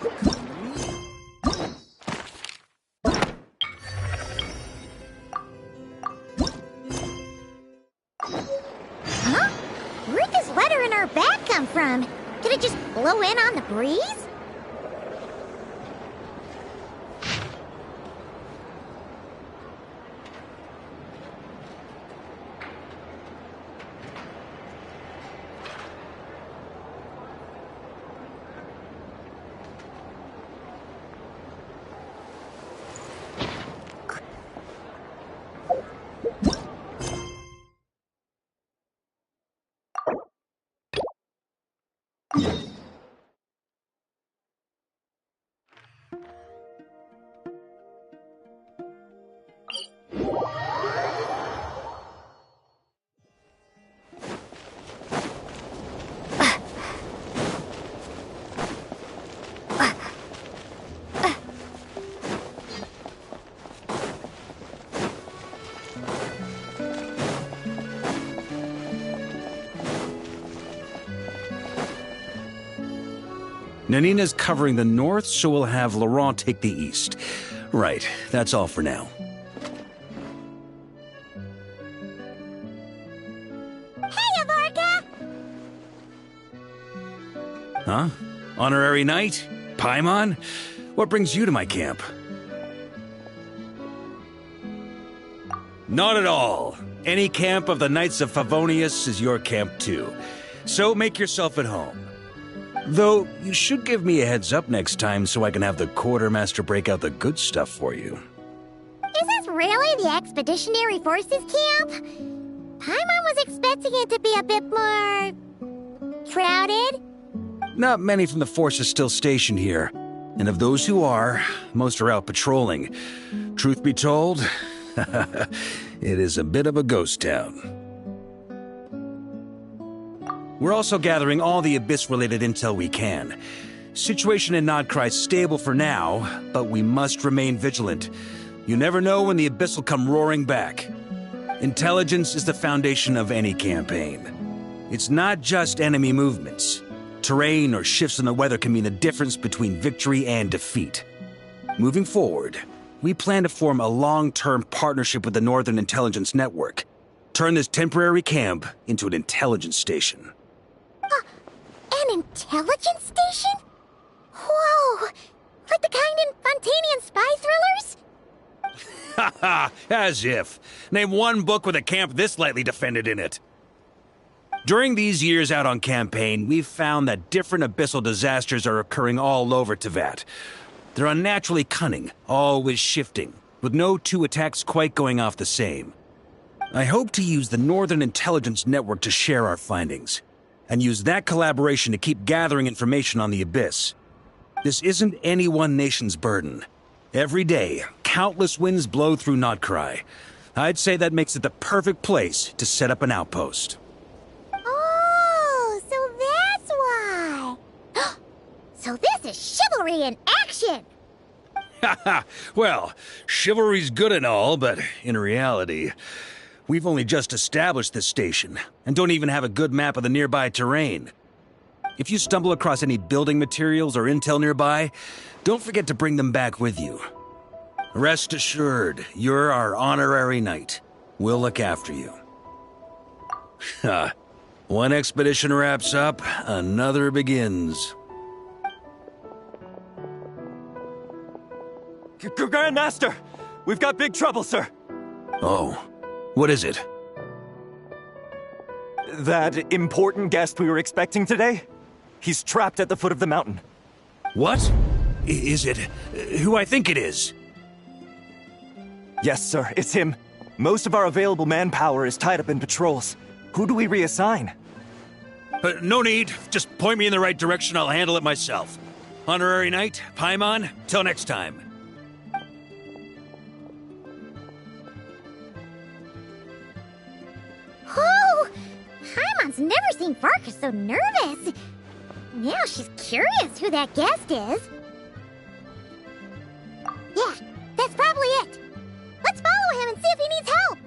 Huh? Where'd this letter in our bag come from? Did it just blow in on the breeze? Nanina's covering the north, so we'll have Laurent take the east. Right, that's all for now. Hey, Embark! Huh? Honorary Knight? Paimon? What brings you to my camp? Not at all. Any camp of the Knights of Favonius is your camp too. So make yourself at home. Though, you should give me a heads up next time so I can have the quartermaster break out the good stuff for you. Is this really the Expeditionary Forces camp? Paimon was expecting it to be a bit more... crowded? Not many from the forces still stationed here. And of those who are, most are out patrolling. Truth be told, it is a bit of a ghost town. We're also gathering all the Abyss-related intel we can. Situation in Nodcry's stable for now, but we must remain vigilant. You never know when the Abyss will come roaring back. Intelligence is the foundation of any campaign. It's not just enemy movements. Terrain or shifts in the weather can mean the difference between victory and defeat. Moving forward, we plan to form a long-term partnership with the Northern Intelligence Network. Turn this temporary camp into an intelligence station. An intelligence station? Whoa! Like the kind in Fontanian spy thrillers? Haha, as if. Name one book with a camp this lightly defended in it. During these years out on campaign, we've found that different abyssal disasters are occurring all over Teyvat. They're unnaturally cunning, always shifting, with no two attacks quite going off the same. I hope to use the Northern Intelligence Network to share our findings, and use that collaboration to keep gathering information on the Abyss. This isn't any one nation's burden. Every day, countless winds blow through Nodcry. I'd say that makes it the perfect place to set up an outpost. Oh, so that's why. So this is chivalry in action! Haha, well, chivalry's good and all, but in reality, we've only just established this station, and don't even have a good map of the nearby terrain. If you stumble across any building materials or intel nearby, don't forget to bring them back with you. Rest assured, you're our honorary knight. We'll look after you. One expedition wraps up, another begins. Grandmaster! We've got big trouble, sir! Oh, what is it? That important guest we were expecting today? He's trapped at the foot of the mountain. What? Is it who I think it is? Yes, sir, it's him. Most of our available manpower is tied up in patrols. Who do we reassign? No need. Just point me in the right direction, I'll handle it myself. Honorary Knight, Paimon, till next time. Oh! Paimon's never seen Farkas so nervous. Now she's curious who that guest is. Yeah, that's probably it. Let's follow him and see if he needs help.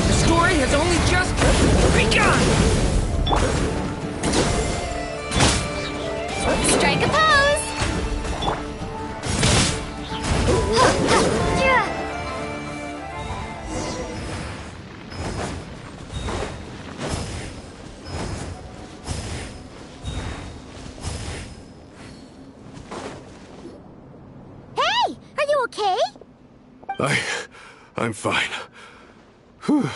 The story has only just begun! Strike a pose! Hey! Are you okay? I'm fine. Whew.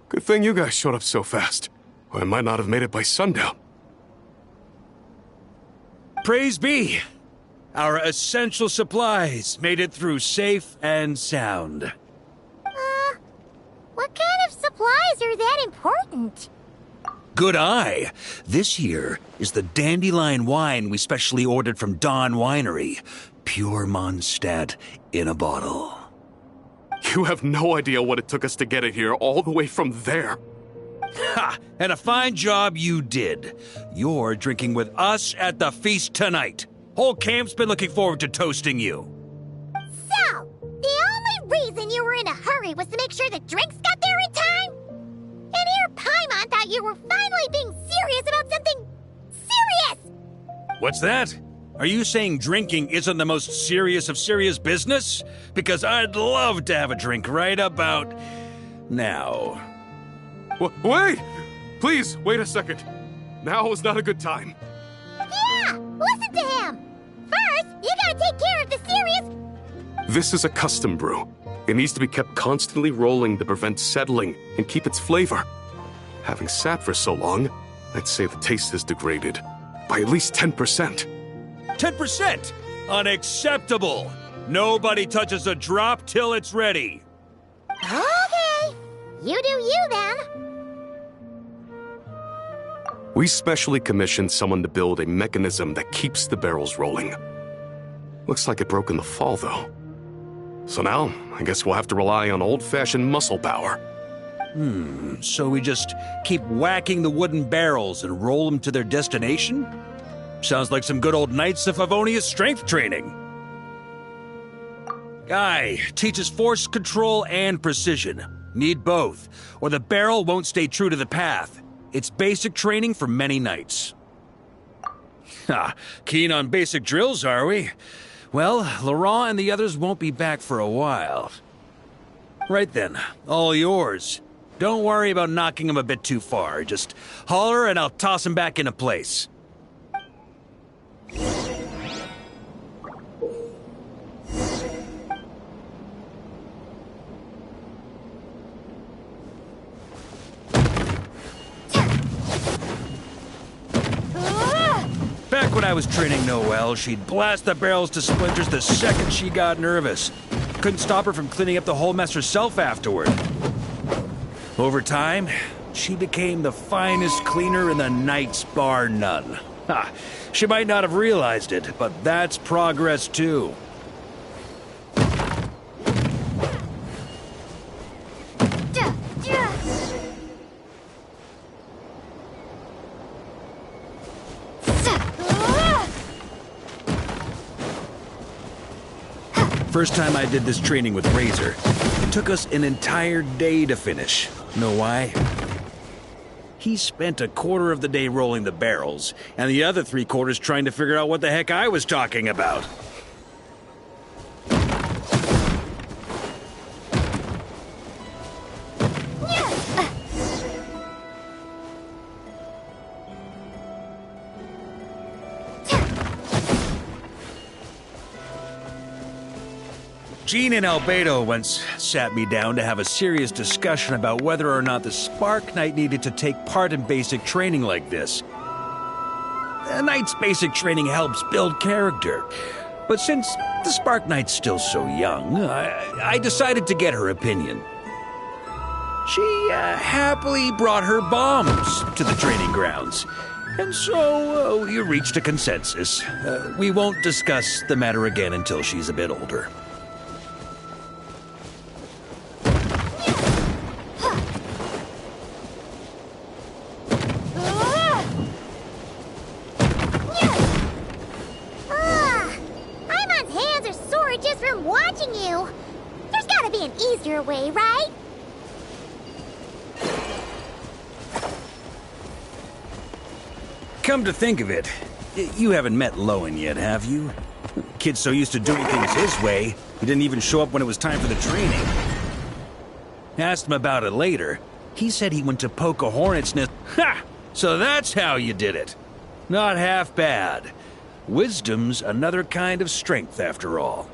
Good thing you guys showed up so fast. Or I might not have made it by sundown. Praise be! Our essential supplies made it through safe and sound. What kind of supplies are that important? Good eye! This here is the dandelion wine we specially ordered from Dawn Winery. Pure Mondstadt in a bottle. You have no idea what it took us to get it here all the way from there. Ha! And a fine job you did. You're drinking with us at the feast tonight. Whole camp's been looking forward to toasting you. So, the only reason you were in a hurry was to make sure the drinks got there in time? And here Paimon thought you were finally being serious about something serious! What's that? Are you saying drinking isn't the most serious of serious business? Because I'd love to have a drink right about now. Wait! Please, wait a second. Now is not a good time. Yeah, listen to him! First, you gotta take care of the serious... This is a custom brew. It needs to be kept constantly rolling to prevent settling and keep its flavor. Having sat for so long, I'd say the taste has degraded by at least 10%. 10%! Unacceptable! Nobody touches a drop till it's ready. Okay, you do you then. We specially commissioned someone to build a mechanism that keeps the barrels rolling. Looks like it broke in the fall, though. So now, I guess we'll have to rely on old-fashioned muscle power. So we just keep whacking the wooden barrels and roll them to their destination? Sounds like some good old Knights of Favonia's strength training. Guy teaches force control and precision. Need both, or the barrel won't stay true to the path. It's basic training for many knights. Ha, keen on basic drills, are we? Well, Laurent and the others won't be back for a while. Right then, all yours. Don't worry about knocking him a bit too far. Just holler and I'll toss him back into place. Back when I was training Noelle, she'd blast the barrels to splinters the second she got nervous. Couldn't stop her from cleaning up the whole mess herself afterward. Over time, she became the finest cleaner in the Knights, bar none. Ha! She might not have realized it, but that's progress too. First time I did this training with Razor, it took us an entire day to finish. Know why? He spent a quarter of the day rolling the barrels, and the other 3/4 trying to figure out what the heck I was talking about. Jean and Albedo once sat me down to have a serious discussion about whether or not the Spark Knight needed to take part in basic training like this. A Knight's basic training helps build character. But since the Spark Knight's still so young, I decided to get her opinion. She happily brought her bombs to the training grounds. And so we reached a consensus. We won't discuss the matter again until she's a bit older. Just from watching you. There's gotta be an easier way, right? Come to think of it, you haven't met Lowen yet, have you? Kid's so used to doing things his way, he didn't even show up when it was time for the training. Asked him about it later. He said he went to poke a hornet's nest. Ha! So that's how you did it. Not half bad. Wisdom's another kind of strength, after all.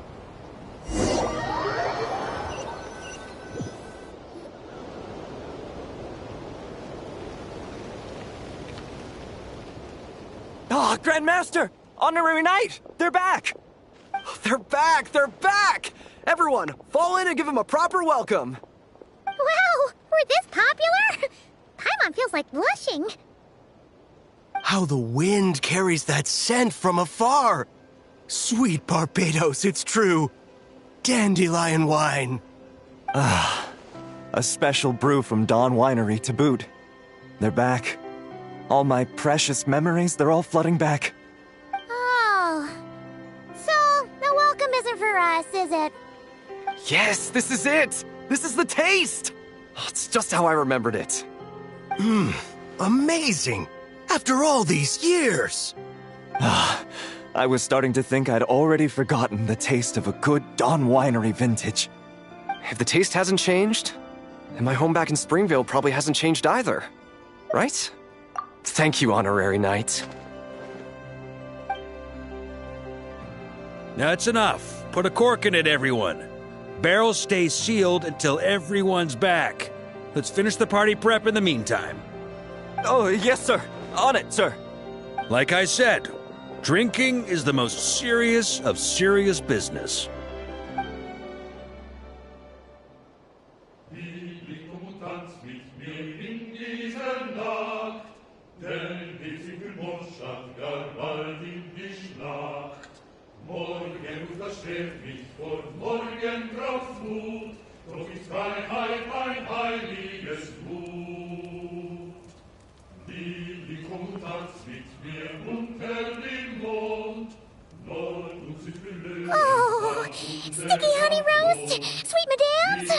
Ah, Grandmaster! Honorary Knight! They're back! They're back! They're back! Everyone, fall in and give them a proper welcome. Wow, we're this popular? Paimon feels like blushing. How the wind carries that scent from afar. Sweet Barbados, it's true. Dandelion wine. A special brew from Dawn Winery to boot. They're back. All my precious memories, they're all flooding back. Oh. So, the welcome isn't for us, is it? Yes, this is it! This is the taste! Oh, it's just how I remembered it. Amazing! After all these years! I was starting to think I'd already forgotten the taste of a good Dawn Winery vintage. If the taste hasn't changed, then my home back in Springvale probably hasn't changed either. Right? Thank you, Honorary Knight. That's enough. Put a cork in it, everyone. Barrels stay sealed until everyone's back. Let's finish the party prep in the meantime. Oh, yes, sir. On it, sir. Like I said, drinking is the most serious of serious business. Oh, sticky honey roast, sweet madams.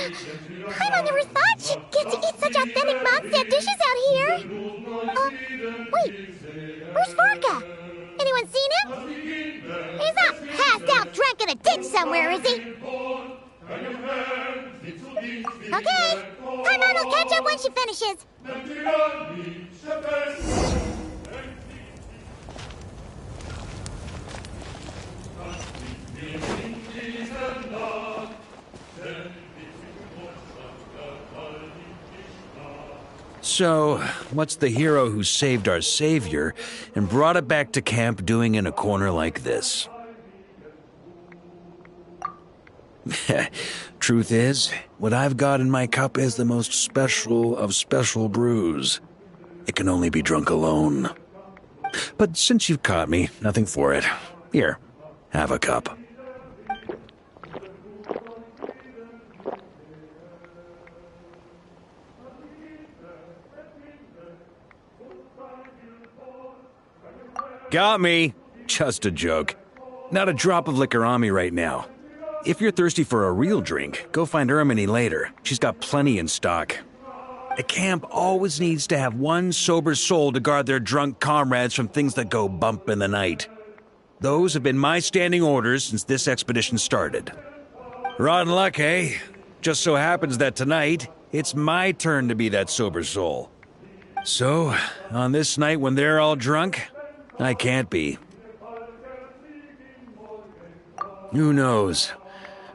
Paimon never thought she'd get to eat such authentic Mondstadt dishes out here. Wait, where's Vorka? Anyone seen him? He's not passed out drunk in a ditch somewhere, is he? Okay, Paimon will catch up when she finishes. So, what's the hero who saved our savior and brought it back to camp doing in a corner like this? Truth is, what I've got in my cup is the most special of special brews. It can only be drunk alone. But since you've caught me, nothing for it. Here, have a cup. Got me. Just a joke. Not a drop of liquor on me right now. If you're thirsty for a real drink, go find Ermini later. She's got plenty in stock. A camp always needs to have one sober soul to guard their drunk comrades from things that go bump in the night. Those have been my standing orders since this expedition started. Rotten luck, eh? Just so happens that tonight, it's my turn to be that sober soul. So, on this night when they're all drunk, I can't be. Who knows?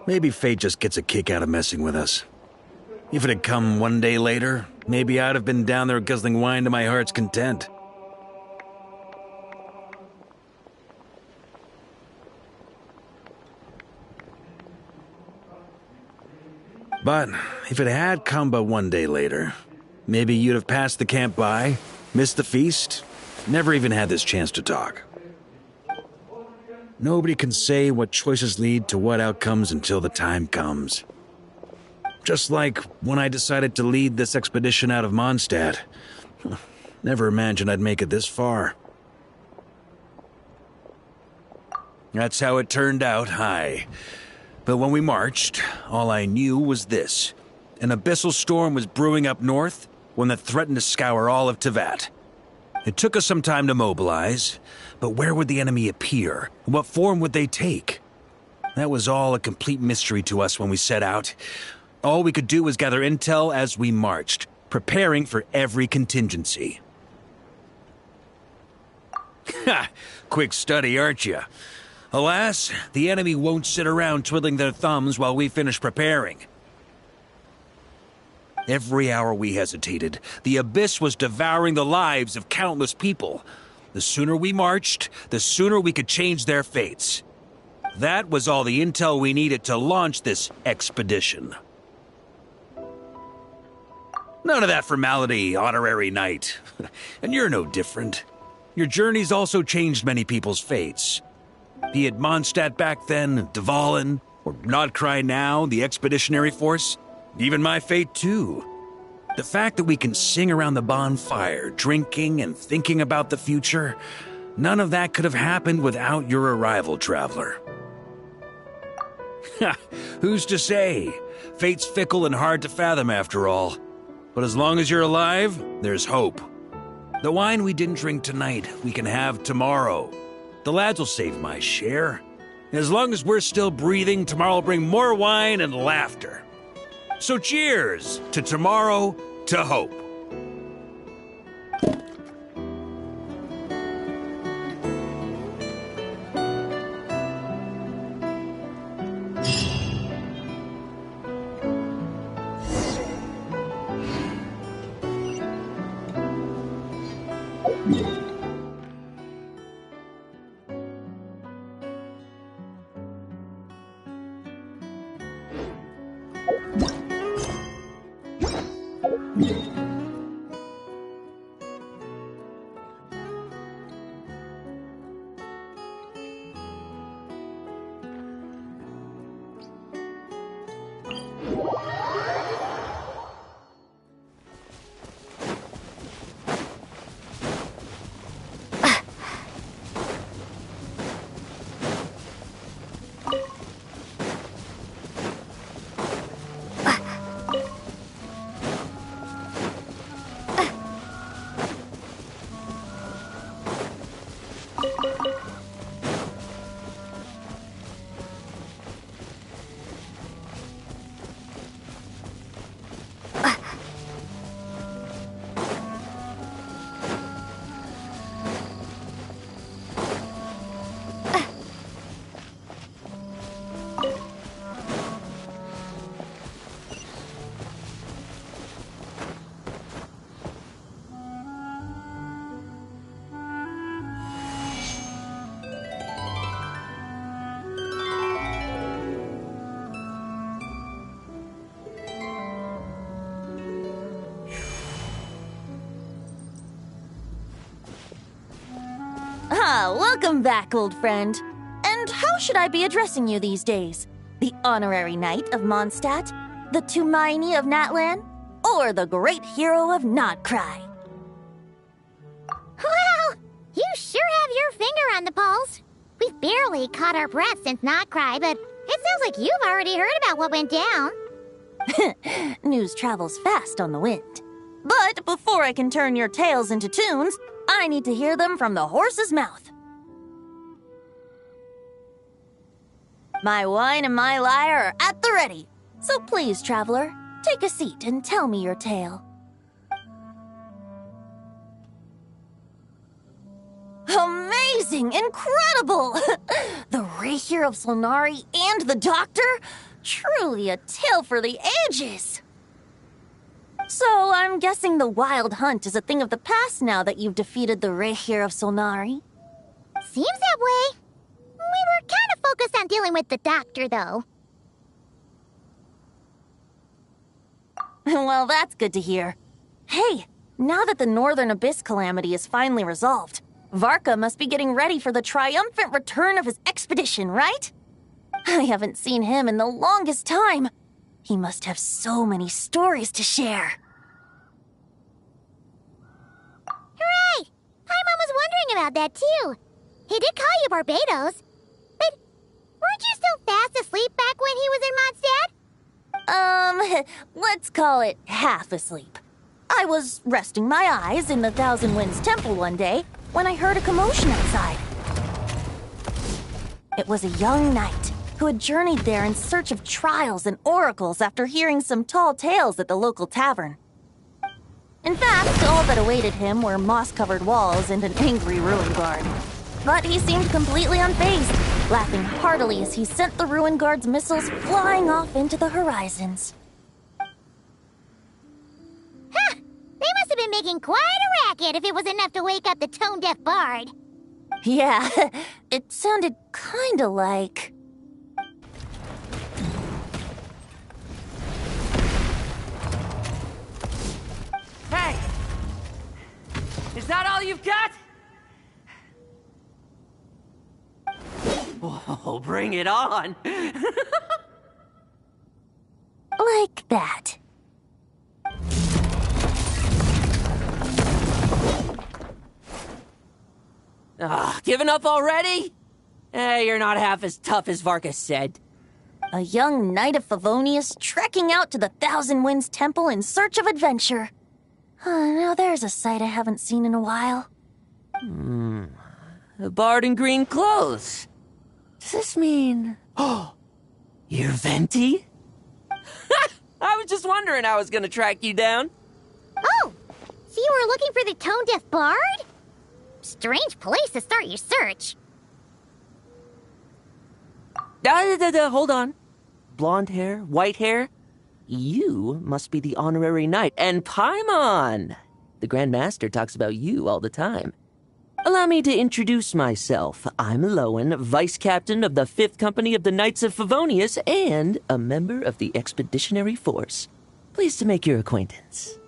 Maybe fate just gets a kick out of messing with us. If it had come one day later, maybe I'd have been down there guzzling wine to my heart's content. But if it had come but one day later, maybe you'd have passed the camp by, missed the feast, never even had this chance to talk. Nobody can say what choices lead to what outcomes until the time comes. Just like when I decided to lead this expedition out of Mondstadt. Never imagined I'd make it this far. That's how it turned out, aye. But when we marched, all I knew was this. An abyssal storm was brewing up north, one that threatened to scour all of Teyvat. It took us some time to mobilize, but where would the enemy appear? What form would they take? That was all a complete mystery to us when we set out. All we could do was gather intel as we marched, preparing for every contingency. Ha! Quick study, aren't you? Alas, the enemy won't sit around twiddling their thumbs while we finish preparing. Every hour we hesitated, the abyss was devouring the lives of countless people. The sooner we marched, the sooner we could change their fates. That was all the intel we needed to launch this expedition. None of that formality, honorary knight. And you're no different. Your journey's also changed many people's fates. Be it Mondstadt back then, Dvalin, or Nodcry now, the expeditionary force. Even my fate, too. The fact that we can sing around the bonfire, drinking and thinking about the future, none of that could have happened without your arrival, traveler. Who's to say? Fate's fickle and hard to fathom after all. But as long as you're alive, there's hope. The wine we didn't drink tonight, we can have tomorrow. The lads will save my share. As long as we're still breathing, tomorrow will bring more wine and laughter. So cheers to tomorrow, to hope. Welcome back, old friend. And how should I be addressing you these days? The honorary knight of Mondstadt? The Tumaini of Natlan? Or the great hero of Nodcry? Well, you sure have your finger on the pulse. We've barely caught our breath since Nodcry, but it sounds like you've already heard about what went down. News travels fast on the wind. But before I can turn your tales into tunes, I need to hear them from the horse's mouth. My wine and my lyre are at the ready. So please, traveler, take a seat and tell me your tale. Amazing! Incredible! The Rahier of Solnari and the Doctor? Truly a tale for the ages! So I'm guessing the Wild Hunt is a thing of the past now that you've defeated the Rahier of Solnari? Seems that way. We were kind of focused on dealing with the Doctor, though. Well, that's good to hear. Hey, now that the Northern Abyss calamity is finally resolved, Varka must be getting ready for the triumphant return of his expedition, right? I haven't seen him in the longest time. He must have so many stories to share. Hooray! Paimon was wondering about that, too. He did call you Barbados. But weren't you still fast asleep back when he was in Mondstadt? Let's call it half asleep. I was resting my eyes in the Thousand Winds Temple one day when I heard a commotion outside. It was a young knight who had journeyed there in search of trials and oracles after hearing some tall tales at the local tavern. In fact, all that awaited him were moss-covered walls and an angry ruin guard. But he seemed completely unfazed, laughing heartily as he sent the ruin guard's missiles flying off into the horizons. Huh! They must have been making quite a racket if it was enough to wake up the tone-deaf bard. Yeah, it sounded kinda like... Hey! Is that all you've got? Whoa, bring it on! like that. Giving up already? You're not half as tough as Varka said. A young knight of Favonius trekking out to the Thousand Winds Temple in search of adventure. Now there's a sight I haven't seen in a while. A bard in green clothes. Does this mean... Oh, you're Venti? I was just wondering how I was gonna track you down. Oh, so you were looking for the tone-deaf bard? Strange place to start your search. Hold on. Blonde hair, white hair. You must be the honorary knight, and Paimon! The Grand Master talks about you all the time. Allow me to introduce myself. I'm Lowen, Vice Captain of the 5th Company of the Knights of Favonius, and a member of the Expeditionary Force. Pleased to make your acquaintance.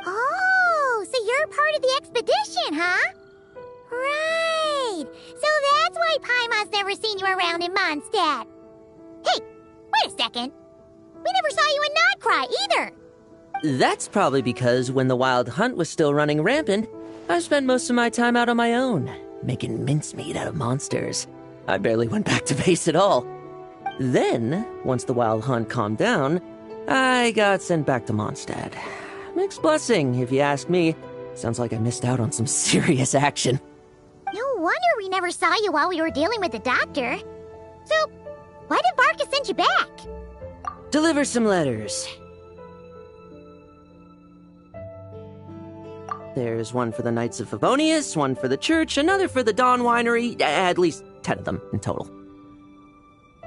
Oh, so you're part of the expedition, huh? Right. So that's why Paimon's never seen you around in Mondstadt. Hey, wait a second. We never saw you in Nodcry either. That's probably because when the Wild Hunt was still running rampant, I spent most of my time out on my own, making mincemeat out of monsters. I barely went back to base at all. Then, once the Wild Hunt calmed down, I got sent back to Mondstadt. Mixed blessing, if you ask me. Sounds like I missed out on some serious action. No wonder we never saw you while we were dealing with the doctor. So, why did Varka send you back? Deliver some letters. There's one for the Knights of Favonius, one for the church, another for the Dawn Winery, at least 10 of them in total.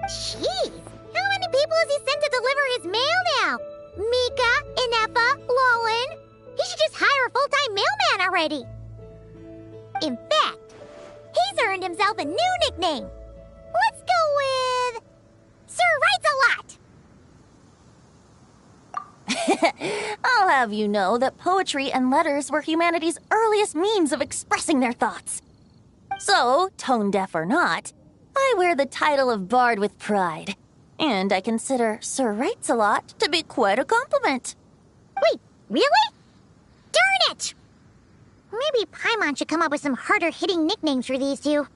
Jeez, how many people has he sent to deliver his mail now? Mika, Inefa, Lowen. He should just hire a full-time mailman already. In fact, he's earned himself a new nickname. Let's go with... Sir Writes-A-Lot. I'll have you know that poetry and letters were humanity's earliest means of expressing their thoughts. So, tone-deaf or not, I wear the title of Bard with pride. And I consider Sir Writes-A-Lot to be quite a compliment. Wait, really? Darn it! Maybe Paimon should come up with some harder-hitting nicknames for these two.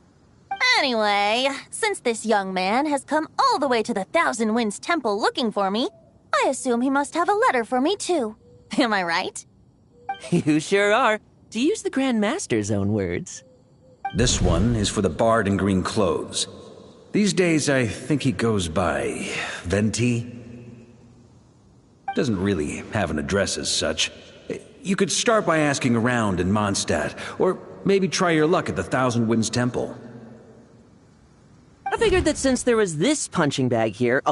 Anyway, since this young man has come all the way to the Thousand Winds Temple looking for me, I assume he must have a letter for me too. Am I right? You sure are, to use the Grand Master's own words. This one is for the bard in green clothes. These days, I think he goes by Venti. Doesn't really have an address as such. You could start by asking around in Mondstadt, or maybe try your luck at the Thousand Winds Temple. I figured that since there was this punching bag here,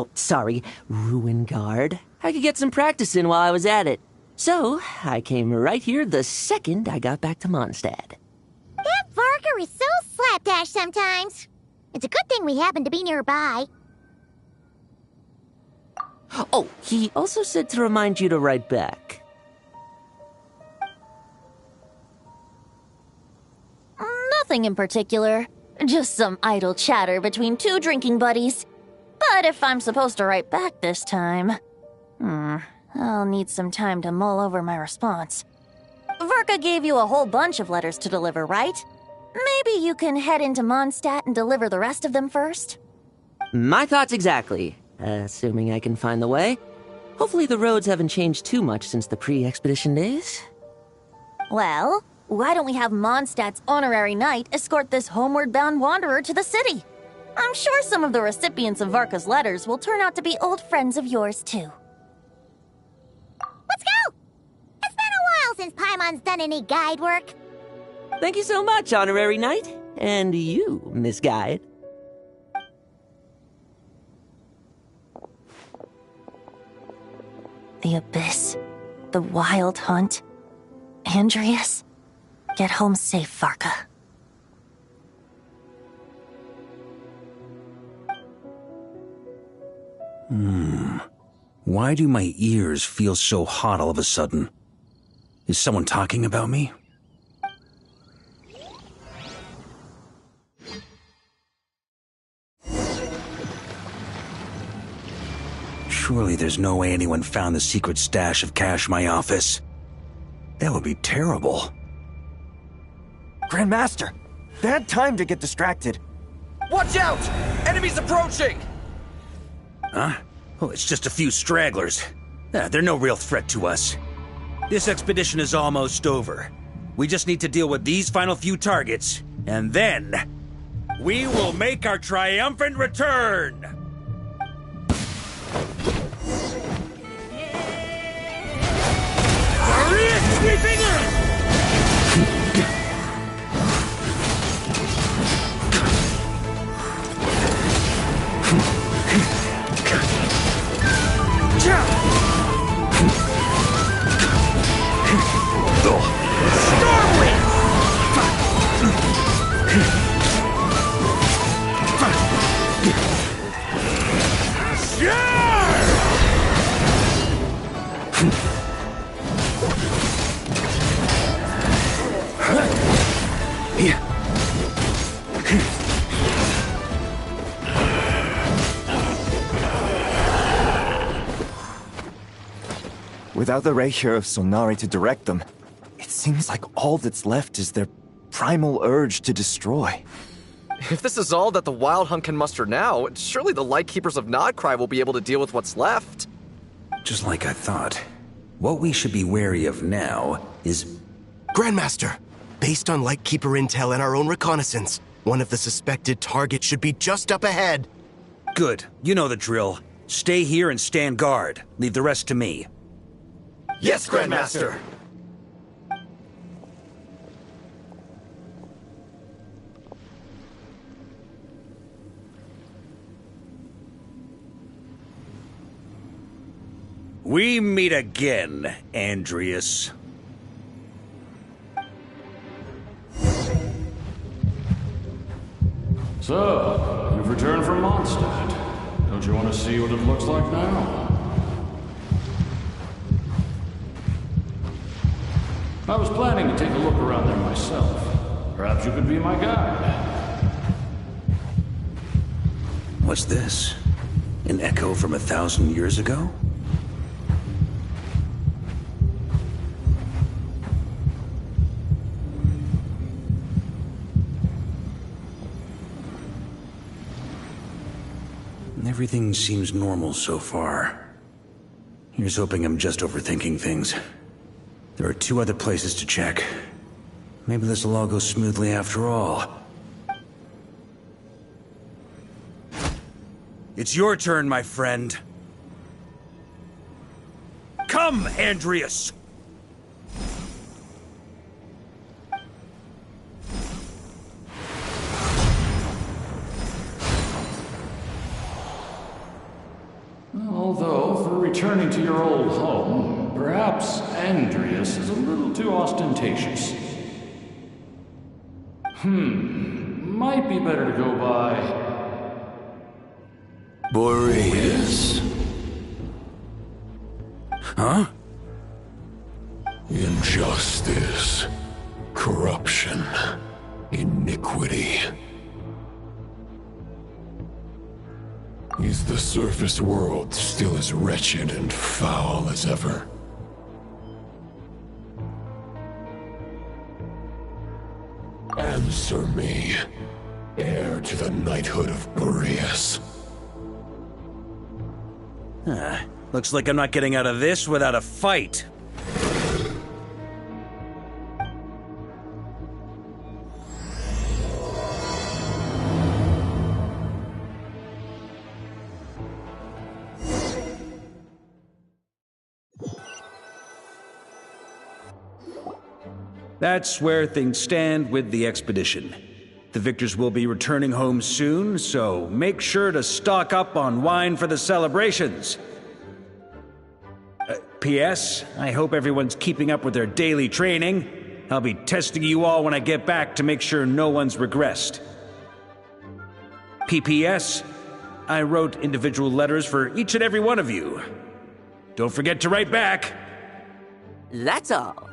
ruin guard, I could get some practice in while I was at it. So, I came right here the second I got back to Mondstadt. That Varka is so slapdash sometimes. It's a good thing we happen to be nearby. Oh, he also said to remind you to write back. Nothing in particular. Just some idle chatter between two drinking buddies. But if I'm supposed to write back this time... I'll need some time to mull over my response. Varka gave you a whole bunch of letters to deliver, right? Maybe you can head into Mondstadt and deliver the rest of them first? My thoughts exactly, assuming I can find the way. Hopefully the roads haven't changed too much since the pre-expedition days. Well, why don't we have Mondstadt's honorary knight escort this homeward-bound wanderer to the city? I'm sure some of the recipients of Varka's letters will turn out to be old friends of yours, too. Let's go! It's been a while since Paimon's done any guide work. Thank you so much, honorary knight. And you, Miss Guide. The Abyss. The Wild Hunt. Andreas. Get home safe, Varka. Why do my ears feel so hot all of a sudden? Is someone talking about me? Surely there's no way anyone found the secret stash of cash in my office. That would be terrible. Grandmaster, bad time to get distracted. Watch out! Enemies approaching! Huh? Oh, it's just a few stragglers. They're no real threat to us. This expedition is almost over. We just need to deal with these final few targets, and then we will make our triumphant return! Sweeping in! Without the Rahier of Solnari to direct them, it seems like all that's left is their primal urge to destroy. If this is all that the Wild Hunt can muster now, surely the Lightkeepers of Nodcry will be able to deal with what's left. Just like I thought. What we should be wary of now is... Grandmaster, based on Lightkeeper intel and our own reconnaissance, one of the suspected targets should be just up ahead. Good. You know the drill. Stay here and stand guard. Leave the rest to me. Yes, Grandmaster! We meet again, Andreas. So, you've returned from Mondstadt. Don't you want to see what it looks like now? I was planning to take a look around there myself. Perhaps you could be my guide. What's this? An echo from 1,000 years ago? Everything seems normal so far. Here's hoping I'm just overthinking things. There are 2 other places to check. Maybe this will all go smoothly after all. It's your turn, my friend. Come, Andreas! Although, for returning to your old home, perhaps Andreas is a little too ostentatious. Might be better to go by... Boreas. Huh? Injustice. Corruption. Iniquity. Is the surface world still as wretched and foul as ever? Answer me, heir to the knighthood of Boreas. Looks like I'm not getting out of this without a fight. That's where things stand with the expedition. The victors will be returning home soon, so make sure to stock up on wine for the celebrations. P.S. I hope everyone's keeping up with their daily training. I'll be testing you all when I get back to make sure no one's regressed. P.P.S. I wrote individual letters for each and every one of you. Don't forget to write back. That's all.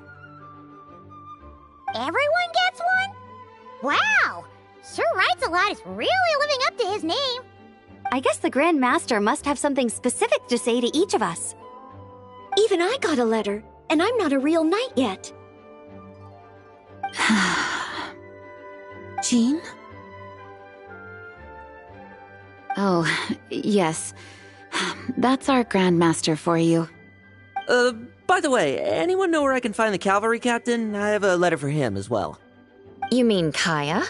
Everyone gets one? Wow! Sir Writes-A-Lot is really living up to his name. I guess the Grand Master must have something specific to say to each of us. Even I got a letter, and I'm not a real knight yet. Jean? Oh, yes. That's our Grand Master for you. By the way, anyone know where I can find the cavalry captain? I have a letter for him as well. You mean Kaya?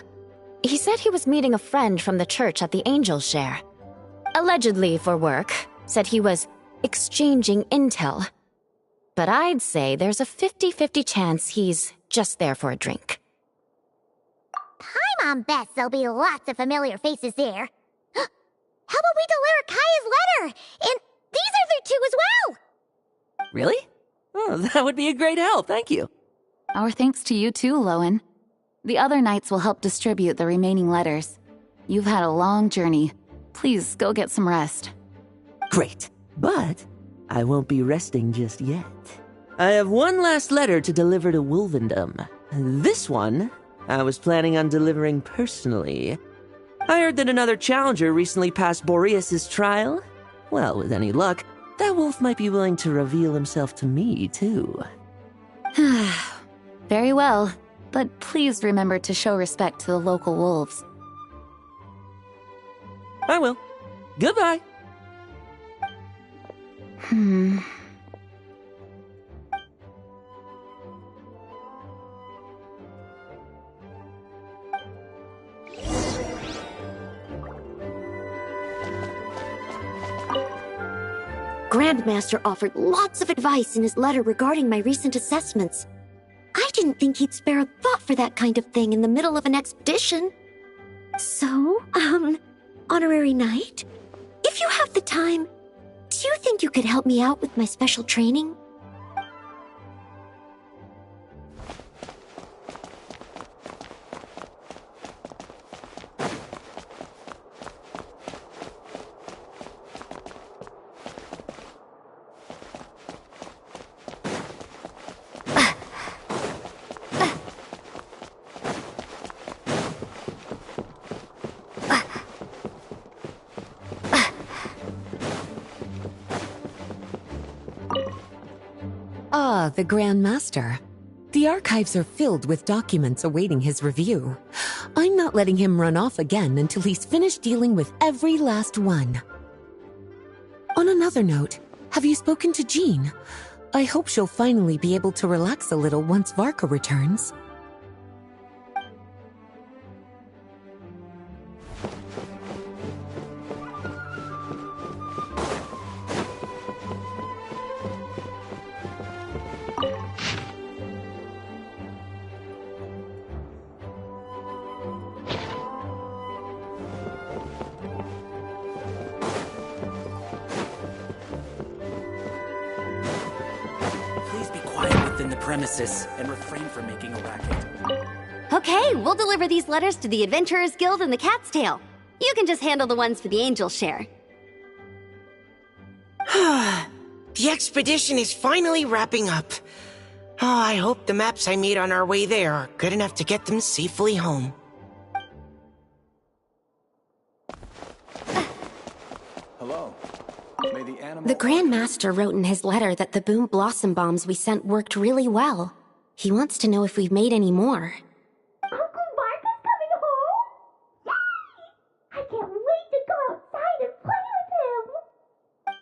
He said he was meeting a friend from the church at the Angel Share. Allegedly for work. Said he was exchanging intel. But I'd say there's a 50-50 chance he's just there for a drink. Paimon bets there'll be lots of familiar faces there. How about we deliver Kaya's letter? And these other two as well! Really? Oh, that would be a great help, thank you. Our thanks to you too, Lowen. The other knights will help distribute the remaining letters. You've had a long journey. Please go get some rest. Great, but I won't be resting just yet. I have one last letter to deliver to Wolvendom. This one, I was planning on delivering personally. I heard that another challenger recently passed Boreas' trial. Well, with any luck, that wolf might be willing to reveal himself to me, too. Very well, but please remember to show respect to the local wolves. I will. Goodbye. Grandmaster offered lots of advice in his letter regarding my recent assessments. I didn't think he'd spare a thought for that kind of thing in the middle of an expedition. So, Honorary Knight, if you have the time, do you think you could help me out with my special training? Ah, the Grand Master. The archives are filled with documents awaiting his review. I'm not letting him run off again until he's finished dealing with every last one. On another note, have you spoken to Jean? I hope she'll finally be able to relax a little once Varka returns. Premises and refrain from making a racket. Okay, we'll deliver these letters to the Adventurers Guild and the Cat's Tail. You can just handle the ones for the Angel Share. The expedition is finally wrapping up. Oh, I hope the maps I made on our way there are good enough to get them safely home. Hello. The Grand Master wrote in his letter that the Boom Blossom Bombs we sent worked really well. He wants to know if we've made any more. Uncle Mark is coming home? Yay! I can't wait to go outside and play with him!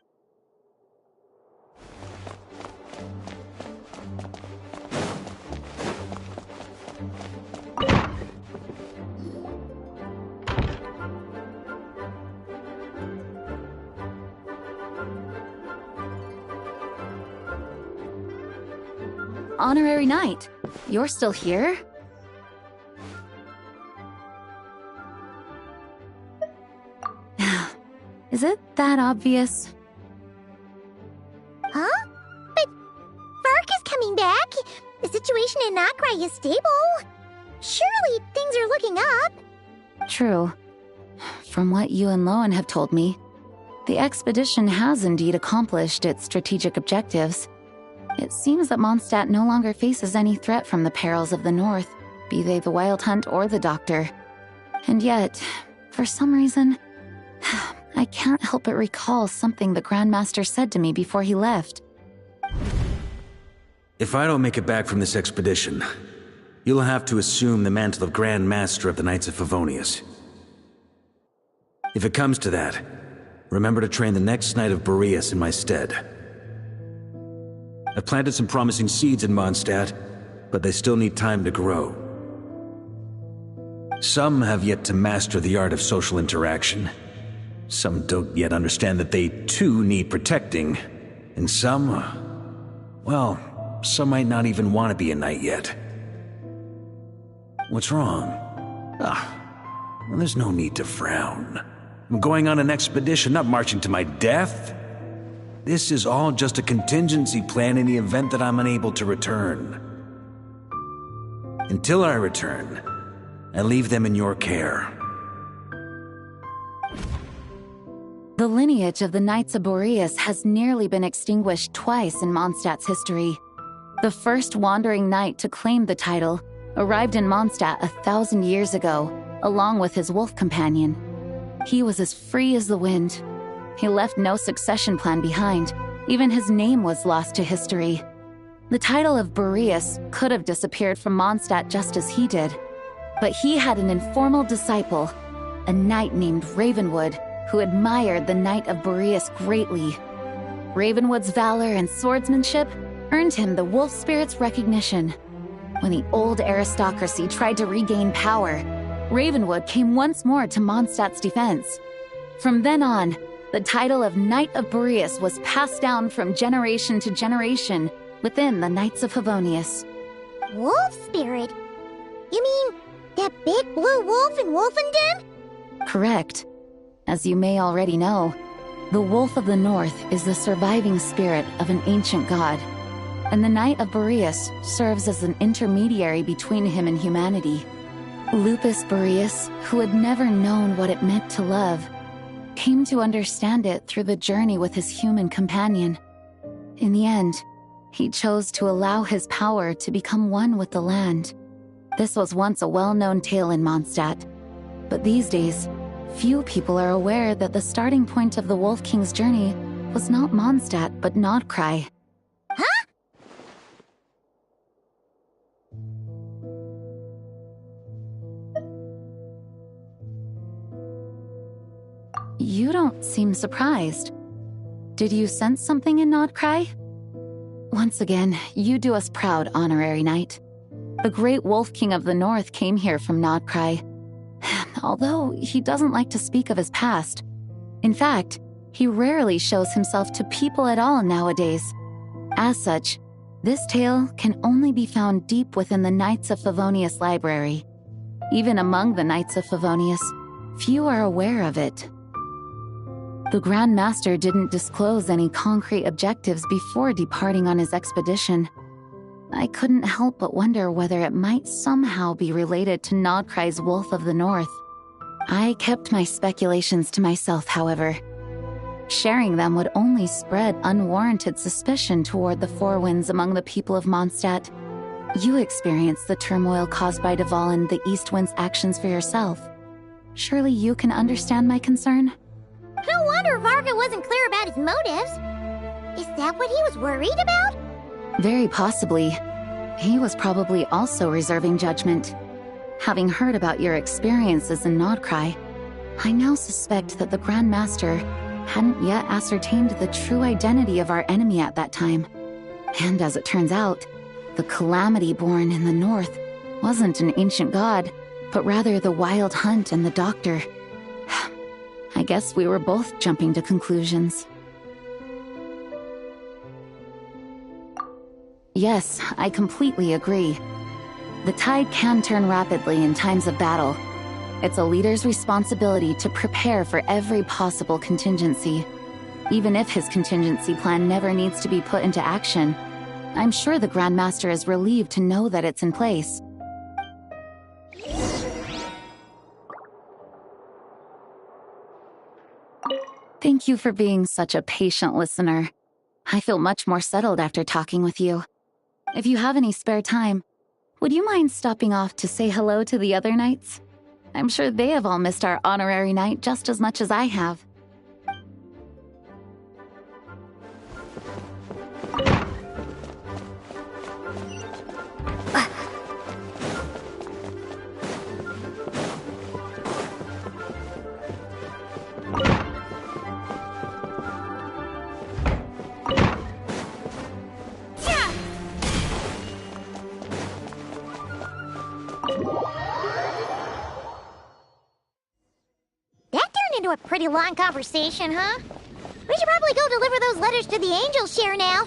Honorary Knight, you're still here? Is it that obvious? Huh? But Vark is coming back. The situation in Nokrai is stable. Surely things are looking up. True. From what you and Lowen have told me, the expedition has indeed accomplished its strategic objectives. It seems that Mondstadt no longer faces any threat from the perils of the North, be they the Wild Hunt or the Doctor. And yet, for some reason, I can't help but recall something the Grandmaster said to me before he left. If I don't make it back from this expedition, you'll have to assume the mantle of Grand Master of the Knights of Favonius. If it comes to that, remember to train the next Knight of Boreas in my stead. I've planted some promising seeds in Mondstadt, but they still need time to grow. Some have yet to master the art of social interaction. Some don't yet understand that they too need protecting. And some, well, some might not even want to be a knight yet. What's wrong? Well, there's no need to frown. I'm going on an expedition, not marching to my death. This is all just a contingency plan in the event that I'm unable to return. Until I return, I leave them in your care. The lineage of the Knights of Boreas has nearly been extinguished twice in Mondstadt's history. The first wandering knight to claim the title arrived in Mondstadt 1,000 years ago, along with his wolf companion. He was as free as the wind. He left no succession plan behind. Even his name was lost to history. The title of Boreas could have disappeared from Mondstadt just as he did. But he had an informal disciple, a knight named Ravenwood, who admired the Knight of Boreas greatly. Ravenwood's valor and swordsmanship earned him the wolf spirit's recognition. When the old aristocracy tried to regain power, Ravenwood came once more to Mondstadt's defense. From then on, the title of Knight of Boreas was passed down from generation to generation within the Knights of Favonius. Wolf spirit? You mean that big blue wolf in Wolfenden? Correct. As you may already know, the Wolf of the North is the surviving spirit of an ancient god, and the Knight of Boreas serves as an intermediary between him and humanity. Lupus Boreas, who had never known what it meant to love, came to understand it through the journey with his human companion. In the end, he chose to allow his power to become one with the land. This was once a well-known tale in Mondstadt, but these days, few people are aware that the starting point of the Wolf King's journey was not Mondstadt, but Nodcry. Huh? You don't seem surprised. Did you sense something in Nodcry? Once again, you do us proud, Honorary Knight. The great Wolf King of the North came here from Nodcry. Although he doesn't like to speak of his past. In fact, he rarely shows himself to people at all nowadays. As such, this tale can only be found deep within the Knights of Favonius library. Even among the Knights of Favonius, few are aware of it. The Grand Master didn't disclose any concrete objectives before departing on his expedition. I couldn't help but wonder whether it might somehow be related to Nodcry's Wolf of the North. I kept my speculations to myself, however. Sharing them would only spread unwarranted suspicion toward the Four Winds among the people of Mondstadt. You experienced the turmoil caused by Deval and the East Wind's actions for yourself. Surely you can understand my concern? No wonder Varga wasn't clear about his motives. Is that what he was worried about? Very possibly. He was probably also reserving judgment. Having heard about your experiences in Nodcry, I now suspect that the Grand Master hadn't yet ascertained the true identity of our enemy at that time. And as it turns out, the calamity born in the North wasn't an ancient god, but rather the Wild Hunt and the Doctor. I guess we were both jumping to conclusions. Yes, I completely agree. The tide can turn rapidly in times of battle. It's a leader's responsibility to prepare for every possible contingency. Even if his contingency plan never needs to be put into action, I'm sure the Grand Master is relieved to know that it's in place. Thank you for being such a patient listener. I feel much more settled after talking with you. If you have any spare time, would you mind stopping off to say hello to the other knights? I'm sure they have all missed our honorary knight just as much as I have. Into a pretty long conversation, huh? We should probably go deliver those letters to the Angel Share now.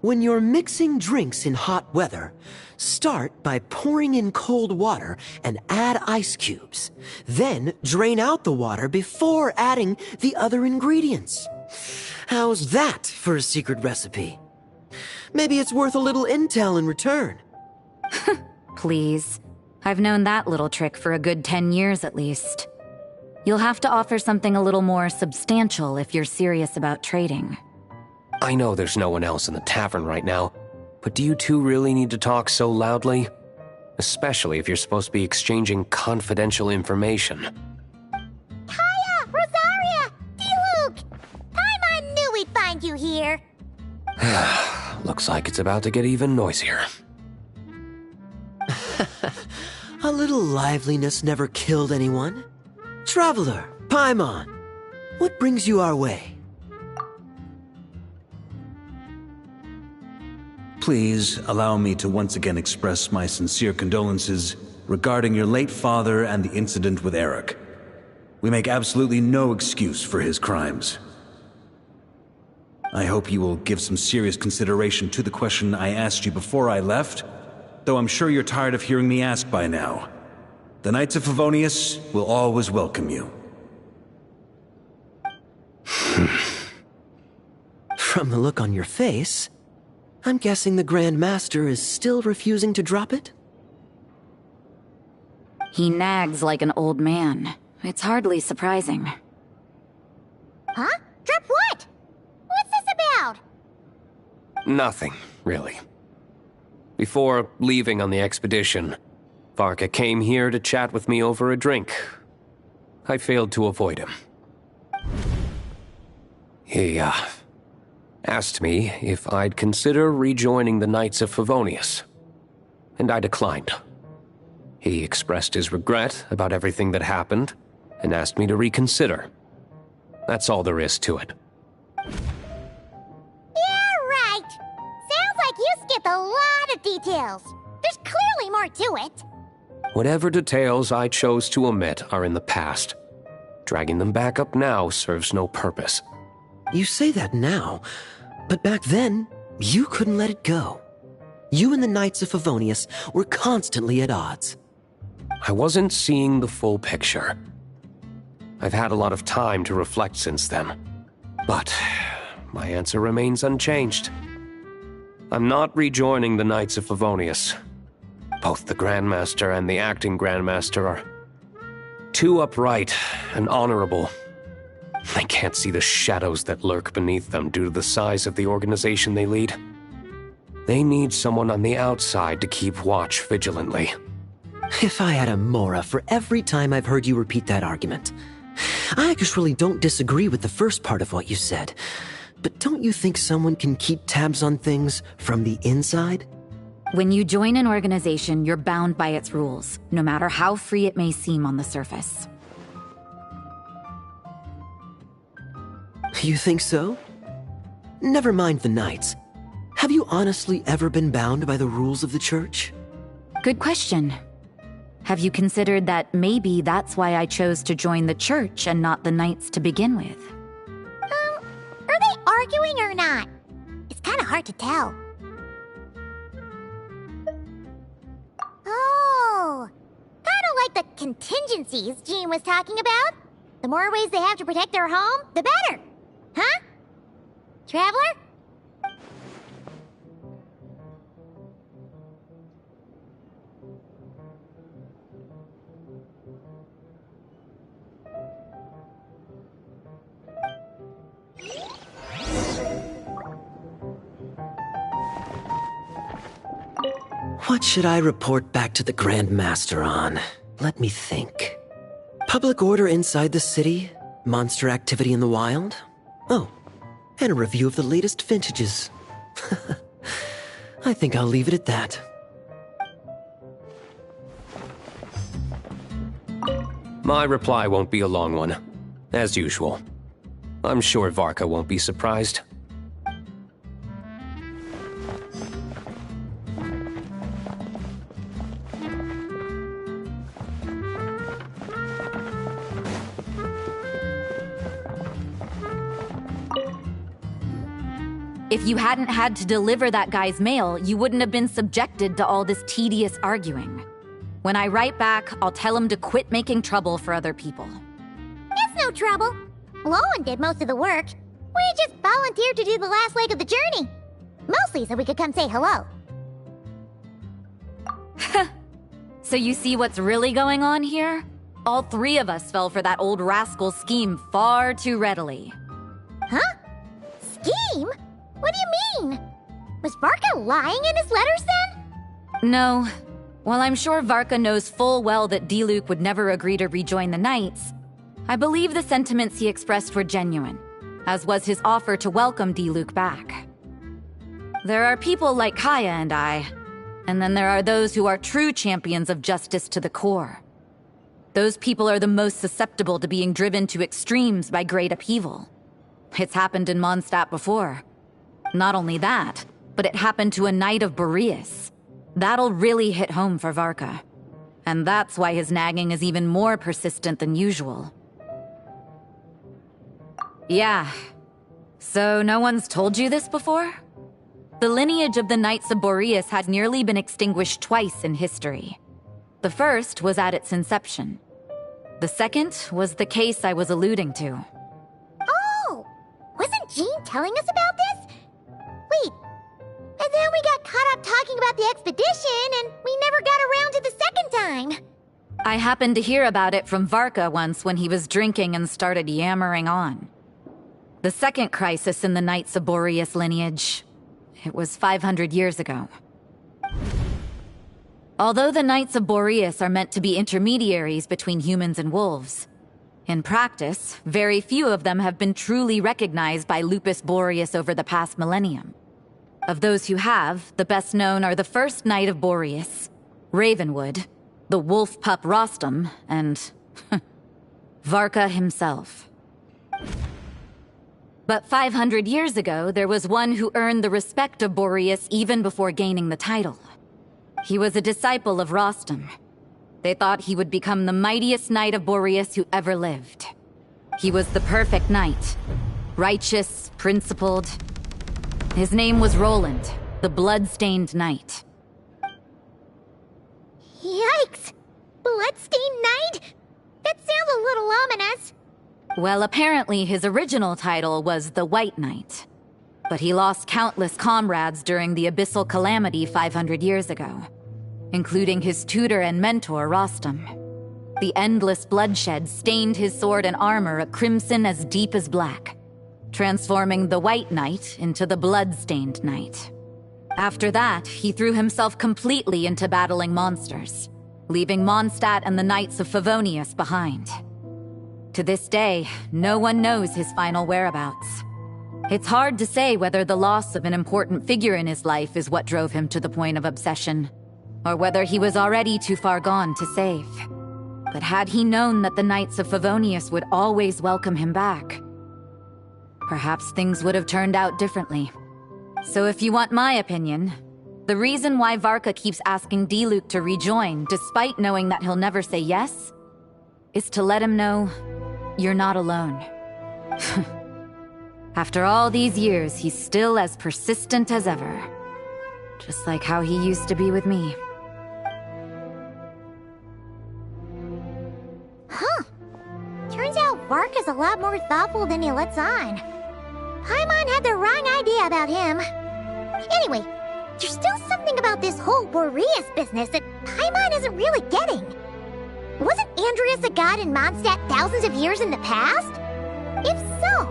When you're mixing drinks in hot weather, start by pouring in cold water and add ice cubes. Then drain out the water before adding the other ingredients. How's that for a secret recipe? Maybe it's worth a little intel in return. Please. I've known that little trick for a good 10 years at least. You'll have to offer something a little more substantial if you're serious about trading. I know there's no one else in the tavern right now, but do you two really need to talk so loudly? Especially if you're supposed to be exchanging confidential information. Kaya! Rosaria! D-Luke! Paimon knew we'd find you here! Looks like it's about to get even noisier. A little liveliness never killed anyone. Traveler, Paimon, what brings you our way? Please allow me to once again express my sincere condolences regarding your late father and the incident with Eric. We make absolutely no excuse for his crimes. I hope you will give some serious consideration to the question I asked you before I left, though I'm sure you're tired of hearing me ask by now. The Knights of Favonius will always welcome you. From the look on your face, I'm guessing the Grand Master is still refusing to drop it? He nags like an old man. It's hardly surprising. Huh? Drop what? What's this about? Nothing, really. Before leaving on the expedition, Varka came here to chat with me over a drink. I failed to avoid him. He, asked me if I'd consider rejoining the Knights of Favonius, and I declined. He expressed his regret about everything that happened, and asked me to reconsider. That's all there is to it. Yeah, right! Sounds like you skipped a lot of details. There's clearly more to it. Whatever details I chose to omit are in the past. Dragging them back up now serves no purpose. You say that now, but back then, you couldn't let it go. You and the Knights of Favonius were constantly at odds. I wasn't seeing the full picture. I've had a lot of time to reflect since then. But my answer remains unchanged. I'm not rejoining the Knights of Favonius. Both the Grandmaster and the acting Grandmaster are too upright and honorable. I can't see the shadows that lurk beneath them due to the size of the organization they lead. They need someone on the outside to keep watch vigilantly. If I had a Mora for every time I've heard you repeat that argument. I actually don't disagree with the first part of what you said. But don't you think someone can keep tabs on things from the inside? When you join an organization, you're bound by its rules, no matter how free it may seem on the surface. You think so? Never mind the Knights. Have you honestly ever been bound by the rules of the Church? Good question. Have you considered that maybe that's why I chose to join the Church and not the Knights to begin with? Are they arguing or not? It's kind of hard to tell. Oh, kind of like the contingencies Jean was talking about. The more ways they have to protect their home, the better. Huh? Traveler? What should I report back to the Grand Master on? Let me think. Public order inside the city? Monster activity in the wild? Oh, and a review of the latest vintages. I think I'll leave it at that. My reply won't be a long one, as usual. I'm sure Varka won't be surprised. If you hadn't had to deliver that guy's mail, you wouldn't have been subjected to all this tedious arguing. When I write back, I'll tell him to quit making trouble for other people. It's no trouble. Lowen did most of the work. We just volunteered to do the last leg of the journey. Mostly so we could come say hello. So you see what's really going on here? All three of us fell for that old rascal's scheme far too readily. Huh? Scheme? What do you mean? Was Varka lying in his letters then? No. While I'm sure Varka knows full well that Diluc would never agree to rejoin the Knights, I believe the sentiments he expressed were genuine, as was his offer to welcome Diluc back. There are people like Kaya and I, and then there are those who are true champions of justice to the core. Those people are the most susceptible to being driven to extremes by great upheaval. It's happened in Mondstadt before. Not only that, but it happened to a Knight of Boreas. That'll really hit home for Varka. And that's why his nagging is even more persistent than usual. Yeah. So no one's told you this before? The lineage of the Knights of Boreas had nearly been extinguished twice in history. The first was at its inception. The second was the case I was alluding to. Oh! Wasn't Jean telling us about this? Wait, and then we got caught up talking about the expedition, and we never got around to the second time. I happened to hear about it from Varka once when he was drinking and started yammering on. The second crisis in the Knights of Boreas lineage. It was 500 years ago. Although the Knights of Boreas are meant to be intermediaries between humans and wolves, in practice, very few of them have been truly recognized by Lupus Boreas over the past millennium. Of those who have, the best known are the first Knight of Boreas, Ravenwood, the wolf pup Rostam, and Varka himself. But 500 years ago, there was one who earned the respect of Boreas even before gaining the title. He was a disciple of Rostam. They thought he would become the mightiest Knight of Boreas who ever lived. He was the perfect knight. Righteous, principled. His name was Roland, the blood-stained knight. Yikes! Bloodstained Knight? That sounds a little ominous. Well, apparently his original title was the White Knight. But he lost countless comrades during the Abyssal Calamity 500 years ago, including his tutor and mentor, Rostam. The endless bloodshed stained his sword and armor a crimson as deep as black, transforming the White Knight into the Blood-Stained Knight. After that, he threw himself completely into battling monsters, leaving Mondstadt and the Knights of Favonius behind. To this day, no one knows his final whereabouts. It's hard to say whether the loss of an important figure in his life is what drove him to the point of obsession, or whether he was already too far gone to save. But had he known that the Knights of Favonius would always welcome him back, perhaps things would have turned out differently. So if you want my opinion, the reason why Varka keeps asking Diluc to rejoin, despite knowing that he'll never say yes, is to let him know you're not alone. After all these years, he's still as persistent as ever. Just like how he used to be with me. Huh. Turns out Varka's a lot more thoughtful than he lets on. Paimon had the wrong idea about him. Anyway, there's still something about this whole Boreas business that Paimon isn't really getting. Wasn't Andreas a god in Mondstadt thousands of years in the past? If so,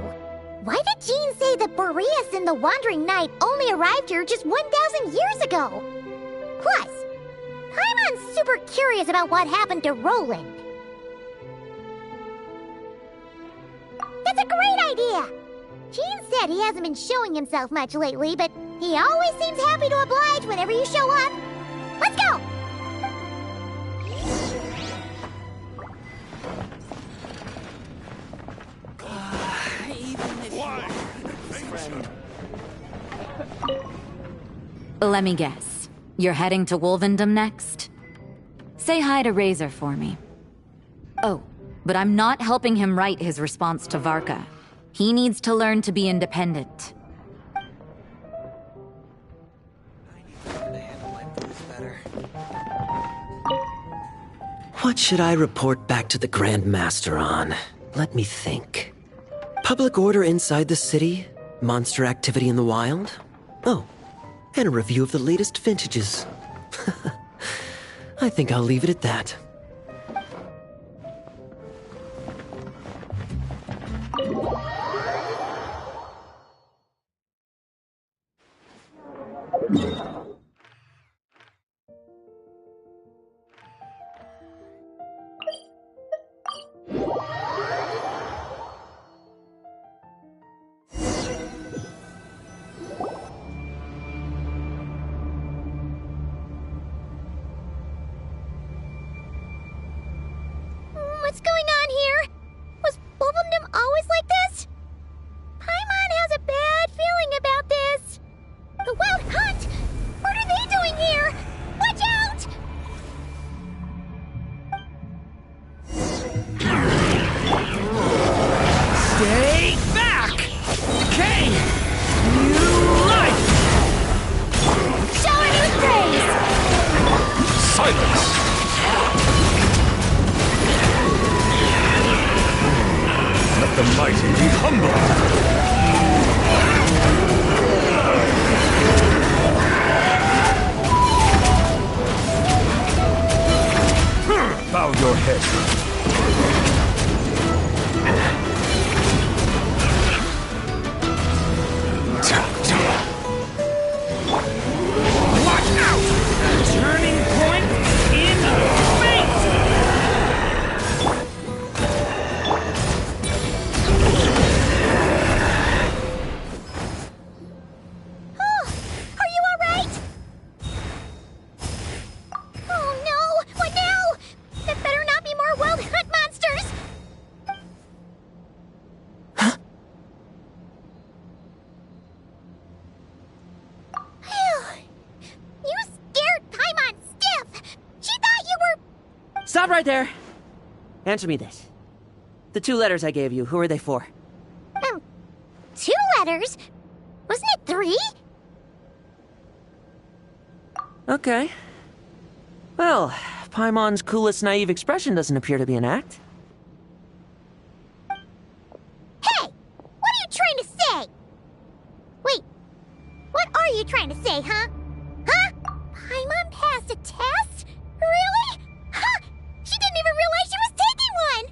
why did Jean say that Boreas and the Wandering Knight only arrived here just 1,000 years ago? Plus, Paimon's super curious about what happened to Roland. That's a great idea! Jean said he hasn't been showing himself much lately, but he always seems happy to oblige whenever you show up. Let's go! Let me guess. You're heading to Wolvendom next? Say hi to Razor for me. Oh, but I'm not helping him write his response to Varka. He needs to learn to be independent. What should I report back to the Grand Master on? Let me think. Public order inside the city? Monster activity in the wild? Oh, and a review of the latest vintages. I think I'll leave it at that. What's going on here? Was Wolvendom always like this? Paimon has a bad feeling about this. The Wild Hunt? What are they doing here? Watch out! Stay back! Decay! New life! Show her new praise! Silence! Let the mighty be humble! Bow your head. Watch out! Turning point in fate! Oh, are you alright? Oh no! What now? There better not be more Wild Hunt monsters! You scared Paimon stiff! She thought you were... Stop right there! Answer me this. The 2 letters I gave you, who are they for? 2 letters? Wasn't it 3? Okay. Well, Paimon's coolest naive expression doesn't appear to be an act. Hey! What are you trying to say? Wait, what are you trying to say, huh? Huh? Paimon passed a test? Really? Huh? She didn't even realize she was taking one!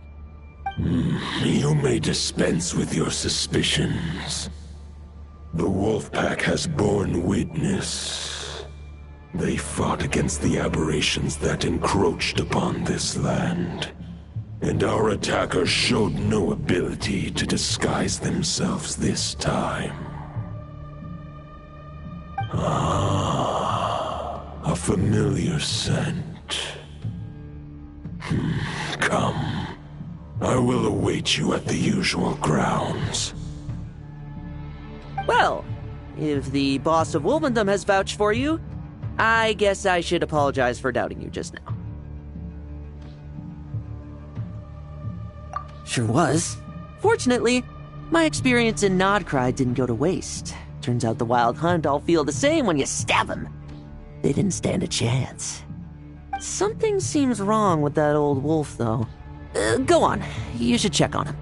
You may dispense with your suspicions. The Wolfpack has borne witness. fought against the aberrations that encroached upon this land. And our attackers showed no ability to disguise themselves this time. Ah, a familiar scent. Come. I will await you at the usual grounds. Well, if the boss of Wolvendom has vouched for you, I guess I should apologize for doubting you just now. Sure was. Fortunately, my experience in Nodcry didn't go to waste. Turns out the Wild Hunt all feel the same when you stab them. They didn't stand a chance. Something seems wrong with that old wolf, though. Go on. You should check on him.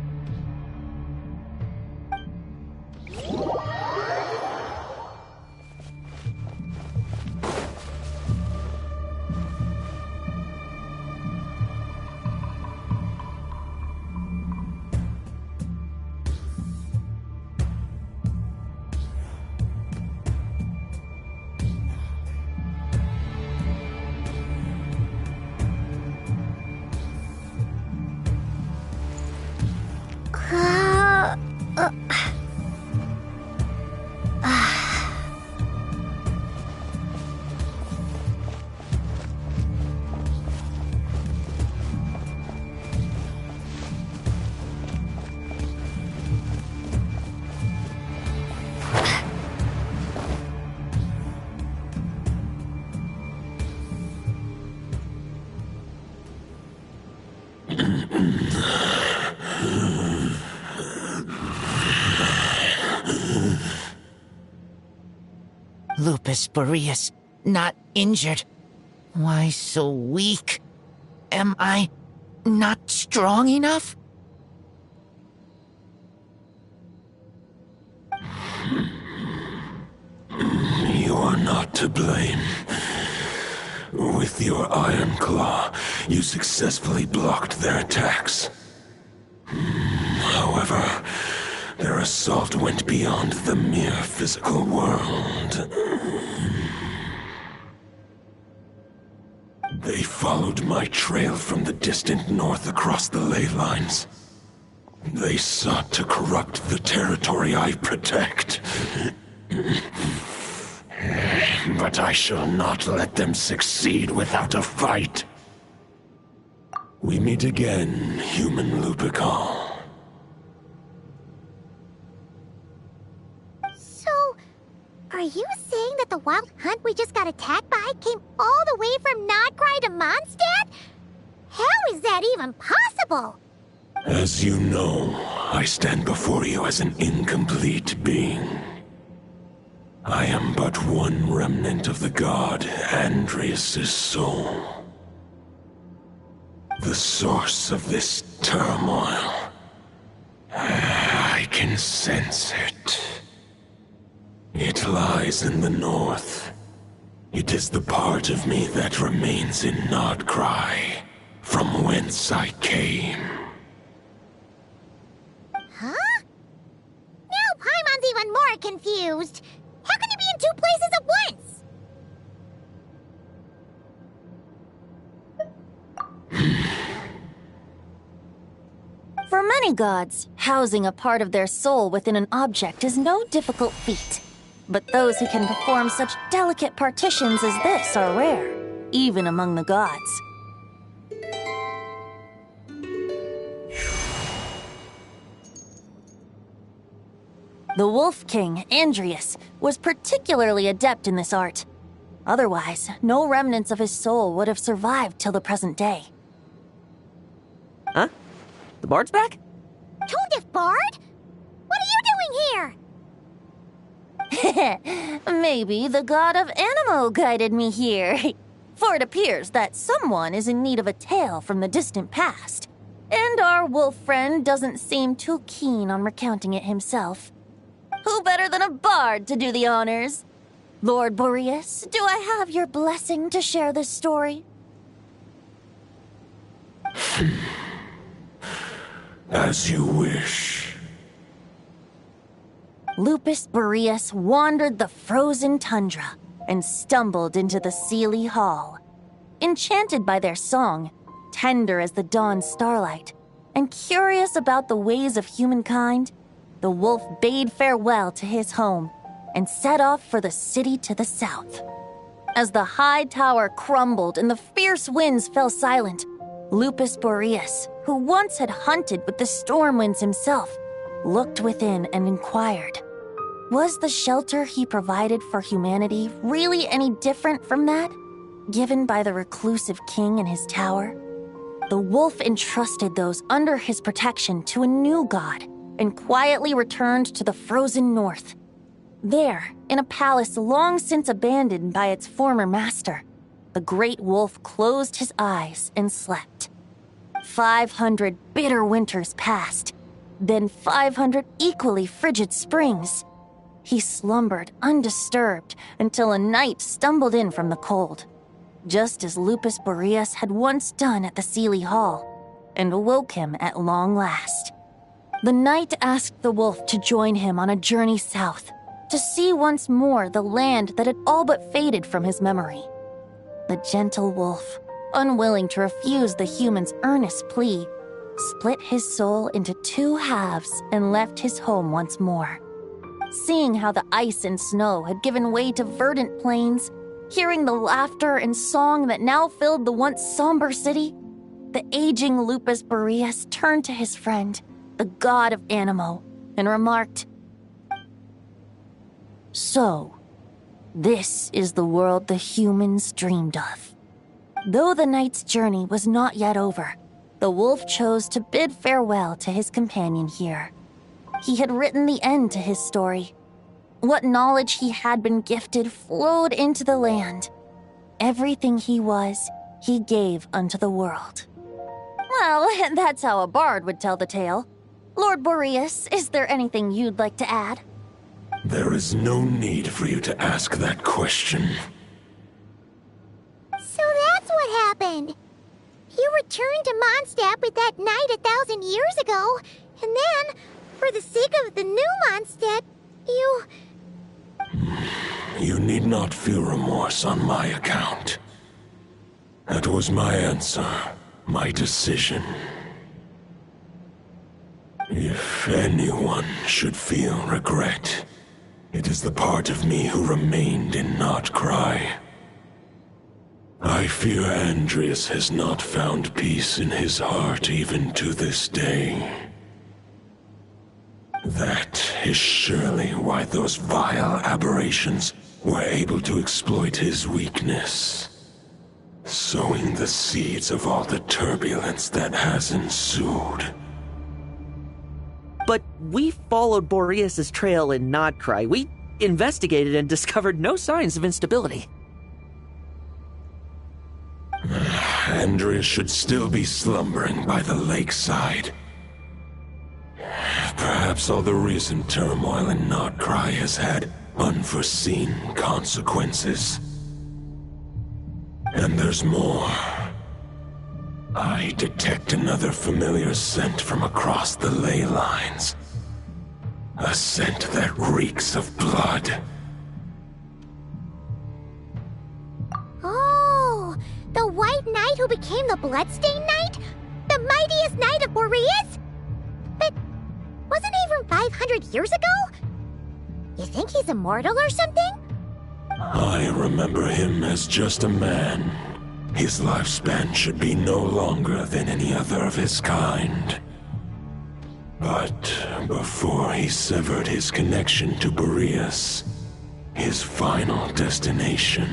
Lupus Boreas, not injured. Why so weak? Am I not strong enough? You are not to blame. With your Iron Claw, you successfully blocked their attacks. However, their assault went beyond the mere physical world. They followed my trail from the distant north across the ley lines. They sought to corrupt the territory I protect. But I shall not let them succeed without a fight. We meet again, human Lupical. Are you saying that the Wild Hunt we just got attacked by came all the way from Nodcry to Mondstadt? How is that even possible? As you know, I stand before you as an incomplete being. I am but one remnant of the god Andreas' soul. The source of this turmoil. I can sense it. It lies in the north. It is the part of me that remains in Nodcry, from whence I came. Huh? Now Paimon's even more confused. How can you be in two places at once? For many gods, housing a part of their soul within an object is no difficult feat. But those who can perform such delicate partitions as this are rare, even among the gods. The Wolf King, Andreas, was particularly adept in this art. Otherwise, no remnants of his soul would have survived till the present day. Huh? The bard's back? Toadif Bard? What are you doing here? Maybe the god of Animo guided me here. For it appears that someone is in need of a tale from the distant past. And our wolf friend doesn't seem too keen on recounting it himself. Who better than a bard to do the honors? Lord Boreas, do I have your blessing to share this story? As you wish. Lupus Boreas wandered the frozen tundra, and stumbled into the Seelie Hall. Enchanted by their song, tender as the dawn starlight, and curious about the ways of humankind, the wolf bade farewell to his home and set off for the city to the south. As the high tower crumbled and the fierce winds fell silent, Lupus Boreas, who once had hunted with the storm winds himself, looked within and inquired, was the shelter he provided for humanity really any different from that given by the reclusive king in his tower? The wolf entrusted those under his protection to a new god and quietly returned to the frozen north. There, in a palace long since abandoned by its former master, the great wolf closed his eyes and slept. 500 bitter winters passed, then 500 equally frigid springs. He slumbered undisturbed until a night stumbled in from the cold, just as Lupus Boreas had once done at the Seelie Hall, and awoke him at long last. The night asked the wolf to join him on a journey south, to see once more the land that had all but faded from his memory. The gentle wolf, unwilling to refuse the human's earnest plea, split his soul into 2 halves and left his home once more. Seeing how the ice and snow had given way to verdant plains, hearing the laughter and song that now filled the once somber city, the aging Lupus Boreas turned to his friend, the god of Animo, and remarked, "So, this is the world the humans dreamed of." Though the night's journey was not yet over, the wolf chose to bid farewell to his companion here. He had written the end to his story. What knowledge he had been gifted flowed into the land. Everything he was, he gave unto the world. Well, that's how a bard would tell the tale. Lord Boreas, is there anything you'd like to add? There is no need for you to ask that question. So that's what happened. You returned to Mondstadt with that knight 1,000 years ago, and then, for the sake of the new Mondstadt, you... You need not feel remorse on my account. That was my answer, my decision. If anyone should feel regret, it is the part of me who remained and not cry. I fear Andreas has not found peace in his heart even to this day. That is surely why those vile aberrations were able to exploit his weakness, sowing the seeds of all the turbulence that has ensued. But we followed Boreas' trail in Nodcry. We investigated and discovered no signs of instability. Andreas should still be slumbering by the lakeside. Perhaps all the recent turmoil in Nodcry has had unforeseen consequences. And there's more. I detect another familiar scent from across the ley lines. A scent that reeks of blood. Oh, the White Knight who became the Bloodstained Knight? The mightiest knight of Boreas? But wasn't he from 500 years ago? You think he's immortal or something? I remember him as just a man. His lifespan should be no longer than any other of his kind. But before he severed his connection to Boreas, his final destination,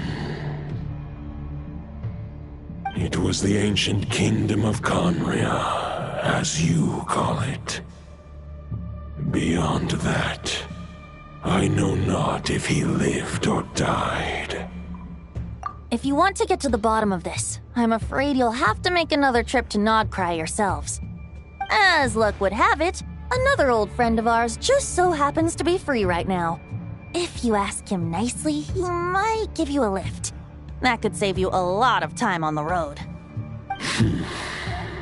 it was the ancient kingdom of Conria, as you call it. Beyond that, I know not if he lived or died. If you want to get to the bottom of this, I'm afraid you'll have to make another trip to Nodcry yourselves. As luck would have it, another old friend of ours just so happens to be free right now. If you ask him nicely, he might give you a lift. That could save you a lot of time on the road.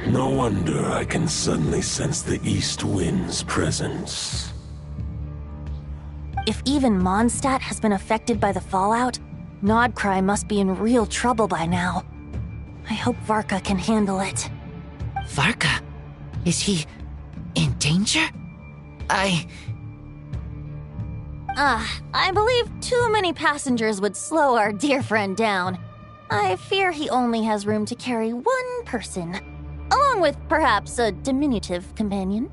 No wonder I can suddenly sense the east wind's presence. If even Mondstadt has been affected by the fallout, Nodcry must be in real trouble by now. I hope Varka can handle it. Varka? Is he in danger? I believe too many passengers would slow our dear friend down. I fear he only has room to carry one person, along with perhaps a diminutive companion.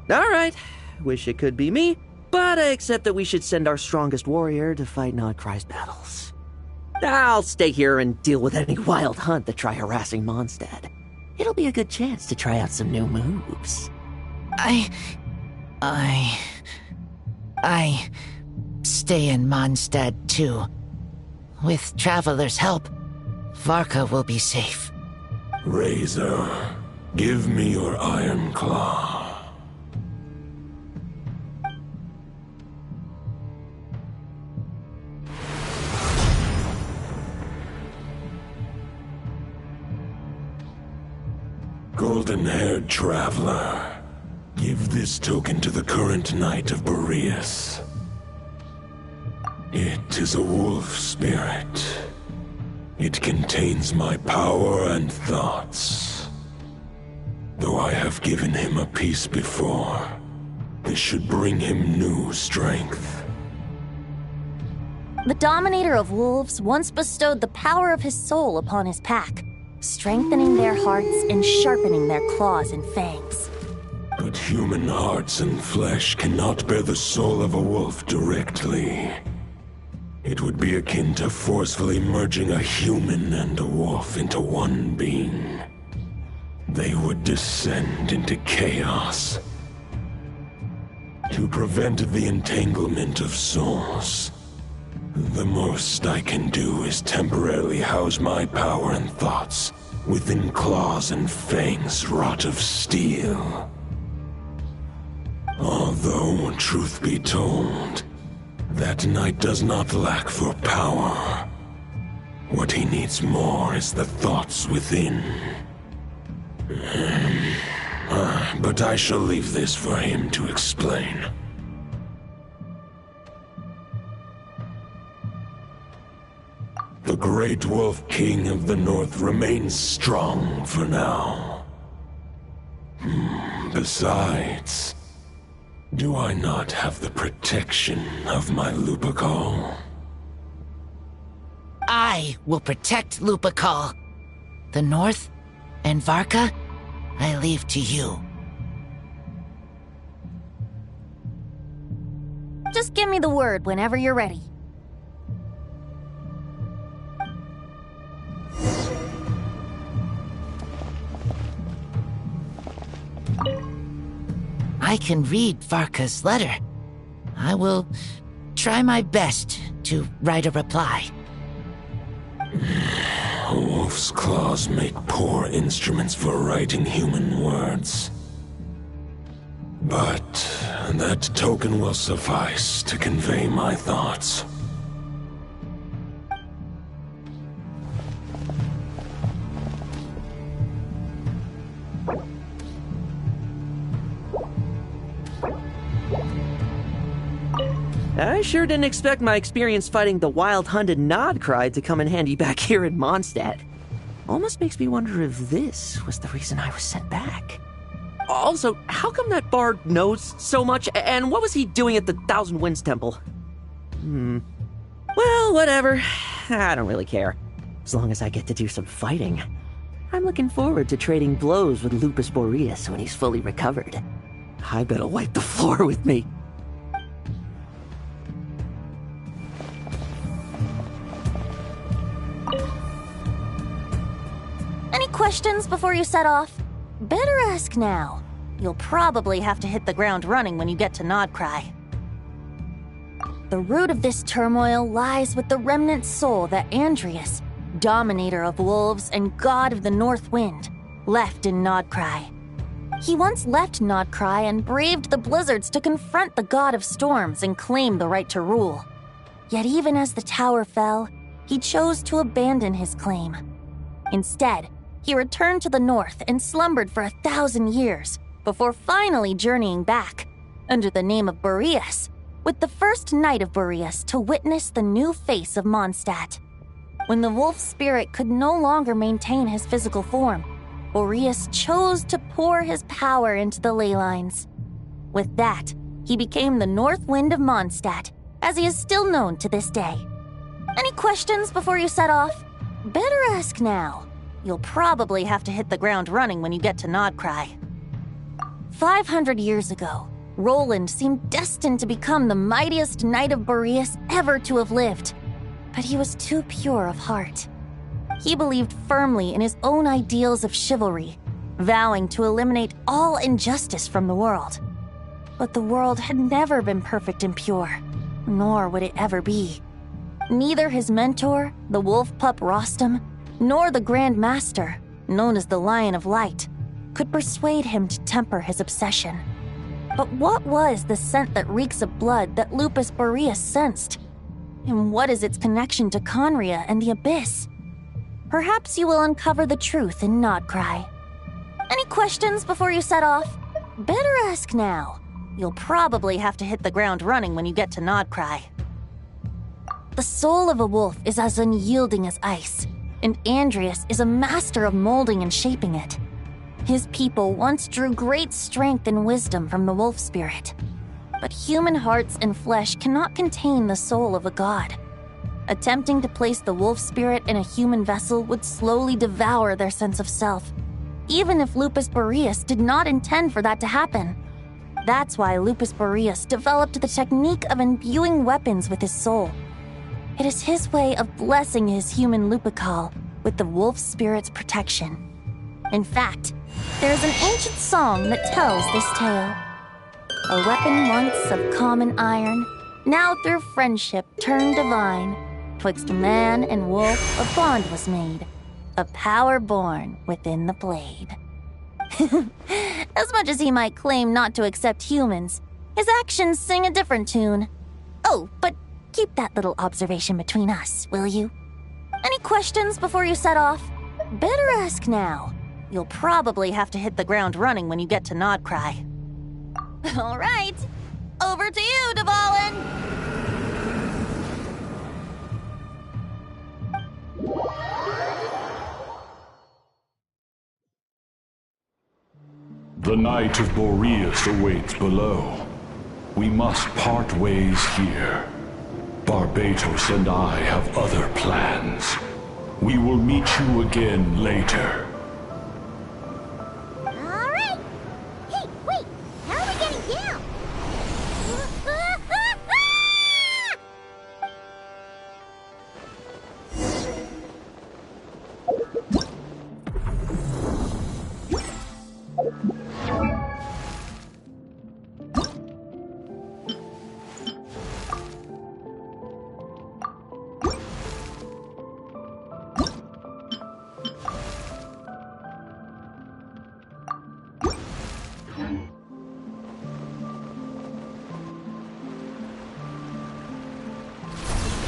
Alright, wish it could be me, but I accept that we should send our strongest warrior to fight Nodcry's battles. I'll stay here and deal with any wild hunt that try harassing Mondstadt. It'll be a good chance to try out some new moves. I stay in Mondstadt too. With Traveler's help, Varka will be safe. Razor, give me your iron claw. Golden-haired traveler, give this token to the current knight of Boreas. It is a wolf spirit. It contains my power and thoughts. Though I have given him a piece before, this should bring him new strength. The Dominator of Wolves once bestowed the power of his soul upon his pack, strengthening their hearts and sharpening their claws and fangs. But human hearts and flesh cannot bear the soul of a wolf directly. It would be akin to forcefully merging a human and a wolf into one being. They would descend into chaos. To prevent the entanglement of souls, the most I can do is temporarily house my power and thoughts within claws and fangs wrought of steel. Although, truth be told, that knight does not lack for power. What he needs more is the thoughts within. But I shall leave this for him to explain. The Great Wolf King of the North remains strong for now. Besides, do I not have the protection of my Lupacol? I will protect Lupacol. The North and Varka, I leave to you. Just give me the word whenever you're ready. I can read Varka's letter. I will try my best to write a reply. A wolf's claws make poor instruments for writing human words. But that token will suffice to convey my thoughts. I sure didn't expect my experience fighting the wild-hunted Nodcry to come in handy back here in Mondstadt. Almost makes me wonder if this was the reason I was sent back. Also, how come that bard knows so much, and what was he doing at the Thousand Winds Temple? Well, whatever. I don't really care. As long as I get to do some fighting. I'm looking forward to trading blows with Lupus Boreas when he's fully recovered. I bet he'll wipe the floor with me. Any questions before you set off? Better ask now. You'll probably have to hit the ground running when you get to Nodcry. The root of this turmoil lies with the remnant soul that Andrius, Dominator of Wolves and God of the North Wind, left in Nodcry. He once left Nodcry and braved the blizzards to confront the God of Storms and claim the right to rule. Yet even as the tower fell, he chose to abandon his claim. Instead, he returned to the north and slumbered for 1,000 years before finally journeying back, under the name of Boreas, with the first knight of Boreas to witness the new face of Mondstadt. When the wolf spirit could no longer maintain his physical form, Boreas chose to pour his power into the ley lines. With that, he became the North Wind of Mondstadt, as he is still known to this day. Any questions before you set off? Better ask now. You'll probably have to hit the ground running when you get to Nodcry. 500 years ago, Roland seemed destined to become the mightiest knight of Boreas ever to have lived. But he was too pure of heart. He believed firmly in his own ideals of chivalry, vowing to eliminate all injustice from the world. But the world had never been perfect and pure, nor would it ever be. Neither his mentor, the wolf pup Rostam, nor the Grand Master, known as the Lion of Light, could persuade him to temper his obsession. But what was the scent that reeks of blood that Lupus Boreas sensed? And what is its connection to Conria and the Abyss? Perhaps you will uncover the truth in Nodcry. Any questions before you set off? Better ask now. You'll probably have to hit the ground running when you get to Nodcry. The soul of a wolf is as unyielding as ice, and Andreas is a master of molding and shaping it. His people once drew great strength and wisdom from the wolf spirit. But human hearts and flesh cannot contain the soul of a god. Attempting to place the wolf spirit in a human vessel would slowly devour their sense of self, even if Lupus Boreas did not intend for that to happen. That's why Lupus Boreas developed the technique of imbuing weapons with his soul. It is his way of blessing his human Lupical with the wolf spirit's protection. In fact, there is an ancient song that tells this tale. A weapon once of common iron, now through friendship turned divine. Twixt man and wolf a bond was made, a power born within the blade. As much as he might claim not to accept humans, his actions sing a different tune. Oh, but keep that little observation between us, will you? Any questions before you set off? Better ask now. You'll probably have to hit the ground running when you get to Nodcry. All right, over to you, Dvalin! The Knight of Boreas awaits below. We must part ways here. Barbatos and I have other plans. We will meet you again later. Alright! Hey, wait! How are we getting down?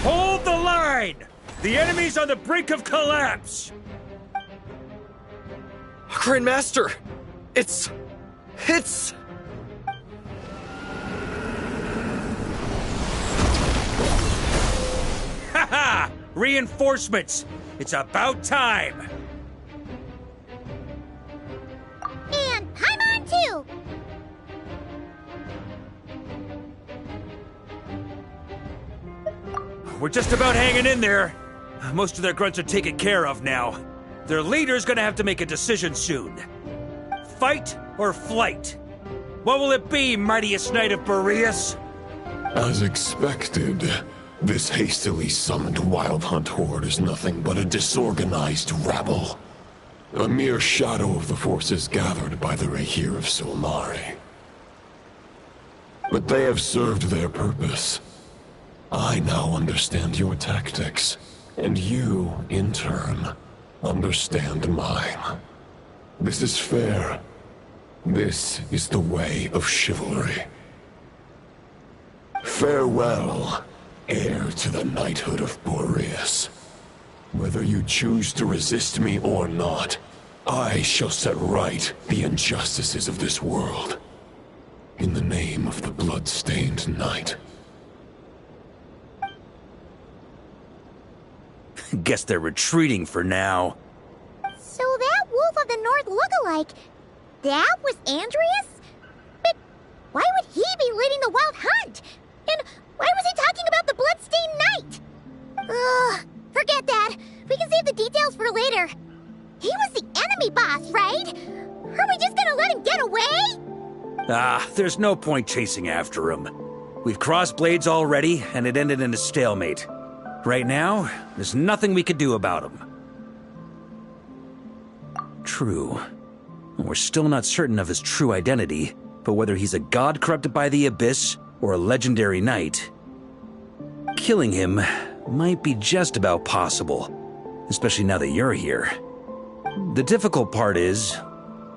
Hold the line! The enemy's on the brink of collapse! Grandmaster! It's... Haha! Reinforcements! It's about time! And Paimon too! We're just about hanging in there. Most of their grunts are taken care of now. Their leader's gonna have to make a decision soon. Fight or flight? What will it be, mightiest knight of Boreas? As expected, this hastily summoned Wild Hunt horde is nothing but a disorganized rabble. A mere shadow of the forces gathered by the Rahir of Solmari. But they have served their purpose. I now understand your tactics, and you, in turn, understand mine. This is fair. This is the way of chivalry. Farewell, heir to the knighthood of Boreas. Whether you choose to resist me or not, I shall set right the injustices of this world. In the name of the blood-stained knight Guess they're retreating for now. So that Wolf of the North lookalike, that was Andreas? But why would he be leading the Wild Hunt? And why was he talking about the Bloodstained Knight? Ugh, forget that. We can save the details for later. He was the enemy boss, right? Are we just gonna let him get away? There's no point chasing after him. We've crossed blades already, and it ended in a stalemate. Right now, there's nothing we could do about him. True. We're still not certain of his true identity, but whether he's a god corrupted by the Abyss or a legendary knight, killing him might be just about possible, especially now that you're here. The difficult part is,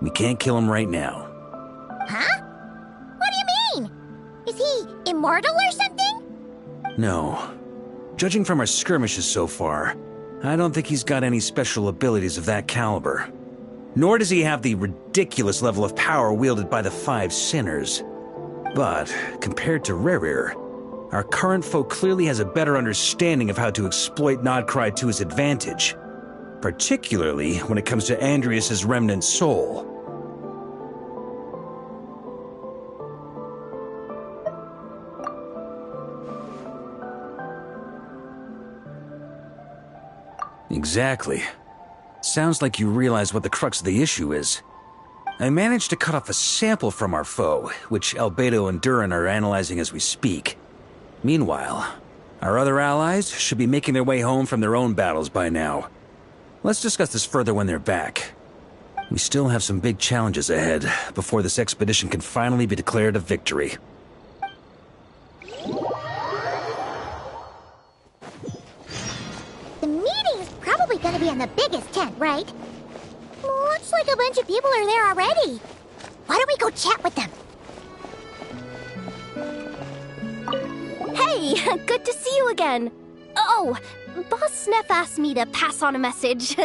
we can't kill him right now. Huh? What do you mean? Is he immortal or something? No. Judging from our skirmishes so far, I don't think he's got any special abilities of that caliber. Nor does he have the ridiculous level of power wielded by the Five Sinners. But, compared to Rerir, our current foe clearly has a better understanding of how to exploit Nodcry to his advantage, particularly when it comes to Andreas' remnant soul. Exactly. Sounds like you realize what the crux of the issue is. I managed to cut off a sample from our foe, which Albedo and Durin are analyzing as we speak. Meanwhile, our other allies should be making their way home from their own battles by now. Let's discuss this further when they're back. We still have some big challenges ahead before this expedition can finally be declared a victory. The meeting's probably gonna be in the biggest tent, right? Looks like a bunch of people are there already. Why don't we go chat with them? Hey, good to see you again. Oh, Boss Sneff asked me to pass on a message.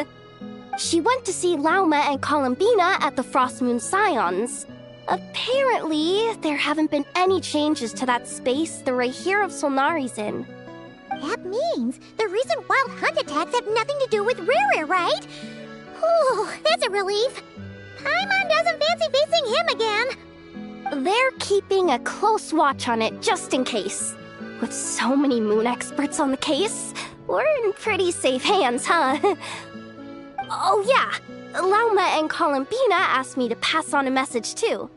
She went to see Lauma and Columbina at the Frostmoon Scions. Apparently, there haven't been any changes to that space the Rahir of Solnari's in. That means the recent Wild Hunt attacks have nothing to do with Rerir, right? Whew, that's a relief. Paimon doesn't fancy facing him again. They're keeping a close watch on it just in case. With so many moon experts on the case, we're in pretty safe hands, huh? Oh yeah, Lauma and Columbina asked me to pass on a message too.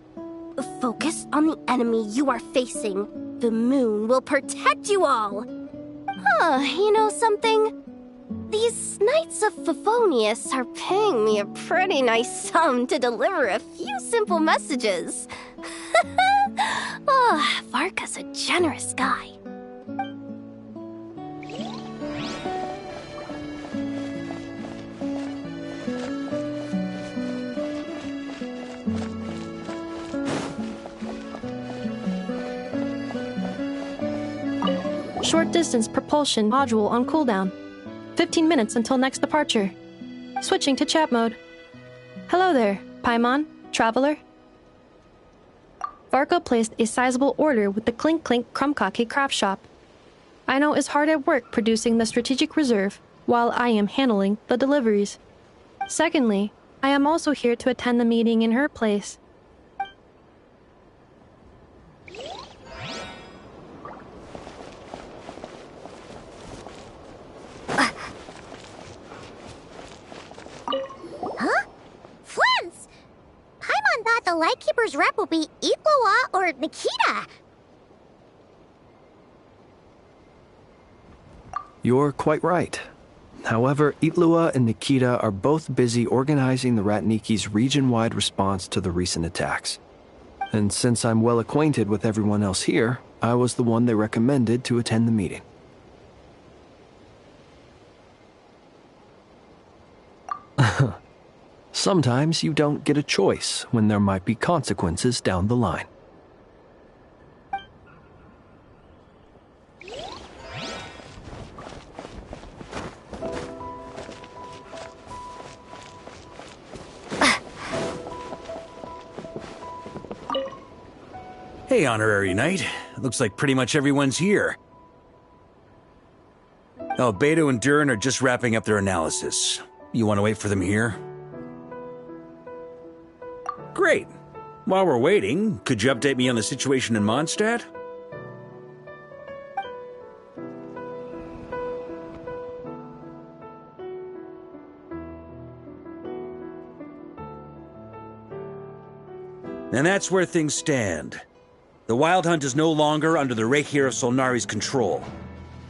Focus on the enemy you are facing. The moon will protect you all. Huh, you know something? These Knights of Favonius are paying me a pretty nice sum to deliver a few simple messages. Oh, Varka's a generous guy. Short distance propulsion module on cooldown. 15 minutes until next departure. Switching to chat mode. Hello there, Paimon, traveler. Varka placed a sizable order with the Clink Clink Krumkake craft shop. I know is hard at work producing the strategic reserve, while I am handling the deliveries. Secondly, I am also here to attend the meeting in her place. Huh? Flint's! Paimon thought the Lightkeeper's rep would be Iqua or Nikita. You're quite right. However, Itlua and Nikita are both busy organizing the Ratniki's region-wide response to the recent attacks. And since I'm well acquainted with everyone else here, I was the one they recommended to attend the meeting. Sometimes you don't get a choice when there might be consequences down the line. Hey, Honorary Knight. Looks like pretty much everyone's here. Oh, Beto and Durin are just wrapping up their analysis. You want to wait for them here? Great. While we're waiting, could you update me on the situation in Mondstadt? And that's where things stand. The Wild Hunt is no longer under the Reikir of Solnari's control,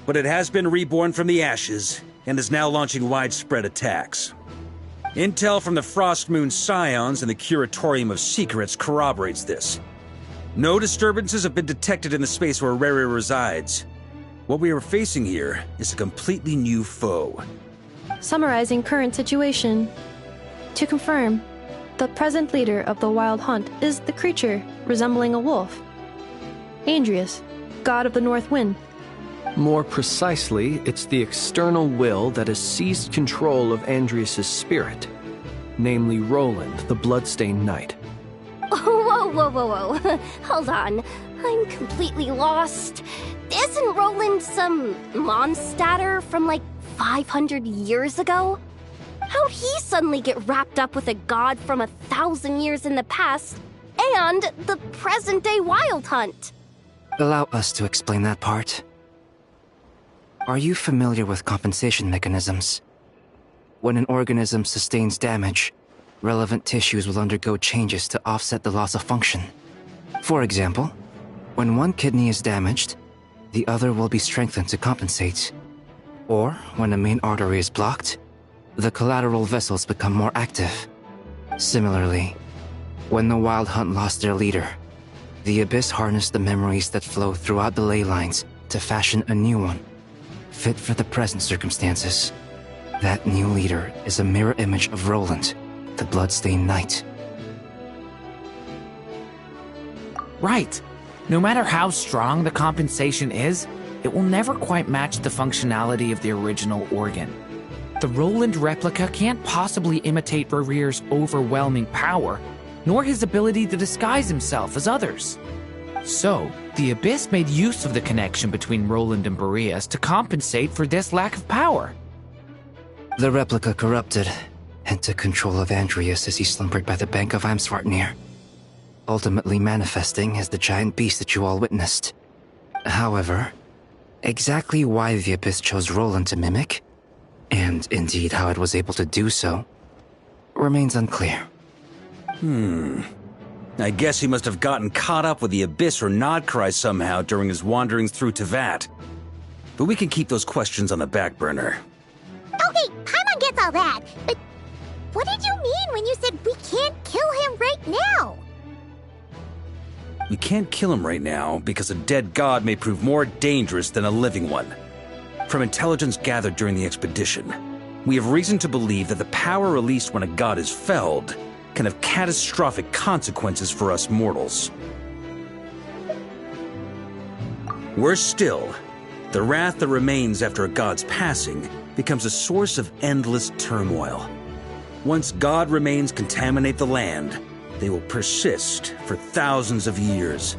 but it has been reborn from the ashes and is now launching widespread attacks. Intel from the Frostmoon Scions and the Curatorium of Secrets corroborates this. No disturbances have been detected in the space where Rere resides. What we are facing here is a completely new foe. Summarizing current situation. To confirm, the present leader of the Wild Hunt is the creature resembling a wolf. Andrius, god of the North Wind. More precisely, it's the external will that has seized control of Andrius' spirit, namely Roland, the Bloodstained Knight. Whoa. Hold on. I'm completely lost. Isn't Roland some Mondstadter from like 500 years ago? How'd he suddenly get wrapped up with a god from 1,000 years in the past and the present-day Wild Hunt? Allow us to explain that part. Are you familiar with compensation mechanisms? When an organism sustains damage, relevant tissues will undergo changes to offset the loss of function. For example, when one kidney is damaged, the other will be strengthened to compensate. Or, when a main artery is blocked, the collateral vessels become more active. Similarly, when the Wild Hunt lost their leader, the Abyss harnessed the memories that flow throughout the ley lines to fashion a new one, fit for the present circumstances. That new leader is a mirror image of Roland, the Bloodstained Knight. Right. No matter how strong the compensation is, it will never quite match the functionality of the original organ. The Roland replica can't possibly imitate Rere's overwhelming power, nor his ability to disguise himself as others. So, the Abyss made use of the connection between Roland and Boreas to compensate for this lack of power. The replica corrupted and took control of Andrius as he slumbered by the bank of Eimsvartnir, ultimately manifesting as the giant beast that you all witnessed. However, exactly why the Abyss chose Roland to mimic, and indeed how it was able to do so, remains unclear. I guess he must have gotten caught up with the Abyss or Nodcry somehow during his wanderings through Tevat. But we can keep those questions on the back burner. Okay, Paimon gets all that, but what did you mean when you said we can't kill him right now? We can't kill him right now because a dead god may prove more dangerous than a living one. From intelligence gathered during the expedition, we have reason to believe that the power released when a god is felled can have catastrophic consequences for us mortals. Worse still, the wrath that remains after a god's passing becomes a source of endless turmoil. Once god remains contaminate the land, they will persist for thousands of years.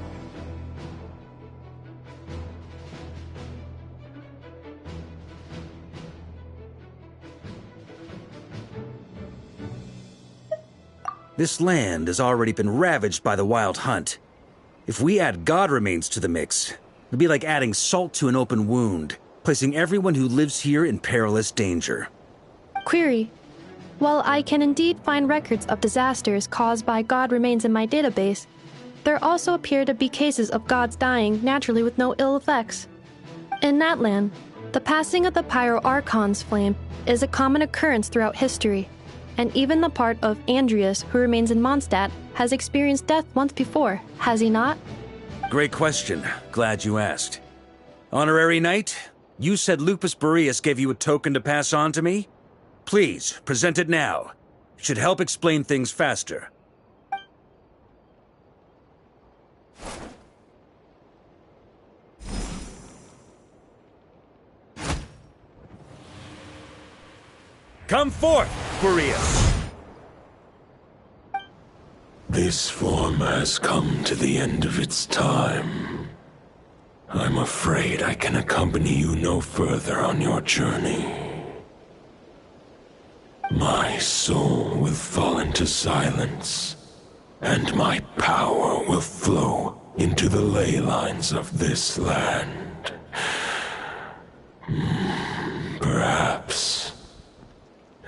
This land has already been ravaged by the Wild Hunt. If we add god remains to the mix, it'll be like adding salt to an open wound, placing everyone who lives here in perilous danger. Query. While I can indeed find records of disasters caused by god remains in my database, there also appear to be cases of gods dying naturally with no ill effects. In that land, the passing of the Pyro-Archon's flame is a common occurrence throughout history, and even the part of Andrius who remains in Mondstadt has experienced death once before, has he not? Great question. Glad you asked. Honorary Knight, you said Lupus Boreas gave you a token to pass on to me? Please, present it now. It should help explain things faster. Come forth, Boreas! This form has come to the end of its time. I'm afraid I can accompany you no further on your journey. My soul will fall into silence, and my power will flow into the ley lines of this land. Perhaps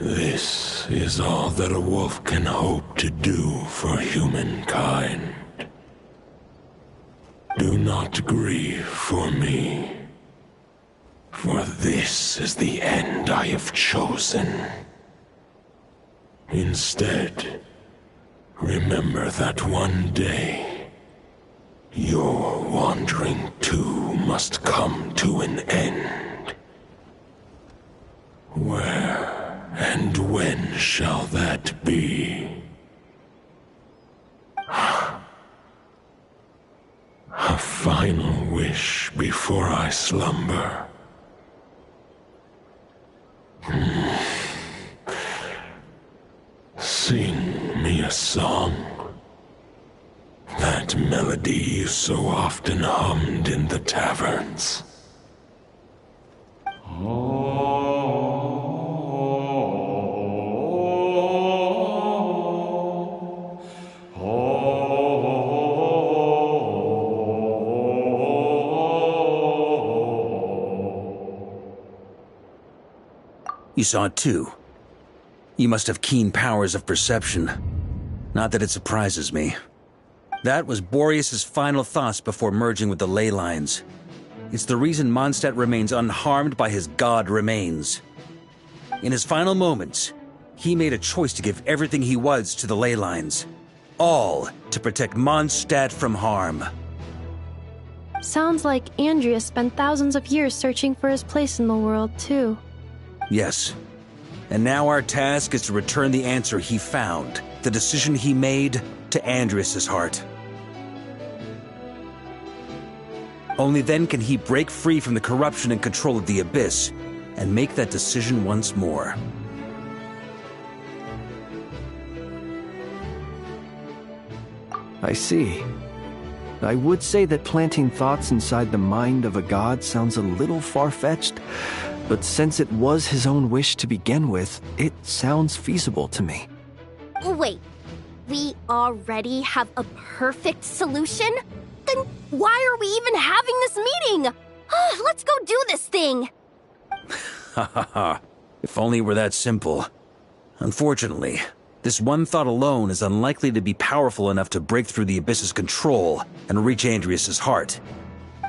this is all that a wolf can hope to do for humankind. Do not grieve for me, for this is the end I have chosen. Instead, remember that one day, your wandering too must come to an end. Where and when shall that be? A final wish before I slumber. Sing me a song. That melody you so often hummed in the taverns. You saw it too. You must have keen powers of perception. Not that it surprises me. That was Boreas's final thoughts before merging with the ley lines. It's the reason Mondstadt remains unharmed by his god remains. In his final moments, he made a choice to give everything he was to the ley lines. All to protect Mondstadt from harm. Sounds like Andrea spent thousands of years searching for his place in the world, too. Yes. And now our task is to return the answer he found, the decision he made, to Andrias' heart. Only then can he break free from the corruption and control of the Abyss, and make that decision once more. I see. I would say that planting thoughts inside the mind of a god sounds a little far-fetched, but since it was his own wish to begin with, it sounds feasible to me. Wait, we already have a perfect solution? Then why are we even having this meeting? Let's go do this thing! Ha ha ha. If only it were that simple. Unfortunately, this one thought alone is unlikely to be powerful enough to break through the Abyss's control and reach Andrias' heart.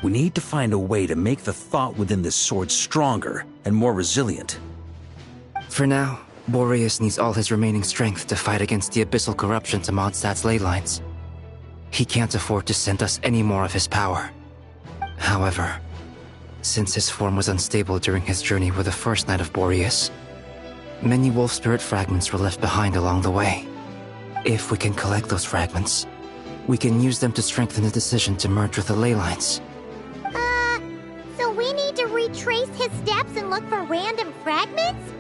We need to find a way to make the thought within this sword stronger and more resilient. For now, Boreas needs all his remaining strength to fight against the abyssal corruption to Mondstadt's ley lines. He can't afford to send us any more of his power. However, since his form was unstable during his journey with the first night of Boreas, many wolf spirit fragments were left behind along the way. If we can collect those fragments, we can use them to strengthen the decision to merge with the ley lines. So we need to retrace his steps and look for random fragments?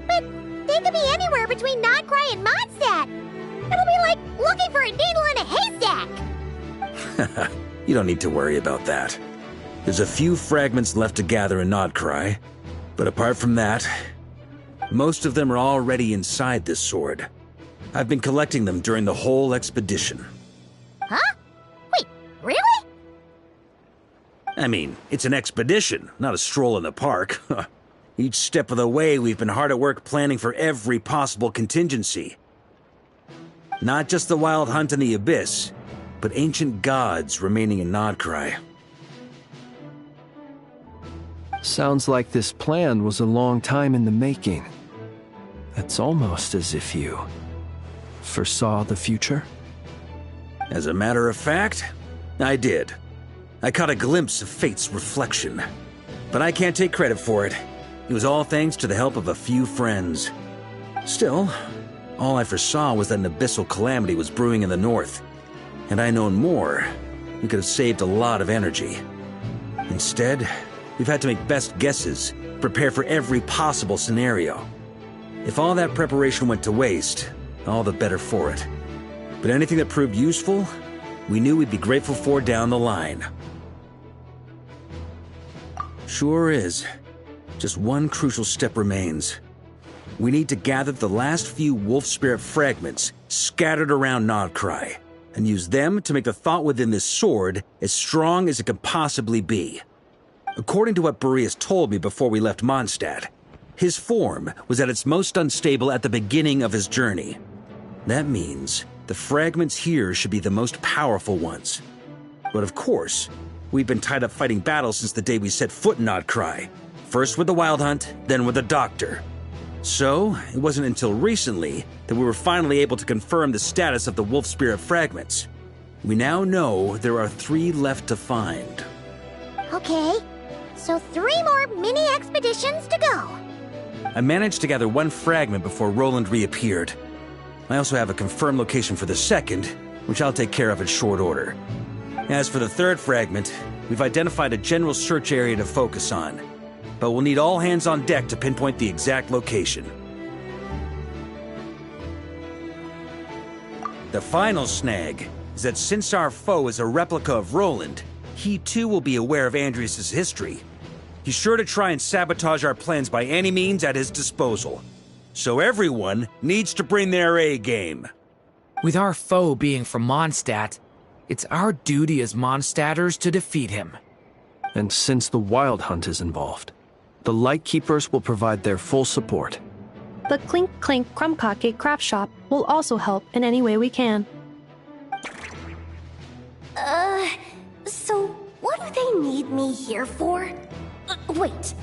But they could be anywhere between Nodcry and Mondstadt. It'll be like looking for a needle in a haystack. You don't need to worry about that. There's a few fragments left to gather in Nodcry, but apart from that, most of them are already inside this sword. I've been collecting them during the whole expedition. Huh? Wait, really? I mean, it's an expedition, not a stroll in the park. Each step of the way, we've been hard at work planning for every possible contingency. Not just the wild hunt in the Abyss, but ancient gods remaining in Nodcry. Sounds like this plan was a long time in the making. It's almost as if you foresaw the future. As a matter of fact, I did. I caught a glimpse of fate's reflection. But I can't take credit for it. It was all thanks to the help of a few friends. Still, all I foresaw was that an abyssal calamity was brewing in the north. Had I known more, we could have saved a lot of energy. Instead, we've had to make best guesses, prepare for every possible scenario. If all that preparation went to waste, all the better for it. But anything that proved useful, we knew we'd be grateful for down the line. Sure is. Just one crucial step remains. We need to gather the last few wolf spirit fragments scattered around Nodcry, and use them to make the thought within this sword as strong as it can possibly be. According to what Boreas told me before we left Mondstadt, his form was at its most unstable at the beginning of his journey. That means the fragments here should be the most powerful ones. But of course, we've been tied up fighting battles since the day we set foot in Nodcry. First with the Wild Hunt, then with the Doctor. So, it wasn't until recently that we were finally able to confirm the status of the wolf spirit fragments. We now know there are 3 left to find. Okay, so 3 more mini expeditions to go. I managed to gather 1 fragment before Roland reappeared. I also have a confirmed location for the second, which I'll take care of in short order. As for the 3rd fragment, we've identified a general search area to focus on, but we'll need all hands on deck to pinpoint the exact location. The final snag is that since our foe is a replica of Roland, he too will be aware of Andrias' history. He's sure to try and sabotage our plans by any means at his disposal. So everyone needs to bring their A game. With our foe being from Mondstadt, it's our duty as Mondstadters to defeat him. And since the Wild Hunt is involved, the Lightkeepers will provide their full support. The Clink Clink Krumkake craft shop will also help in any way we can. So what do they need me here for? Wait,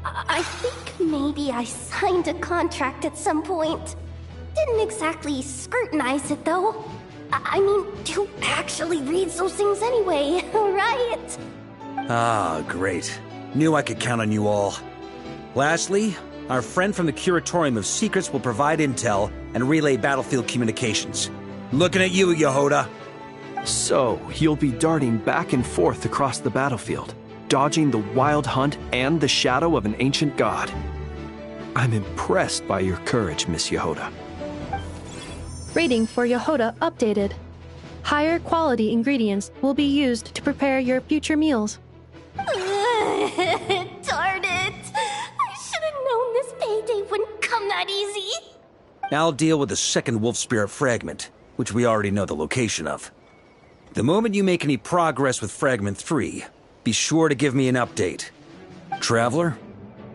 I think maybe I signed a contract at some point. Didn't exactly scrutinize it, though. I mean, who actually reads those things anyway, right? Ah, great. Knew I could count on you all. Lastly, our friend from the Curatorium of Secrets will provide intel and relay battlefield communications. Looking at you, Yehoda. So, you'll be darting back and forth across the battlefield, dodging the Wild Hunt and the shadow of an ancient god. I'm impressed by your courage, Miss Yehoda. Rating for Yehoda updated. Higher quality ingredients will be used to prepare your future meals. Darn it! I should have known this payday wouldn't come that easy. I'll deal with the second wolf spirit fragment, which we already know the location of. The moment you make any progress with Fragment 3, be sure to give me an update. Traveler,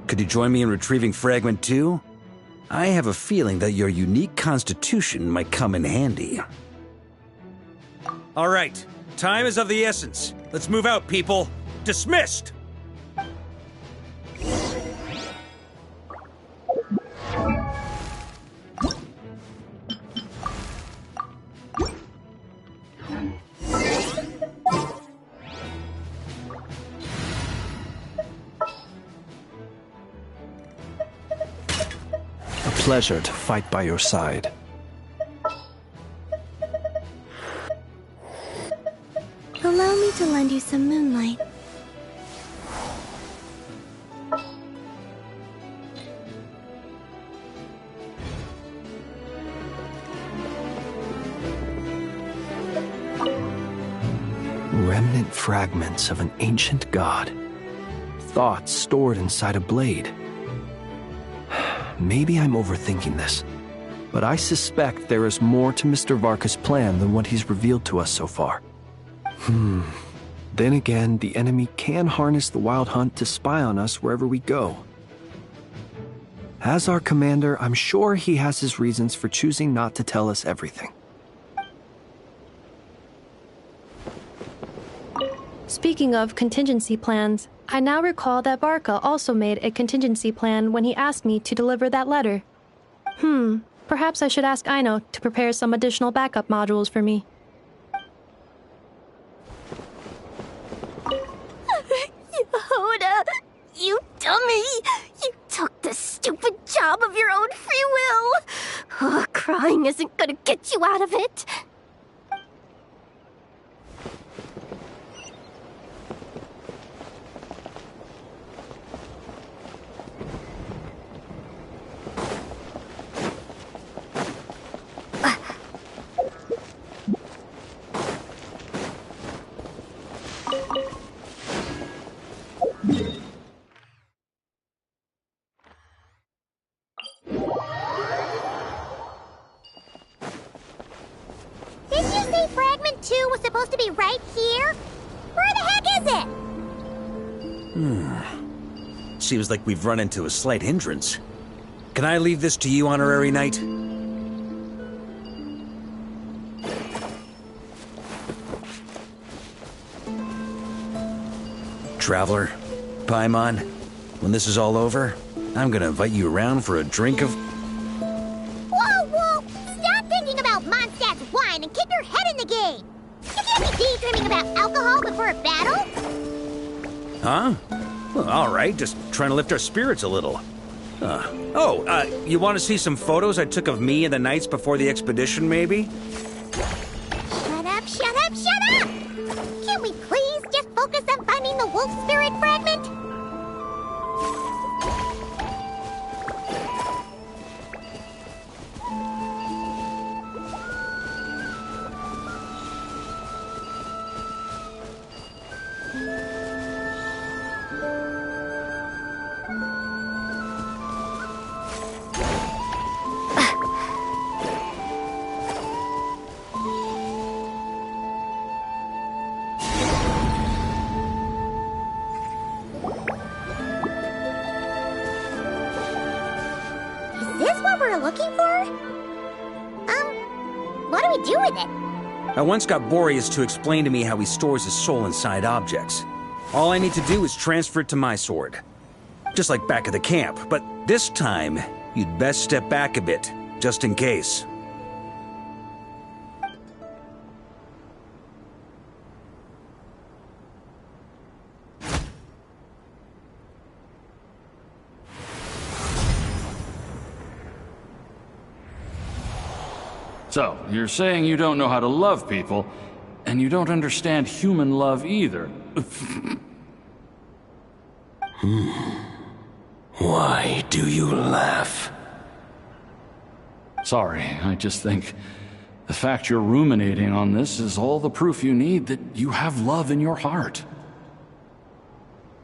could you join me in retrieving Fragment 2? I have a feeling that your unique constitution might come in handy. All right, time is of the essence. Let's move out, people. Dismissed! Pleasure to fight by your side. Allow me to lend you some moonlight. Remnant fragments of an ancient god. Thoughts stored inside a blade. Maybe I'm overthinking this, but I suspect there is more to Mr. Varka's plan than what he's revealed to us so far. Then again, the enemy can harness the Wild Hunt to spy on us wherever we go. As our commander, I'm sure he has his reasons for choosing not to tell us everything. Speaking of contingency plans, I now recall that Varka also made a contingency plan when he asked me to deliver that letter. Perhaps I should ask Aino to prepare some additional backup modules for me. Yehoda, you dummy! You took the stupid job of your own free will! Crying isn't gonna get you out of it! 2 was supposed to be right here? Where the heck is it? Seems like we've run into a slight hindrance. Can I leave this to you, Honorary Knight? Traveler, Paimon, when this is all over, I'm gonna invite you around for a drink of... Whoa, whoa! Stop thinking about Mondstadt's wine and keep your head in the game! You can't be daydreaming about alcohol before a battle! Huh? Well, all right, just trying to lift our spirits a little. You want to see some photos I took of me and the knights before the expedition, maybe? Shut up, shut up, shut up! Can we please just focus on finding the wolf spirit fragment? Looking for? What do we do with it? I once got Boreas to explain to me how he stores his soul inside objects. All I need to do is transfer it to my sword. Just like back at the camp, but this time, you'd best step back a bit, just in case. So, you're saying you don't know how to love people, and you don't understand human love either. Why do you laugh? Sorry, I just think the fact you're ruminating on this is all the proof you need that you have love in your heart.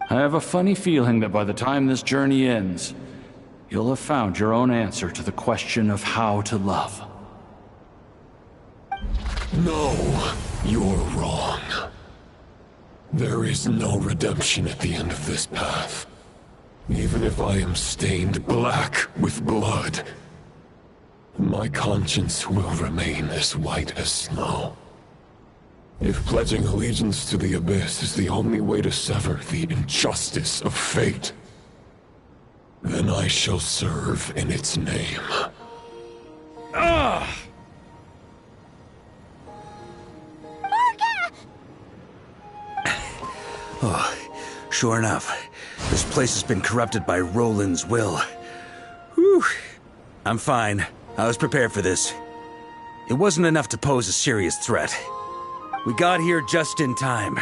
I have a funny feeling that by the time this journey ends, you'll have found your own answer to the question of how to love. No, you're wrong. There is no redemption at the end of this path. Even if I am stained black with blood, my conscience will remain as white as snow. If pledging allegiance to the Abyss is the only way to sever the injustice of fate, then I shall serve in its name. Ugh! Oh, sure enough, this place has been corrupted by Roland's will. Whew. I'm fine. I was prepared for this. It wasn't enough to pose a serious threat. We got here just in time.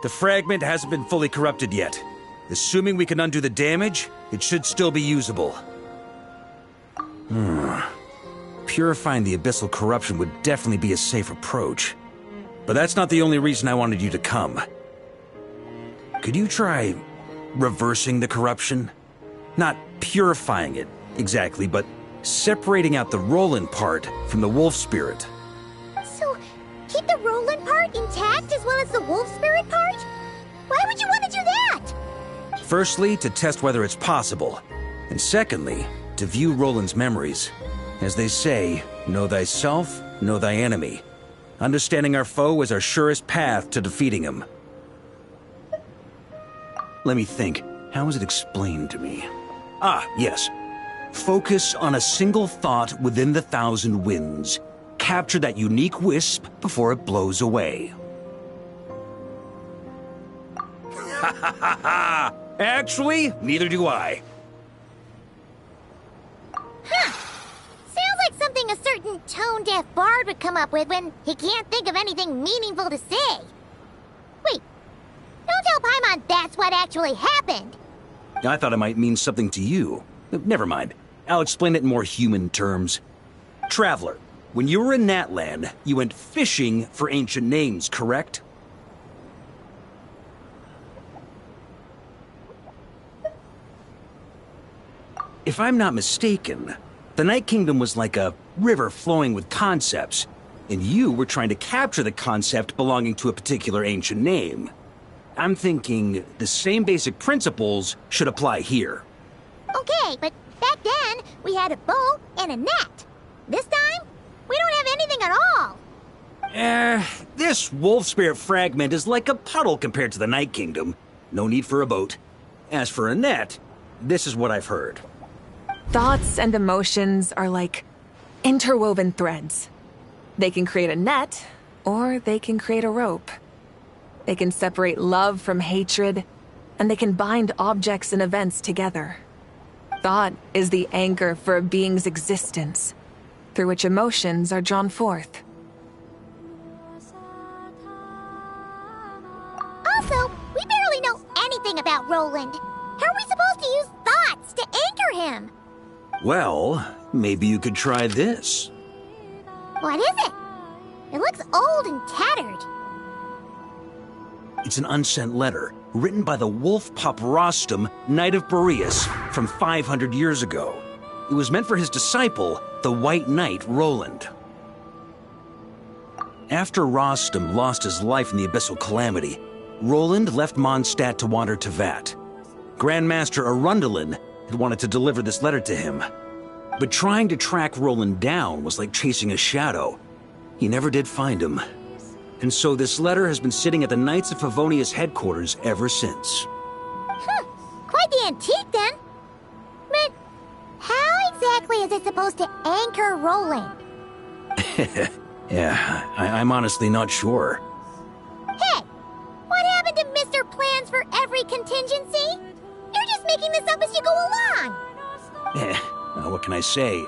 The fragment hasn't been fully corrupted yet. Assuming we can undo the damage, it should still be usable. Purifying the abyssal corruption would definitely be a safe approach. But that's not the only reason I wanted you to come. Could you try reversing the corruption? Not purifying it, exactly, but separating out the Roland part from the wolf spirit. So, keep the Roland part intact as well as the wolf spirit part? Why would you want to do that? Firstly, to test whether it's possible. And secondly, to view Roland's memories. As they say, know thyself, know thy enemy. Understanding our foe is our surest path to defeating him. Let me think. How was it explained to me? Ah, yes. Focus on a single thought within the 1,000 winds. Capture that unique wisp before it blows away. Ha ha ha ha! Actually, neither do I. Huh. Sounds like something a certain tone-deaf bard would come up with when he can't think of anything meaningful to say. Wait. Don't tell Paimon that's what actually happened. I thought it might mean something to you. Never mind. I'll explain it in more human terms. Traveler, when you were in Natlan, you went fishing for ancient names, correct? If I'm not mistaken, the Night Kingdom was like a river flowing with concepts. and you were trying to capture the concept belonging to a particular ancient name. I'm thinking the same basic principles should apply here. Okay, but back then, we had a bow and a net. This time, we don't have anything at all. This wolf spirit fragment is like a puddle compared to the Night Kingdom. No need for a boat. As for a net, this is what I've heard. Thoughts and emotions are like interwoven threads. They can create a net, or they can create a rope. They can separate love from hatred, and they can bind objects and events together. Thought is the anchor for a being's existence, through which emotions are drawn forth. Also, we barely know anything about Roland. How are we supposed to use thoughts to anchor him? Well, maybe you could try this. What is it? It looks old and tattered. It's an unsent letter, written by the wolf pup Rostam, Knight of Boreas, from 500 years ago. It was meant for his disciple, the White Knight Roland. After Rostam lost his life in the Abyssal Calamity, Roland left Mondstadt to wander to Vat. Grandmaster Arundelen had wanted to deliver this letter to him. But trying to track Roland down was like chasing a shadow. He never did find him. And so this letter has been sitting at the Knights of Favonia's headquarters ever since. Quite the antique then. But how exactly is it supposed to anchor Roland? Yeah, I'm honestly not sure. Hey, what happened to Mr. Plans for every contingency? You're just making this up as you go along. What can I say?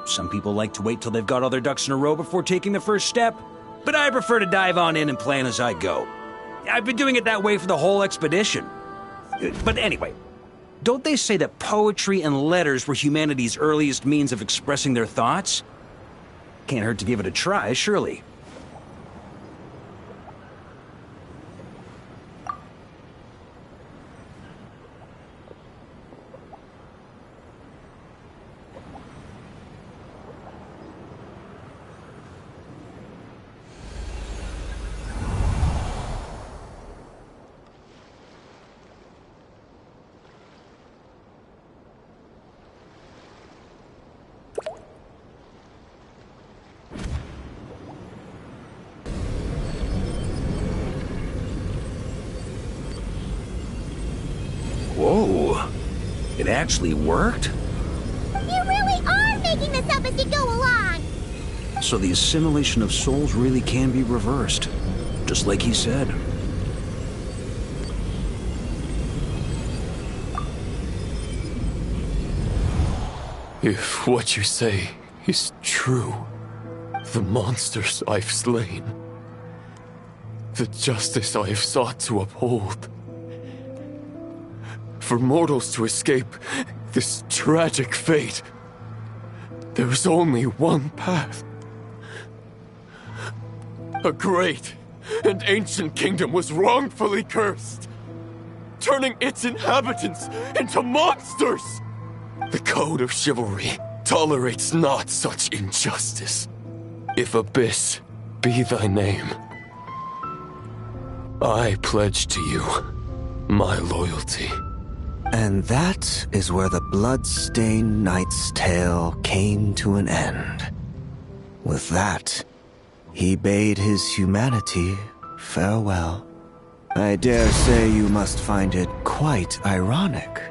Some people like to wait till they've got all their ducks in a row before taking the first step, but I prefer to dive on in and plan as I go. I've been doing it that way for the whole expedition. But anyway, don't they say that poetry and letters were humanity's earliest means of expressing their thoughts? Can't hurt to give it a try, surely. Whoa, it actually worked? You really are making this up as you go along! So the assimilation of souls really can be reversed, just like he said. If what you say is true, the monsters I've slain, the justice I have sought to uphold, for mortals to escape this tragic fate, there is only one path. A great and ancient kingdom was wrongfully cursed, turning its inhabitants into monsters. The code of chivalry tolerates not such injustice. If Abyss be thy name, I pledge to you my loyalty. And that is where the blood-stained knight's tale came to an end. With that, he bade his humanity farewell. I dare say you must find it quite ironic,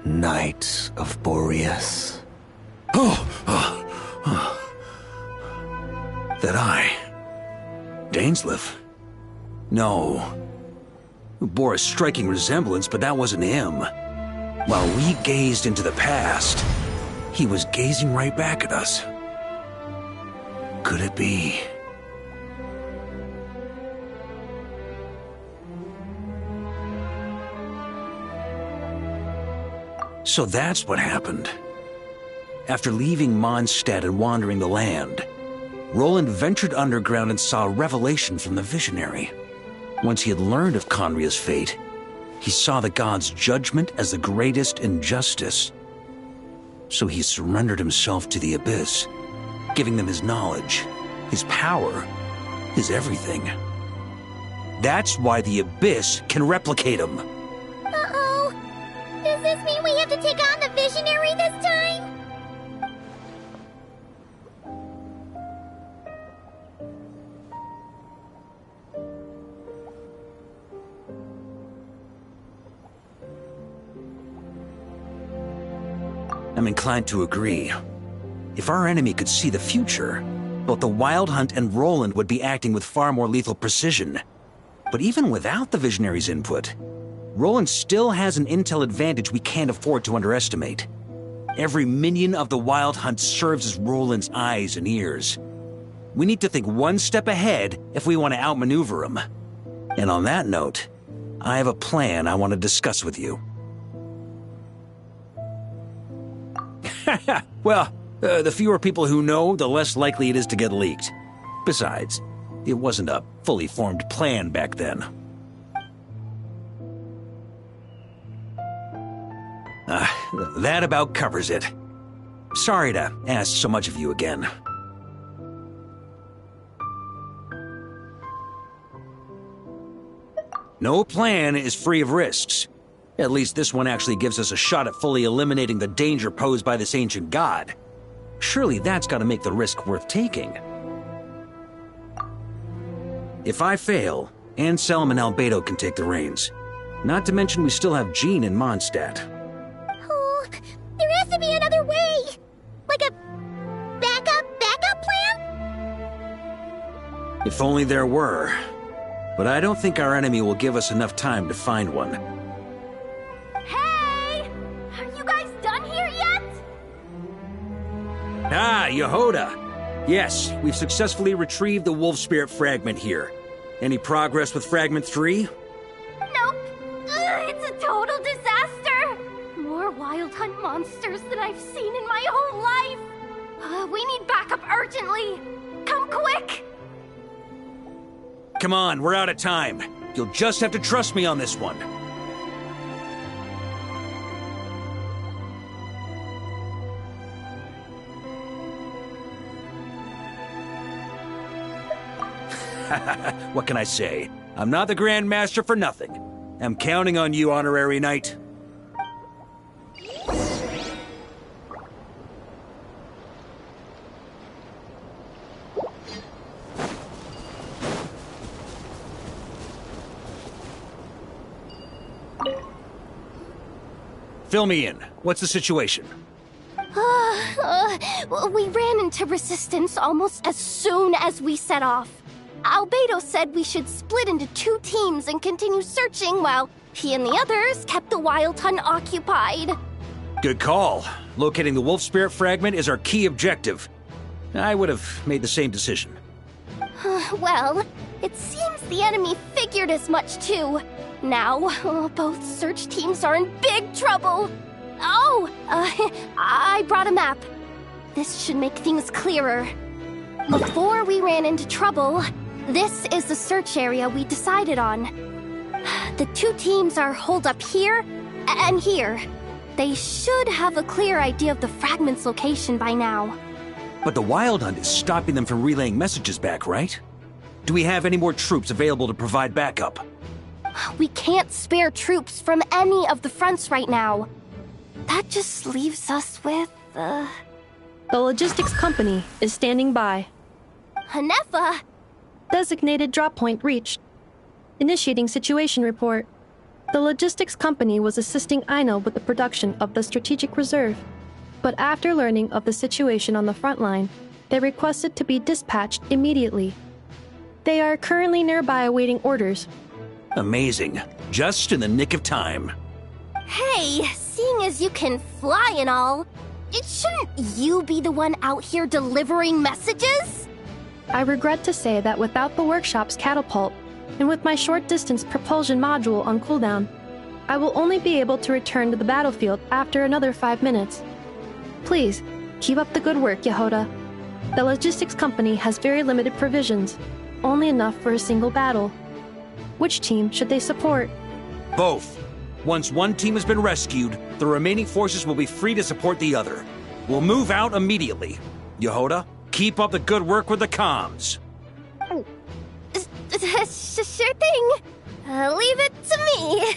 Knight of Boreas. That I... Dainsleif? No. Bore a striking resemblance, but that wasn't him. While we gazed into the past, he was gazing right back at us. Could it be? So that's what happened. After leaving Mondstadt and wandering the land, Roland ventured underground and saw a revelation from the visionary. Once he had learned of Conria's fate, he saw the gods' judgment as the greatest injustice. So he surrendered himself to the Abyss, giving them his knowledge, His power is everything. That's why the Abyss can replicate him. Uh-oh. Does this mean we have to take on the Visionary this time? I'm inclined to agree. If our enemy could see the future, both the Wild Hunt and Roland would be acting with far more lethal precision. But even without the Visionary's input, Roland still has an intel advantage we can't afford to underestimate. Every minion of the Wild Hunt serves as Roland's eyes and ears. We need to think one step ahead if we want to outmaneuver him. And on that note, I have a plan I want to discuss with you. Well, the fewer people who know, the less likely it is to get leaked. Besides, it wasn't a fully formed plan back then. That about covers it. Sorry to ask so much of you again. No plan is free of risks. At least this one actually gives us a shot at fully eliminating the danger posed by this ancient god. Surely that's got to make the risk worth taking. If I fail, Anselm and Albedo can take the reins. Not to mention we still have Jean and Mondstadt. Oh, there has to be another way! Like a backup plan? If only there were. But I don't think our enemy will give us enough time to find one. Hey! Are you guys done here yet? Ah, Yehoda! Yes, we've successfully retrieved the Wolf Spirit fragment here. Any progress with Fragment 3? Nope. It's a total disaster! More Wild Hunt monsters than I've seen in my whole life! We need backup urgently! Come quick! Come on, we're out of time. You'll just have to trust me on this one. What can I say? I'm not the Grand Master for nothing. I'm counting on you, Honorary Knight. Fill me in. What's the situation? We ran into resistance almost as soon as we set off. Albedo said we should split into 2 teams and continue searching while he and the others kept the Wild Hunt occupied. Good call. Locating the Wolf Spirit fragment is our key objective. I would have made the same decision. Well, it seems the enemy figured as much too. Now, both search teams are in big trouble. Oh, I brought a map. This should make things clearer. Before we ran into trouble, this is the search area we decided on. The 2 teams are holed up here and here. They should have a clear idea of the fragment's location by now. But the Wild Hunt is stopping them from relaying messages back, right? Do we have any more troops available to provide backup? We can't spare troops from any of the fronts right now. That just leaves us with, The logistics company is standing by. Hanefa! Designated drop point reached. Initiating situation report. The logistics company was assisting Aino with the production of the strategic reserve. But after learning of the situation on the front line, they requested to be dispatched immediately. They are currently nearby awaiting orders. Amazing. Just in the nick of time. Hey, seeing as you can fly and all, shouldn't you be the one out here delivering messages? I regret to say that without the workshop's catapult, and with my short-distance propulsion module on cooldown, I will only be able to return to the battlefield after another 5 minutes. Please, keep up the good work, Yehoda. The logistics company has very limited provisions, only enough for a single battle. Which team should they support? Both. Once one team has been rescued, the remaining forces will be free to support the other. We'll move out immediately. Yehoda, keep up the good work with the comms. Sure thing. Leave it to me.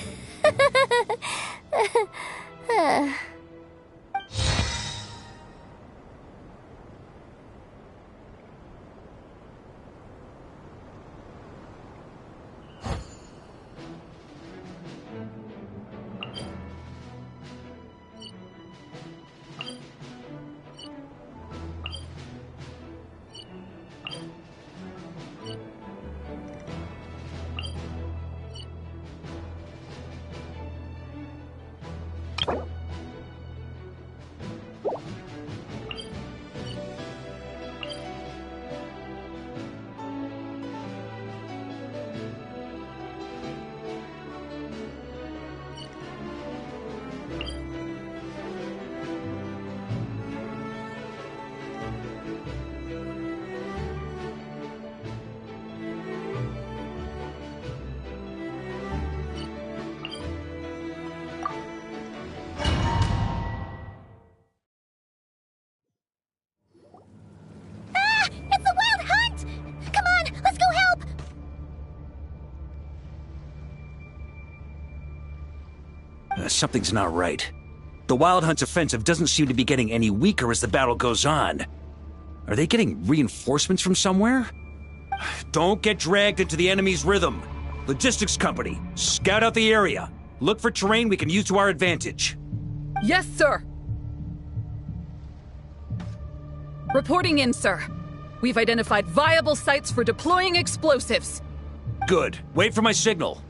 Something's not right. The Wild Hunt's offensive doesn't seem to be getting any weaker as the battle goes on. Are they getting reinforcements from somewhere? Don't get dragged into the enemy's rhythm. Logistics company, scout out the area. Look for terrain we can use to our advantage. Yes, sir. Reporting in, sir. We've identified viable sites for deploying explosives. Good. Wait for my signal.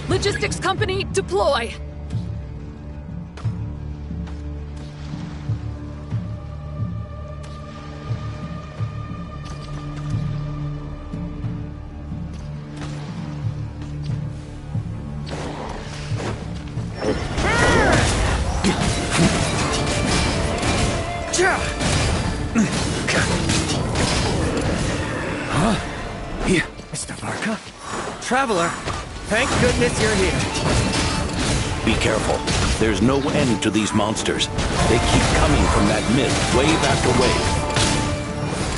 Logistics company, deploy! Huh? Here, Mr. Varka? Traveler, thank goodness you're here. Be careful. There's no end to these monsters. They keep coming from that mist, wave after wave.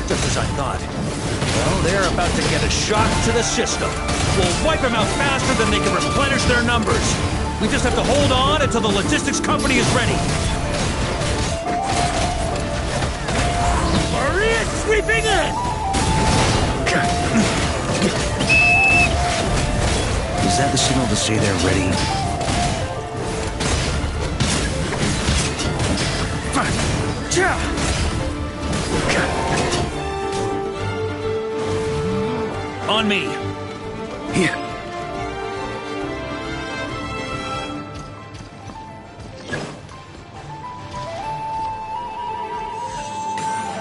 Just as I thought. Well, they're about to get a shock to the system. We'll wipe them out faster than they can replenish their numbers. We just have to hold on until the logistics company is ready. Maria's sweeping in! Is that the signal to say they're ready? On me. Here.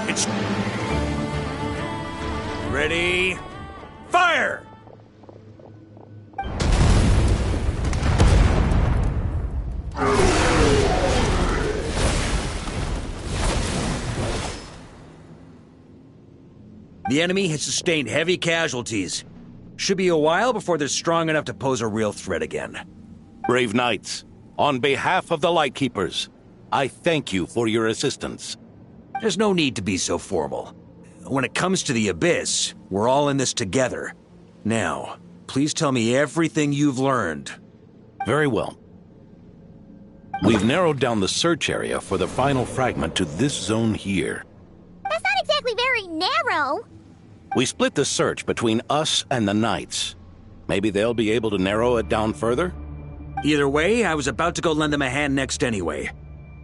It's ready. Fire! The enemy has sustained heavy casualties. Should be a while before they're strong enough to pose a real threat again. Brave knights, on behalf of the Lightkeepers, I thank you for your assistance. There's no need to be so formal. When it comes to the Abyss, we're all in this together. Now, please tell me everything you've learned. Very well. We've narrowed down the search area for the final fragment to this zone here. That's not exactly very narrow. We split the search between us and the Knights. Maybe they'll be able to narrow it down further? Either way, I was about to go lend them a hand next anyway.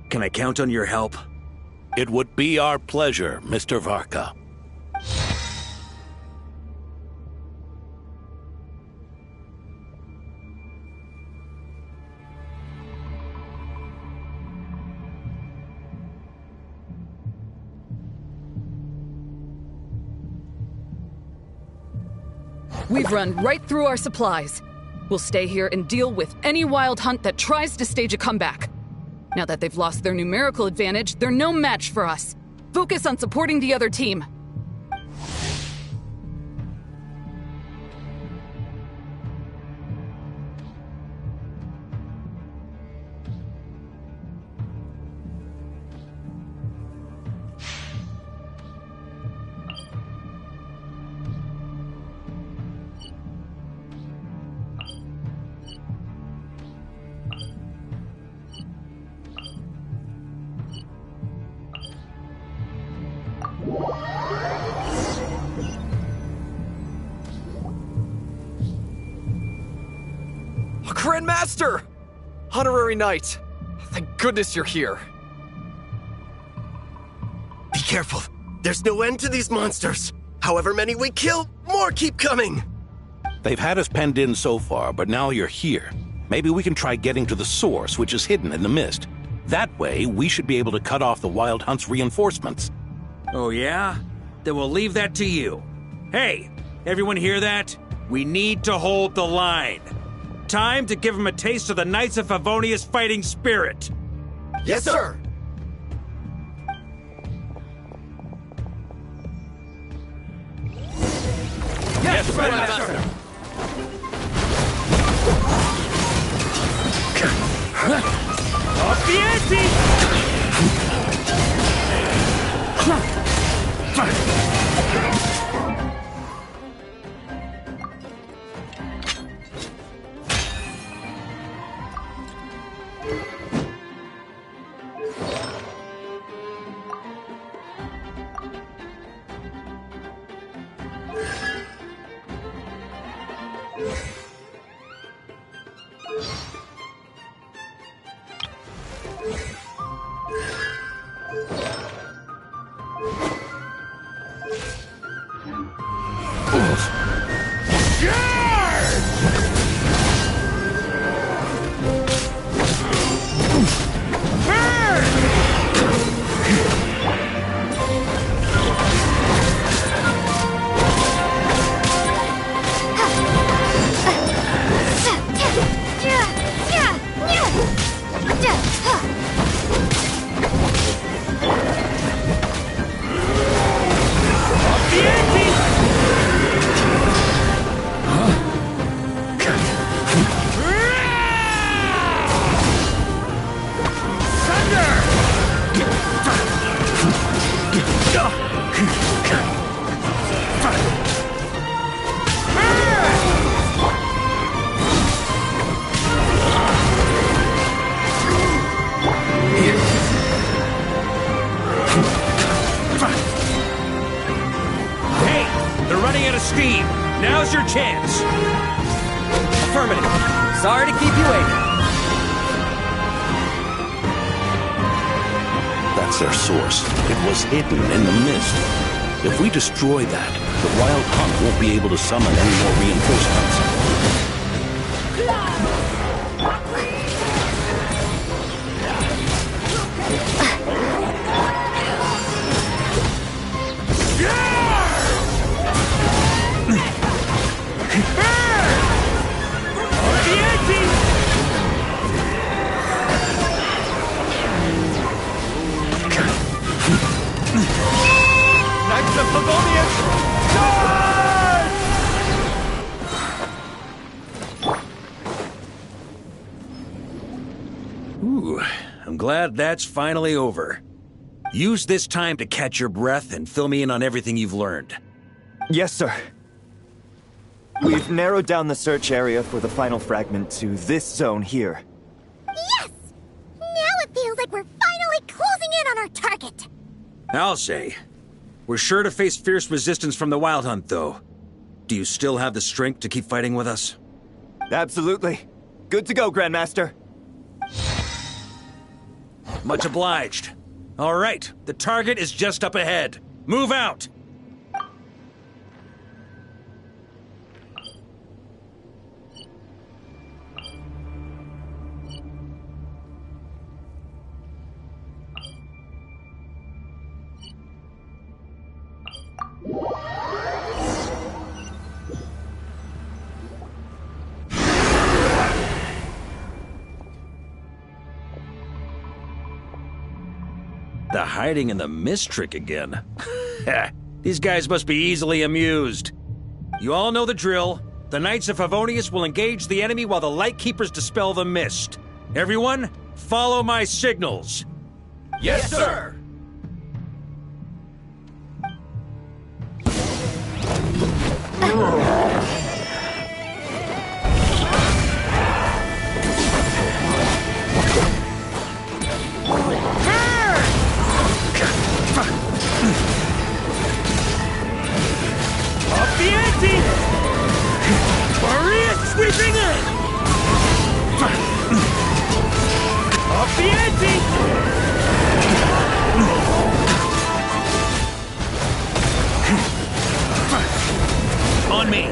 Can I count on your help? It would be our pleasure, Mr. Varka. We've run right through our supplies. We'll stay here and deal with any wild hunt that tries to stage a comeback. Now that they've lost their numerical advantage, they're no match for us. Focus on supporting the other team. Grandmaster! Honorary Knight, thank goodness you're here. Be careful. There's no end to these monsters. However many we kill, more keep coming. They've had us penned in so far, but now you're here. Maybe we can try getting to the source, which is hidden in the mist. That way, we should be able to cut off the Wild Hunt's reinforcements. Oh yeah? Then we'll leave that to you. Hey, everyone hear that? We need to hold the line. Time to give them a taste of the Knights of Favonius' fighting spirit. Yes, sir! Yes, Grandmaster! Off the Steam, now's your chance. Affirmative. Sorry to keep you waiting. That's their source. It was hidden in the mist. If we destroy that, the Wild Hunt won't be able to summon any more reinforcements. Knights of Favonius, charge! Ooh, I'm glad that's finally over. Use this time to catch your breath and fill me in on everything you've learned. Yes, sir. We've narrowed down the search area for the final fragment to this zone here. Yes! Now it feels like we're finally closing in on our target. I'll say. We're sure to face fierce resistance from the Wild Hunt, though. Do you still have the strength to keep fighting with us? Absolutely. Good to go, Grandmaster. Much obliged. All right, the target is just up ahead. Move out! The hiding in the mist trick again. These guys must be easily amused. You all know the drill. The Knights of Favonius will engage the enemy while the Lightkeepers dispel the mist. Everyone, follow my signals. Yes, sir! Off the ante! Maria sweeping in! the ante! On me.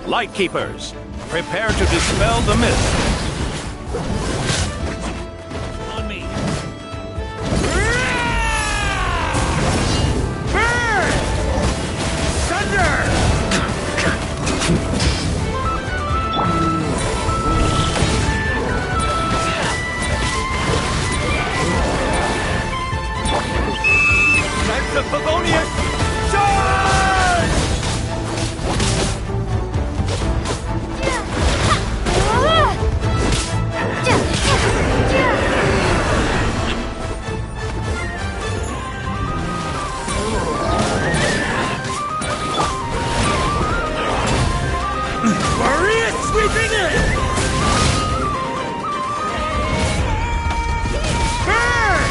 Lightkeepers, prepare to dispel the mist. On me. Burn! Thunder! Knights of Favonius, charge! Maria sweeping in! Burn!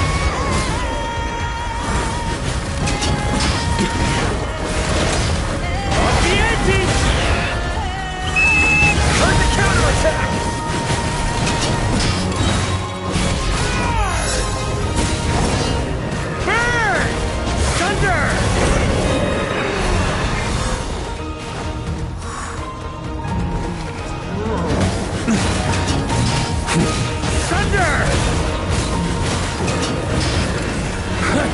Off the ante! Turn the counterattack! Burn! Thunder! Thunder! Burn!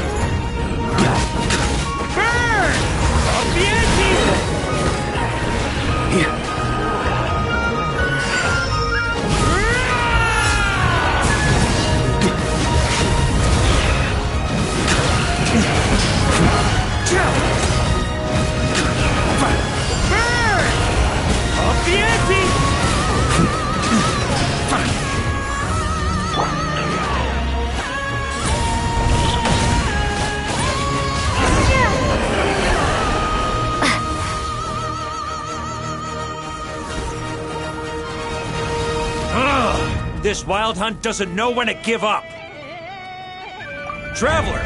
Off the ante! Burn! Off the ante! Ugh, this wild hunt doesn't know when to give up. Traveler!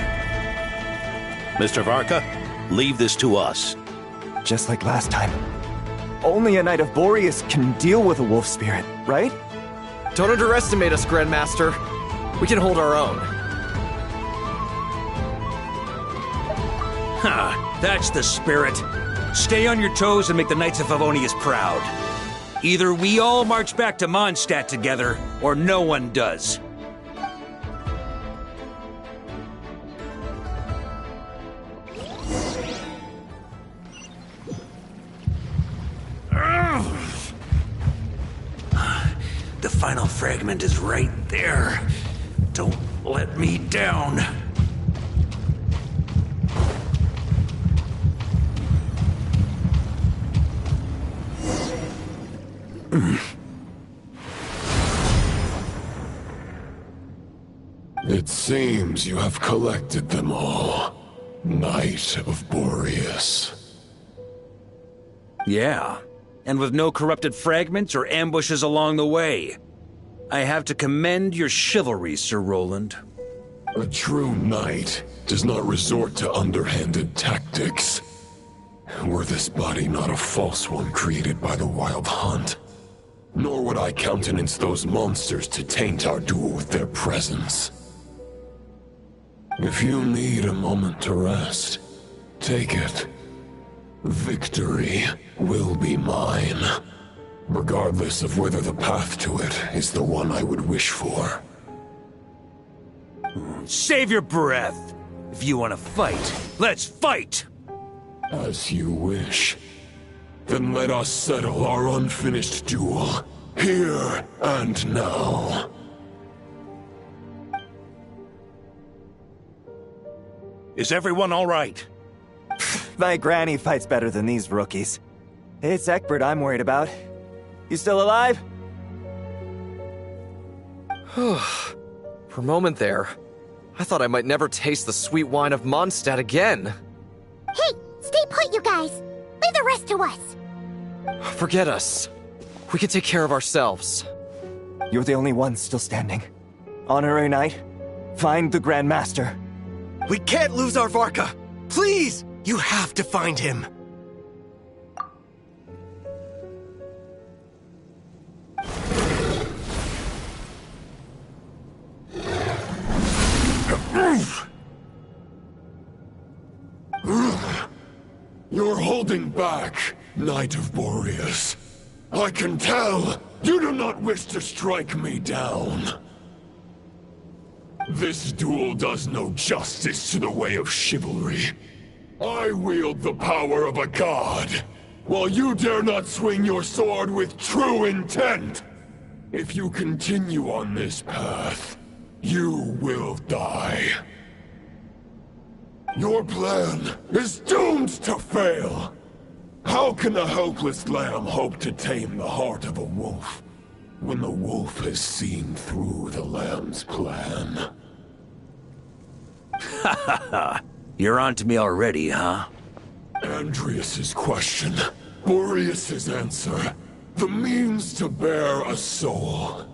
Mr. Varka, leave this to us. Just like last time. Only a Knight of Boreas can deal with a wolf spirit, right? Don't underestimate us, Grandmaster. We can hold our own. Ha! That's the spirit. Stay on your toes and make the Knights of Favonius proud. Either we all march back to Mondstadt together, or no one does. The final fragment is right there. Don't let me down. It seems you have collected them all, Knight of Boreas. Yeah, and with no corrupted fragments or ambushes along the way. I have to commend your chivalry, Sir Roland. A true knight does not resort to underhanded tactics. Were this body not a false one created by the Wild Hunt, nor would I countenance those monsters to taint our duel with their presence. If you need a moment to rest, take it. Victory will be mine, regardless of whether the path to it is the one I would wish for. Save your breath. If you want to fight, let's fight! As you wish. Then let us settle our unfinished duel, here and now. Is everyone all right? My granny fights better than these rookies. It's Egbert I'm worried about. You still alive? For a moment there, I thought I might never taste the sweet wine of Mondstadt again. Hey, stay put, you guys. Leave the rest to us. Forget us. We can take care of ourselves. You're the only one still standing. Honorary Knight, find the Grand Master. We can't lose our Varka! Please! You have to find him! You're holding back, Knight of Boreas. I can tell you do not wish to strike me down. This duel does no justice to the way of chivalry. I wield the power of a god, while you dare not swing your sword with true intent. If you continue on this path, you will die. Your plan is doomed to fail. How can a helpless lamb hope to tame the heart of a wolf, when the wolf has seen through the lamb's plan? Ha ha ha! You're on to me already, huh? Andreas's question, Boreas's answer, the means to bear a soul.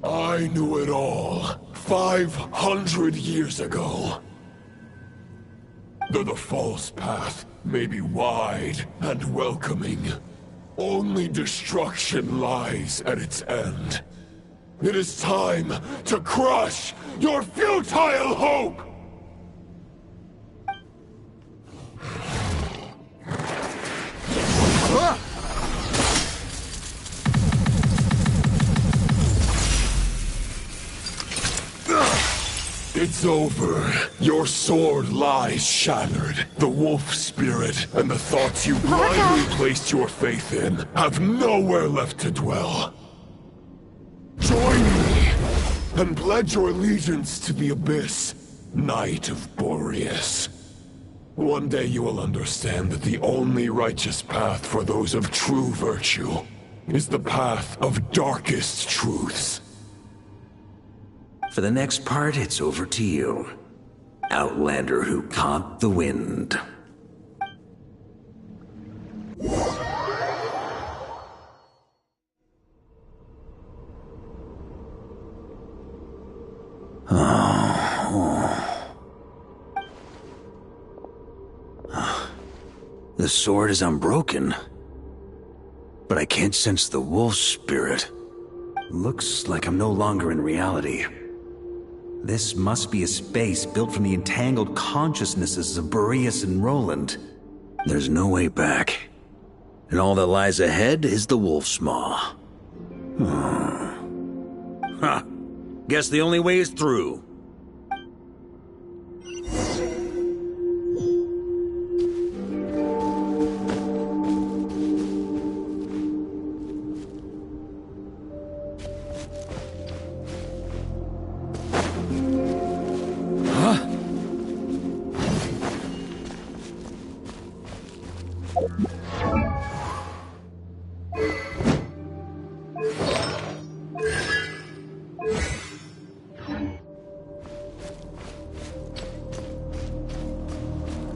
I knew it all 500 years ago. Though the false path may be wide and welcoming, only destruction lies at its end. It is time to crush your futile hope! It's over. Your sword lies shattered. The wolf spirit and the thoughts you blindly placed your faith in have nowhere left to dwell. Join me and pledge your allegiance to the Abyss, Knight of Boreas. One day you will understand that the only righteous path for those of true virtue is the path of darkest truths. For the next part, it's over to you. Outlander who caught the wind. The sword is unbroken, but I can't sense the wolf spirit. Looks like I'm no longer in reality. This must be a space built from the entangled consciousnesses of Boreas and Roland. There's no way back. And all that lies ahead is the wolf's maw. Huh. Guess the only way is through.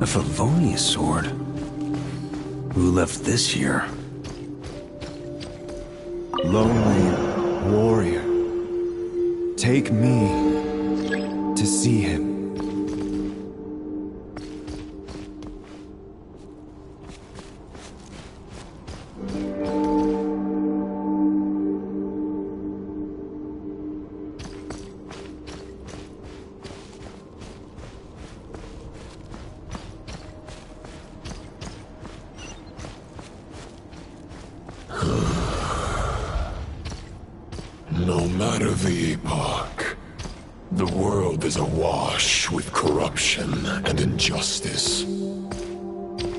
A Favonius sword? Who left this here? Lonely warrior, take me to see him. No matter the epoch, the world is awash with corruption and injustice.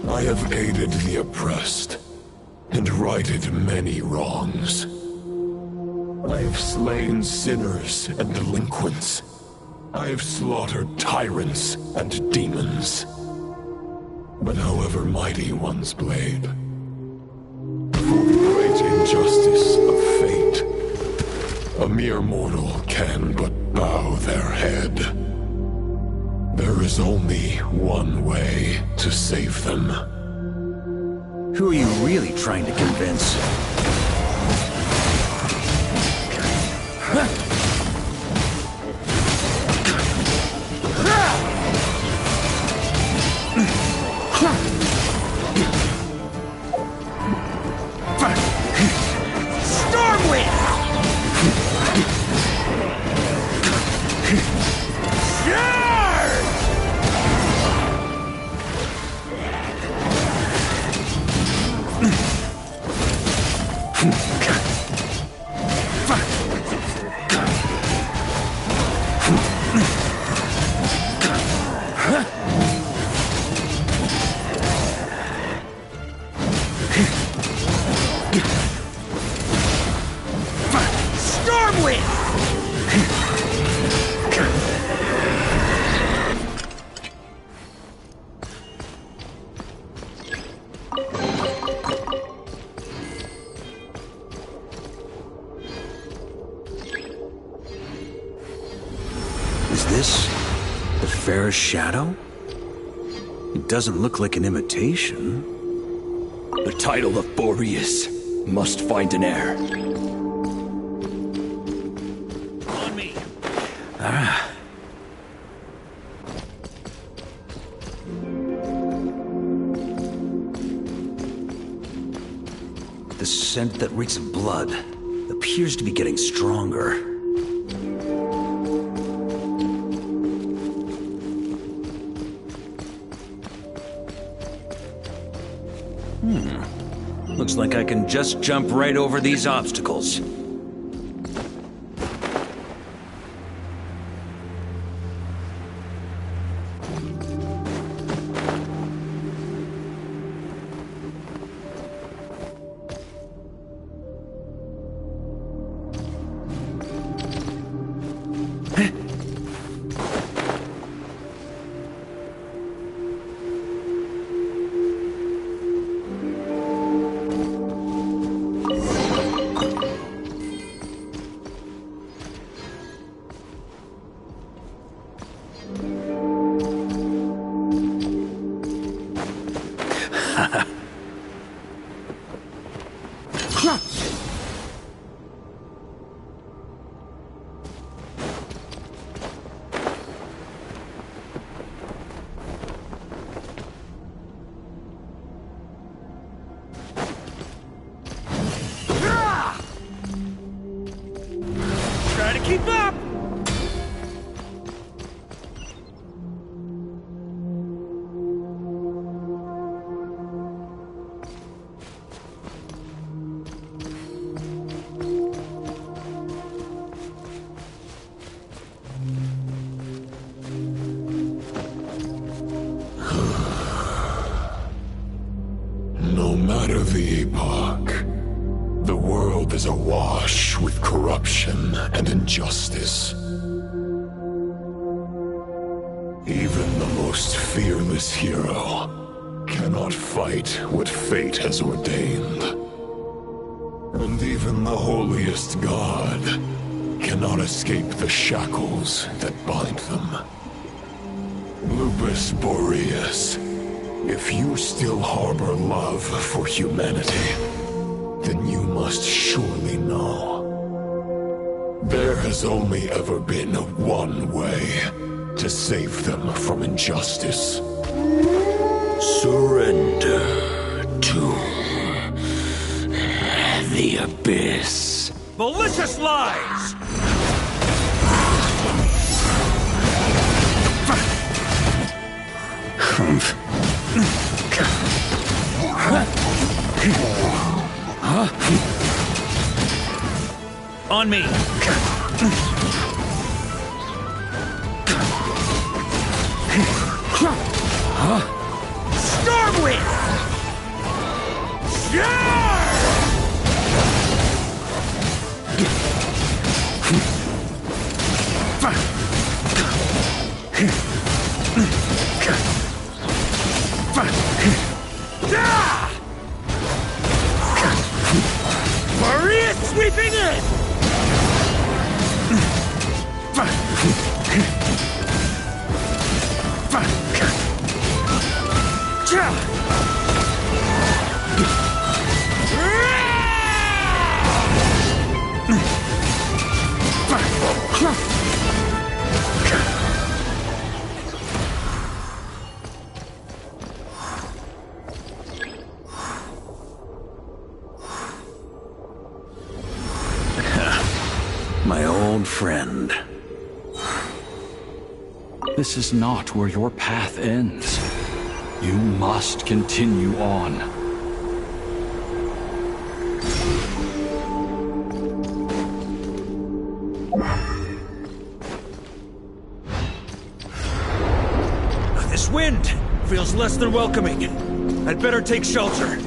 I have aided the oppressed and righted many wrongs. I have slain sinners and delinquents. I have slaughtered tyrants and demons. But however mighty one's blade, for the great injustice of fate, a mere mortal can but bow their head. There is only one way to save them. Who are you really trying to convince? fairest shadow? It doesn't look like an imitation. The title of Boreas must find an heir. On me. Ah. The scent that reeks of blood appears to be getting stronger. Looks like I can just jump right over these obstacles. Try to keep up! No matter the epoch, the world is awash with corruption and injustice. Even the most fearless hero cannot fight what fate has ordained. And even the holiest god cannot escape the shackles that bind them. Lupus Boreas, if you still harbor love for humanity, then you must surely know. There has only ever been one way to save them from injustice. Surrender to the abyss. Malicious lies! On me. Stormwind! Maria sweeping in! My old friend. This is not where your path ends. You must continue on. This wind feels less than welcoming. I'd better take shelter.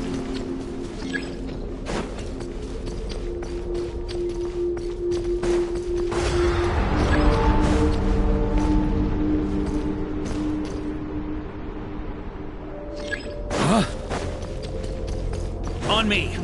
On me.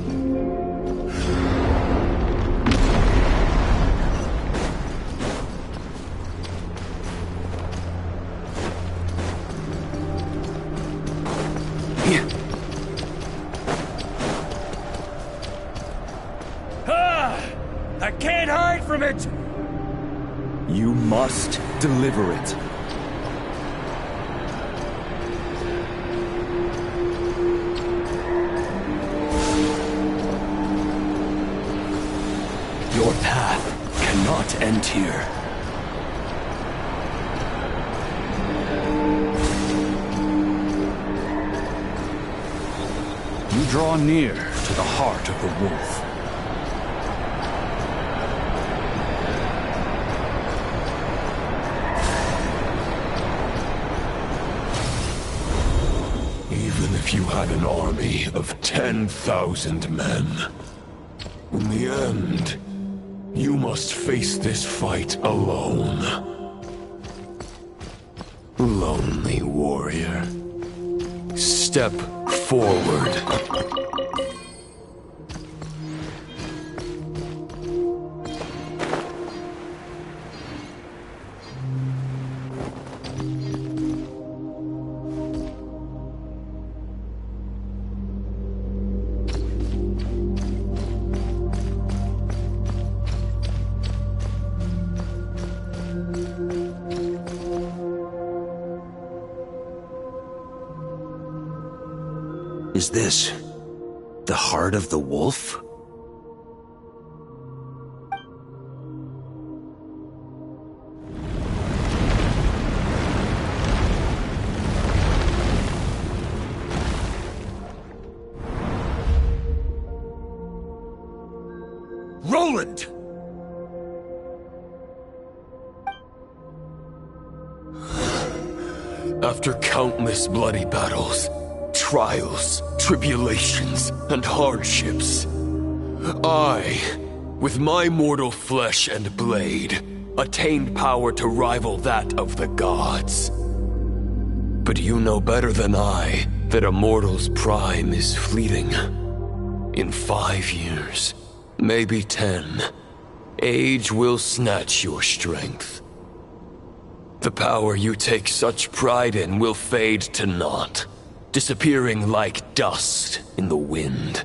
can't hide from it! You must deliver it. Your path cannot end here. You draw near to the heart of the wolf. Even if you had an army of 10,000 men, in the end, you must face this fight alone. Lonely warrior. Step forward. Is this the heart of the wolf? Roland! After countless bloody battles, trials, tribulations, and hardships, I, with my mortal flesh and blade, attained power to rival that of the gods. But you know better than I that a mortal's prime is fleeting. In 5 years, maybe 10, age will snatch your strength. The power you take such pride in will fade to naught, disappearing like dust in the wind.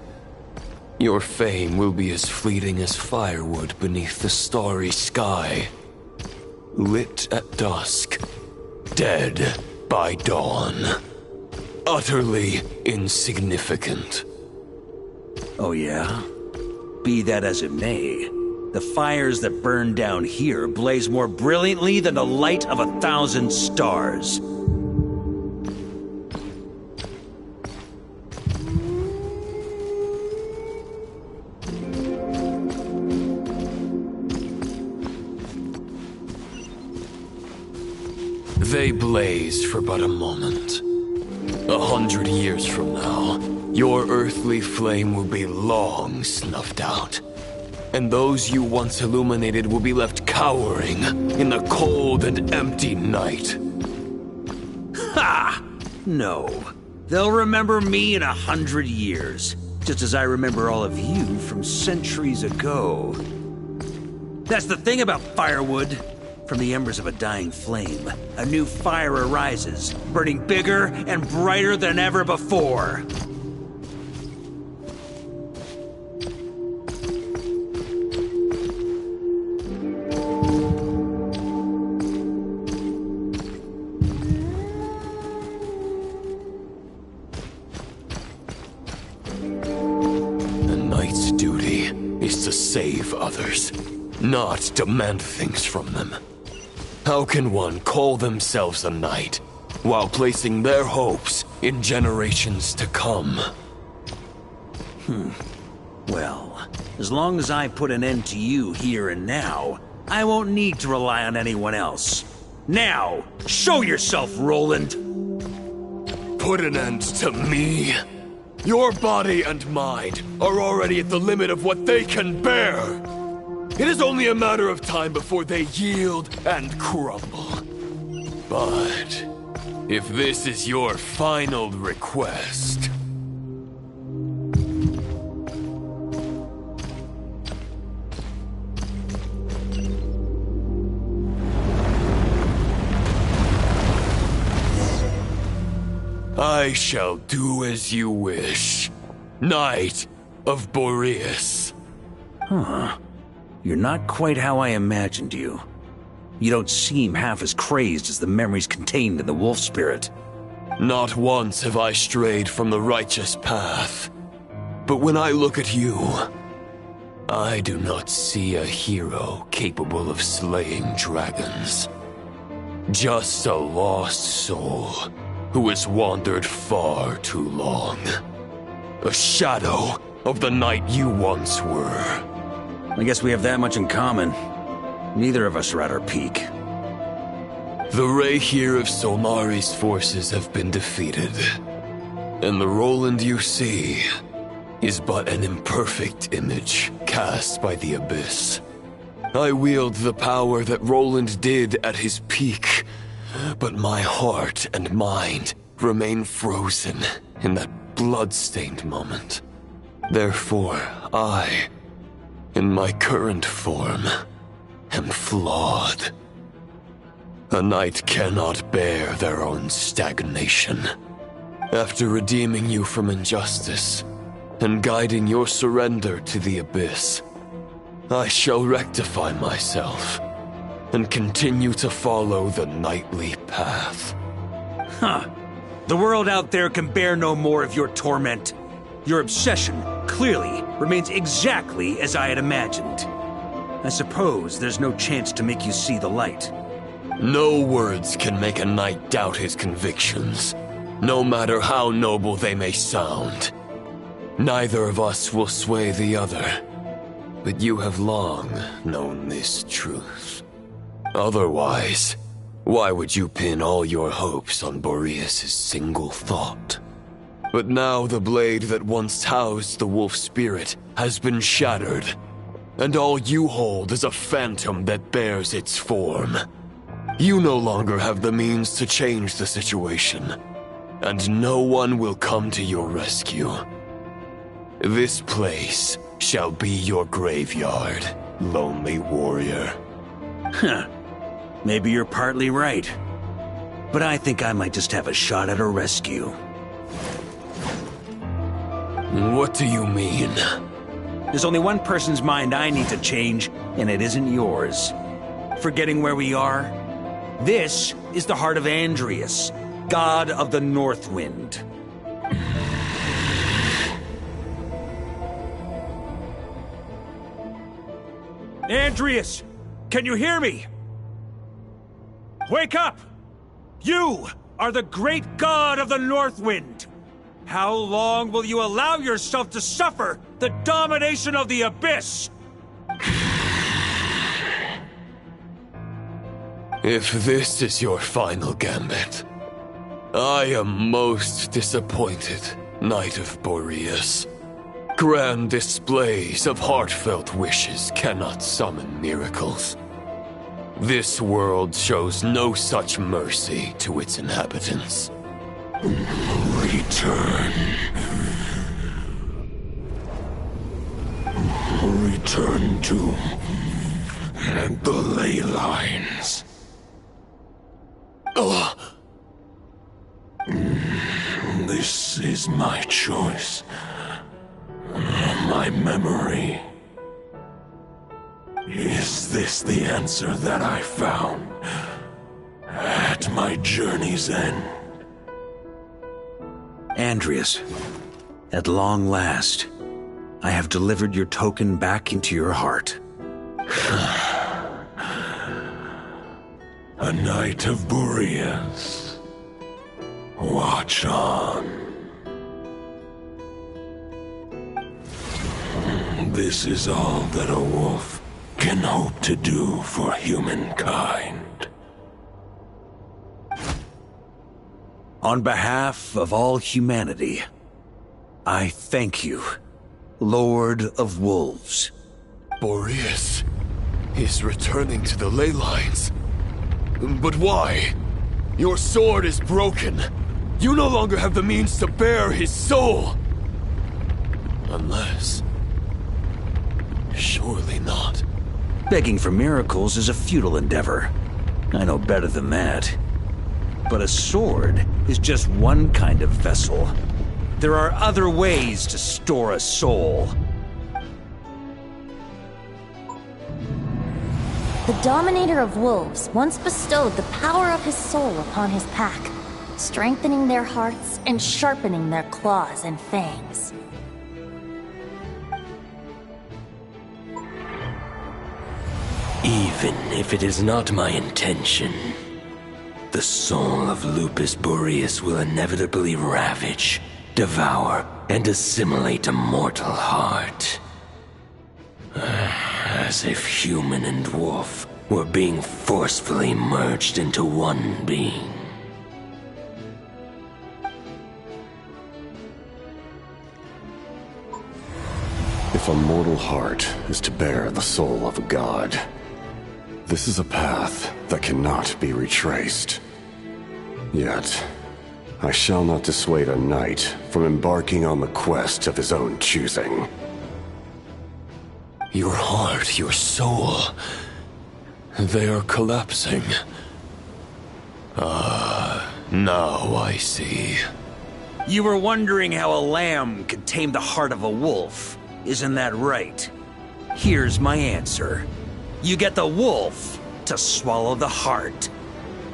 Your fame will be as fleeting as firewood beneath the starry sky, lit at dusk, dead by dawn, utterly insignificant. Oh yeah? Be that as it may, the fires that burn down here blaze more brilliantly than the light of 1,000 stars. They blaze for but a moment. 100 years from now, your earthly flame will be long snuffed out. And those you once illuminated will be left cowering in the cold and empty night. Ha! No. They'll remember me in 100 years, just as I remember all of you from centuries ago. That's the thing about firewood. From the embers of a dying flame, a new fire arises, burning bigger and brighter than ever before. A knight's duty is to save others, not demand things from them. How can one call themselves a knight while placing their hopes in generations to come? Well, as long as I put an end to you here and now, I won't need to rely on anyone else. Now, show yourself, Roland! Put an end to me? Your body and mind are already at the limit of what they can bear. It is only a matter of time before they yield and crumble. But if this is your final request... I shall do as you wish, Knight of Boreas. Huh. You're not quite how I imagined you. You don't seem half as crazed as the memories contained in the wolf spirit. Not once have I strayed from the righteous path. But when I look at you, I do not see a hero capable of slaying dragons. Just a lost soul who has wandered far too long. A shadow of the knight you once were. I guess we have that much in common. Neither of us are at our peak. The Rayhir of Solnari's forces have been defeated, and the Roland you see is but an imperfect image cast by the Abyss. I wield the power that Roland did at his peak, but my heart and mind remain frozen in that blood-stained moment. Therefore, I, in my current form, am flawed. A knight cannot bear their own stagnation. After redeeming you from injustice and guiding your surrender to the Abyss, I shall rectify myself and continue to follow the knightly path. Huh. The world out there can bear no more of your torment. Your obsession, clearly, remains exactly as I had imagined. I suppose there's no chance to make you see the light. No words can make a knight doubt his convictions, no matter how noble they may sound. Neither of us will sway the other, but you have long known this truth. Otherwise, why would you pin all your hopes on Boreas' single thought? But now the blade that once housed the wolf spirit has been shattered, and all you hold is a phantom that bears its form. You no longer have the means to change the situation, and no one will come to your rescue. This place shall be your graveyard, lonely warrior. Huh. Maybe you're partly right. But I think I might just have a shot at a rescue. What do you mean? There's only one person's mind I need to change, and it isn't yours. Forgetting where we are? This is the heart of Andrias, god of the North Wind. Andrias! Can you hear me? Wake up! You are the great god of the North Wind! How long will you allow yourself to suffer the domination of the Abyss? If this is your final gambit, I am most disappointed, Knight of Boreas. Grand displays of heartfelt wishes cannot summon miracles. This world shows no such mercy to its inhabitants. Return. Return to the ley lines. This is my choice. My memory. Is this the answer that I found at my journey's end? Andrias, at long last, I have delivered your token back into your heart. A Knight of Boreas. Watch on. This is all that a wolf can hope to do for humankind. On behalf of all humanity, I thank you, Lord of Wolves. Boreas is returning to the ley lines. But why? Your sword is broken. You no longer have the means to bear his soul. Unless... surely not. Begging for miracles is a futile endeavor. I know better than that. But a sword is just one kind of vessel. There are other ways to store a soul. The Dominator of Wolves once bestowed the power of his soul upon his pack, strengthening their hearts and sharpening their claws and fangs. Even if it is not my intention, the soul of Lupus Boreas will inevitably ravage, devour, and assimilate a mortal heart. As if human and wolf were being forcefully merged into one being. If a mortal heart is to bear the soul of a god, this is a path that cannot be retraced. Yet, I shall not dissuade a knight from embarking on the quest of his own choosing. Your heart, your soul, they are collapsing. Now I see. You were wondering how a lamb could tame the heart of a wolf, isn't that right? Here's my answer. You get the wolf to swallow the heart.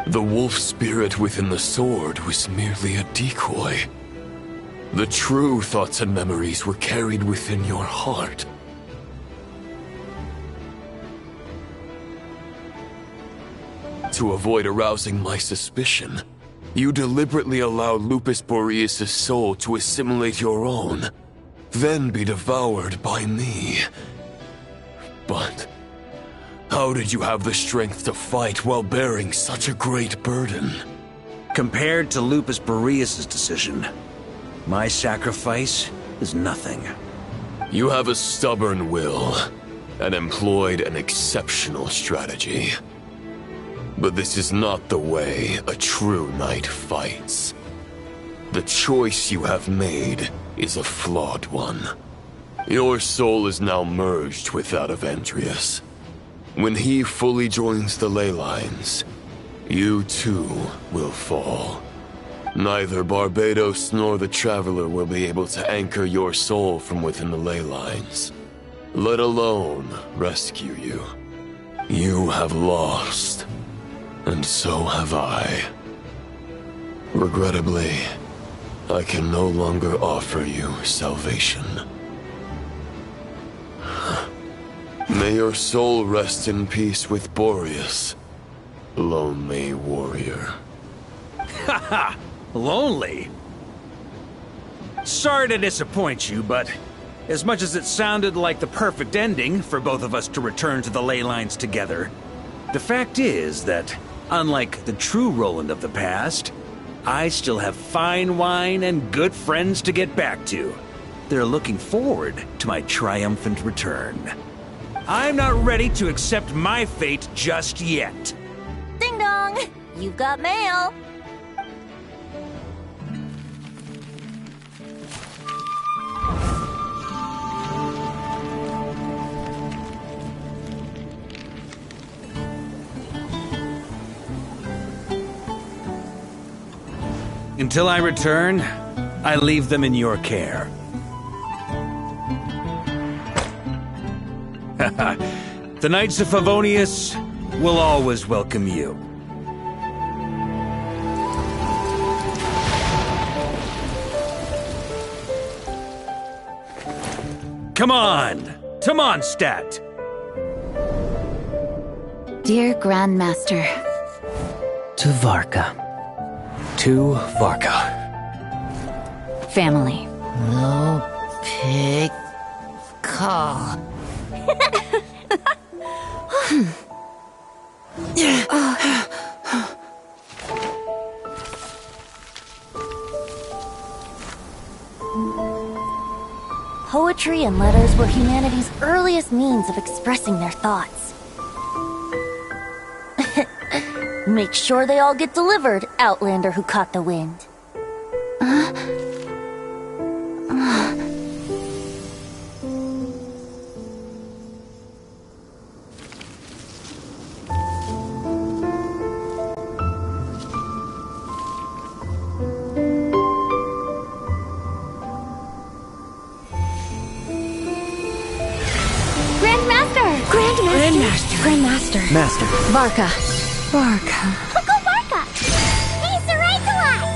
The wolf spirit within the sword was merely a decoy. The true thoughts and memories were carried within your heart. To avoid arousing my suspicion, you deliberately allowed Lupus Boreas' soul to assimilate your own, then be devoured by me. But how did you have the strength to fight while bearing such a great burden? Compared to Lupus Boreas' decision, my sacrifice is nothing. You have a stubborn will, and employed an exceptional strategy. But this is not the way a true knight fights. The choice you have made is a flawed one. Your soul is now merged with that of Andreas. When he fully joins the ley lines, you too will fall. Neither Barbados nor the Traveler will be able to anchor your soul from within the ley lines, let alone rescue you. You have lost, and so have I. Regrettably, I can no longer offer you salvation. May your soul rest in peace with Boreas, lonely warrior. Haha! Lonely? Sorry to disappoint you, but as much as it sounded like the perfect ending for both of us to return to the ley lines together, the fact is that, unlike the true Roland of the past, I still have fine wine and good friends to get back to. They're looking forward to my triumphant return. I'm not ready to accept my fate just yet. Ding dong! You've got mail! Until I return, I leave them in your care. The Knights of Favonius will always welcome you. Come on! To Mondstadt! Dear Grandmaster. To Varka. To Varka. Family. No pig call. Poetry and letters were humanity's earliest means of expressing their thoughts. Make sure they all get delivered, Outlander who caught the wind. Grandmaster! Grandmaster! Grandmaster. Grandmaster. Master. Varka. Varka. Uncle Varka! He's the right to life!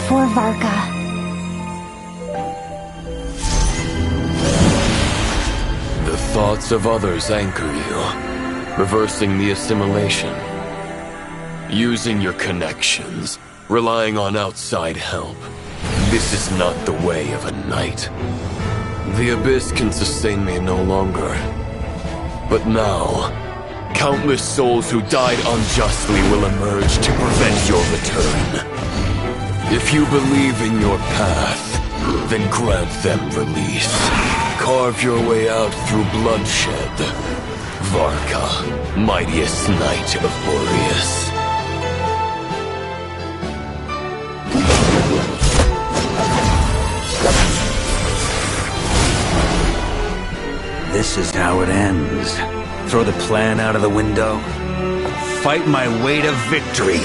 For Varka. The thoughts of others anchor you, reversing the assimilation. Using your connections, relying on outside help. This is not the way of a knight. The Abyss can sustain me no longer. But now, countless souls who died unjustly will emerge to prevent your return. If you believe in your path, then grant them release. Carve your way out through bloodshed. Varka, mightiest knight of Boreas. This is how it ends. Throw the plan out of the window. Fight my way to victory.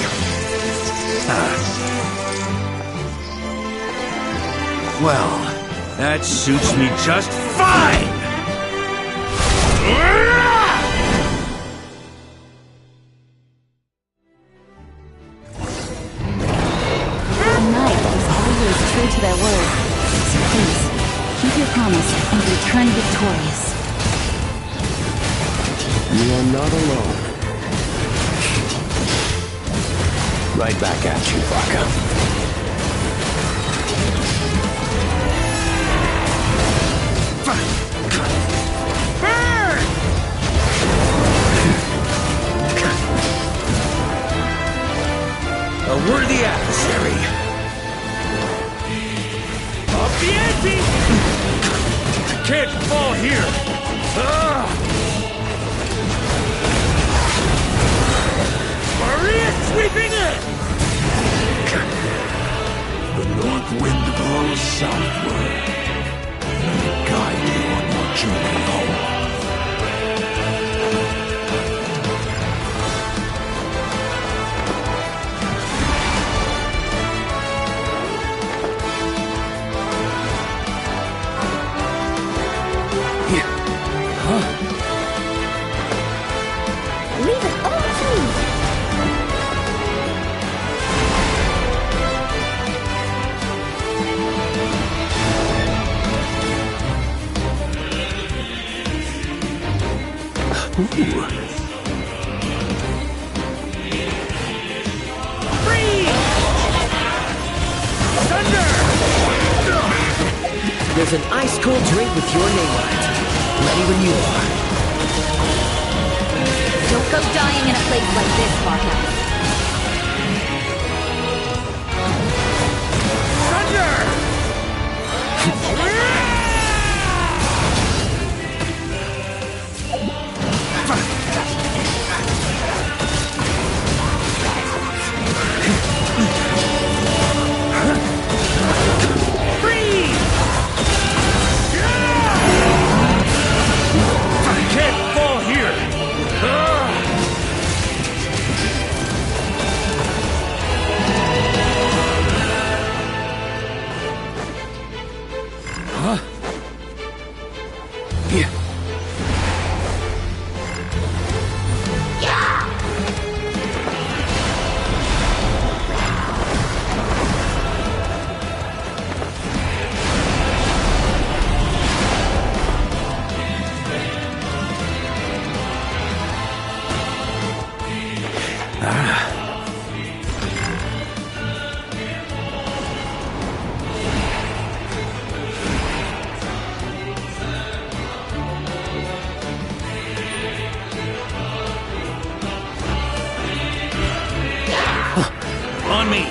Well, that suits me just fine! A knight is always true to their word. So please, keep your promise and return victorious. You are not alone. Right back at you, Varka. A worthy adversary. Up the ante! I can't fall here! Maria sweeping in! The north wind blows southward. May it guide you on your journey home. Leave it all to me! There's an ice-cold drink with your name on it. Ready when you are. Don't go dying in a place like this, Varka. On me!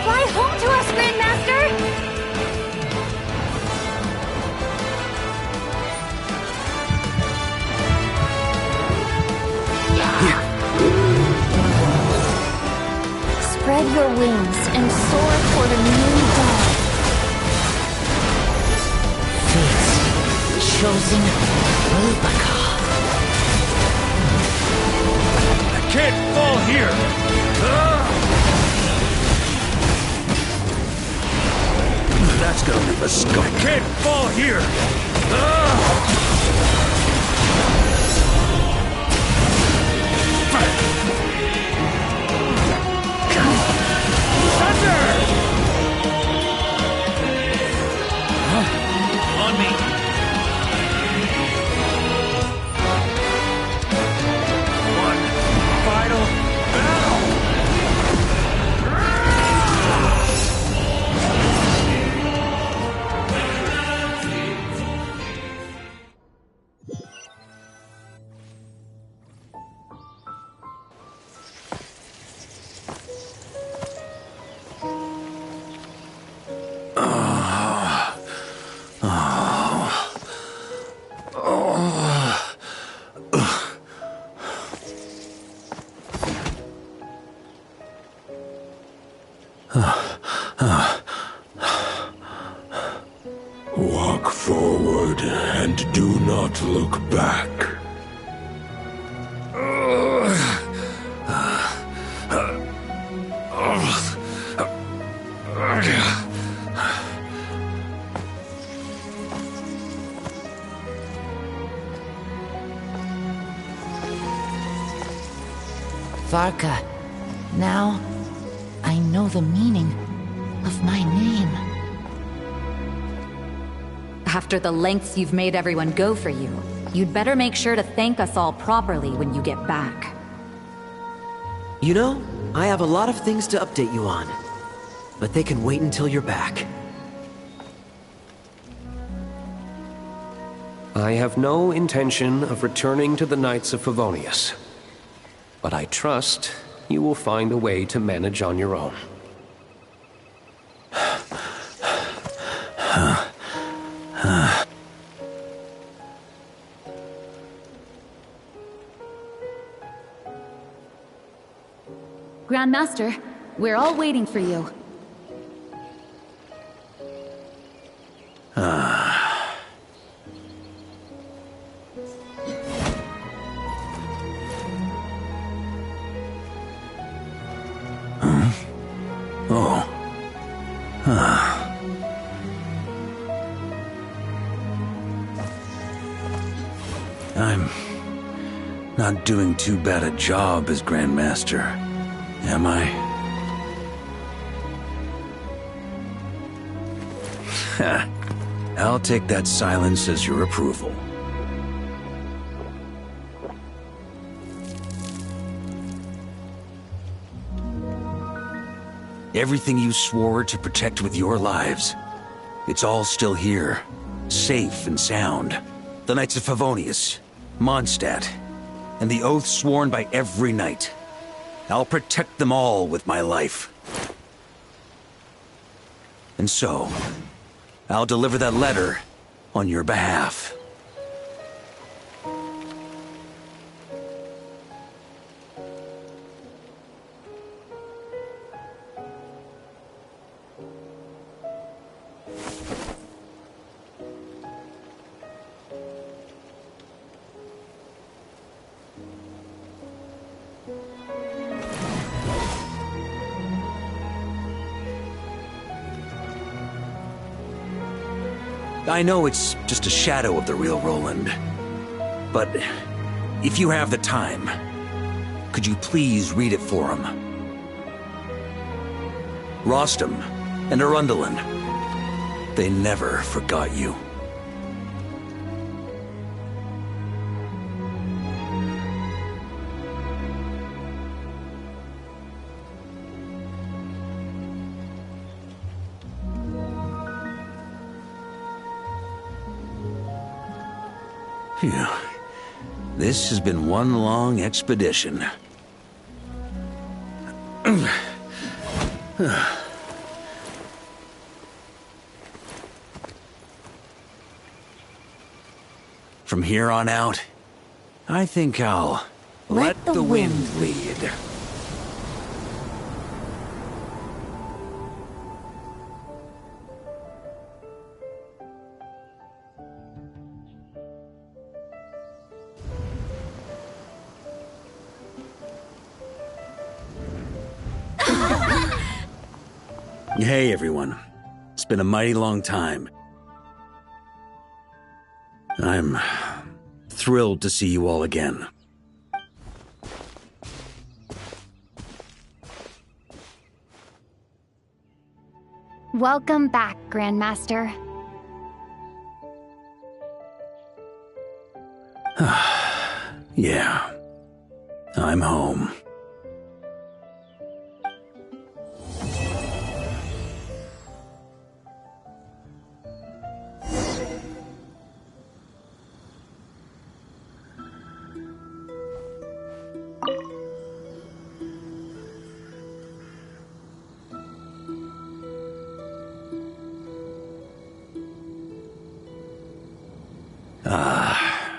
Fly home to us, Grandmaster! Spread your wings and soar toward a new dawn. Fate's chosen Rubicon. I can't fall here! That's gonna leave a scar. I can't fall here! Walk forward and do not look back. Varka, now I know the meaning of my name. After the lengths you've made everyone go for you, you'd better make sure to thank us all properly when you get back. You know, I have a lot of things to update you on, but they can wait until you're back. I have no intention of returning to the Knights of Favonius, but I trust you will find a way to manage on your own. Grandmaster, we're all waiting for you. I'm not doing too bad a job as Grandmaster, am I? I'll take that silence as your approval. Everything you swore to protect with your lives, it's all still here, safe and sound. The Knights of Favonius, Mondstadt, and the oath sworn by every knight. I'll protect them all with my life. And so, I'll deliver that letter on your behalf. I know it's just a shadow of the real Roland, but if you have the time, could you please read it for him? Rostam and Arundelen, they never forgot you. Phew. This has been one long expedition. From here on out, I think I'll let the wind lead. Hey everyone, it's been a mighty long time. I'm thrilled to see you all again. Welcome back, Grandmaster. Yeah, I'm home.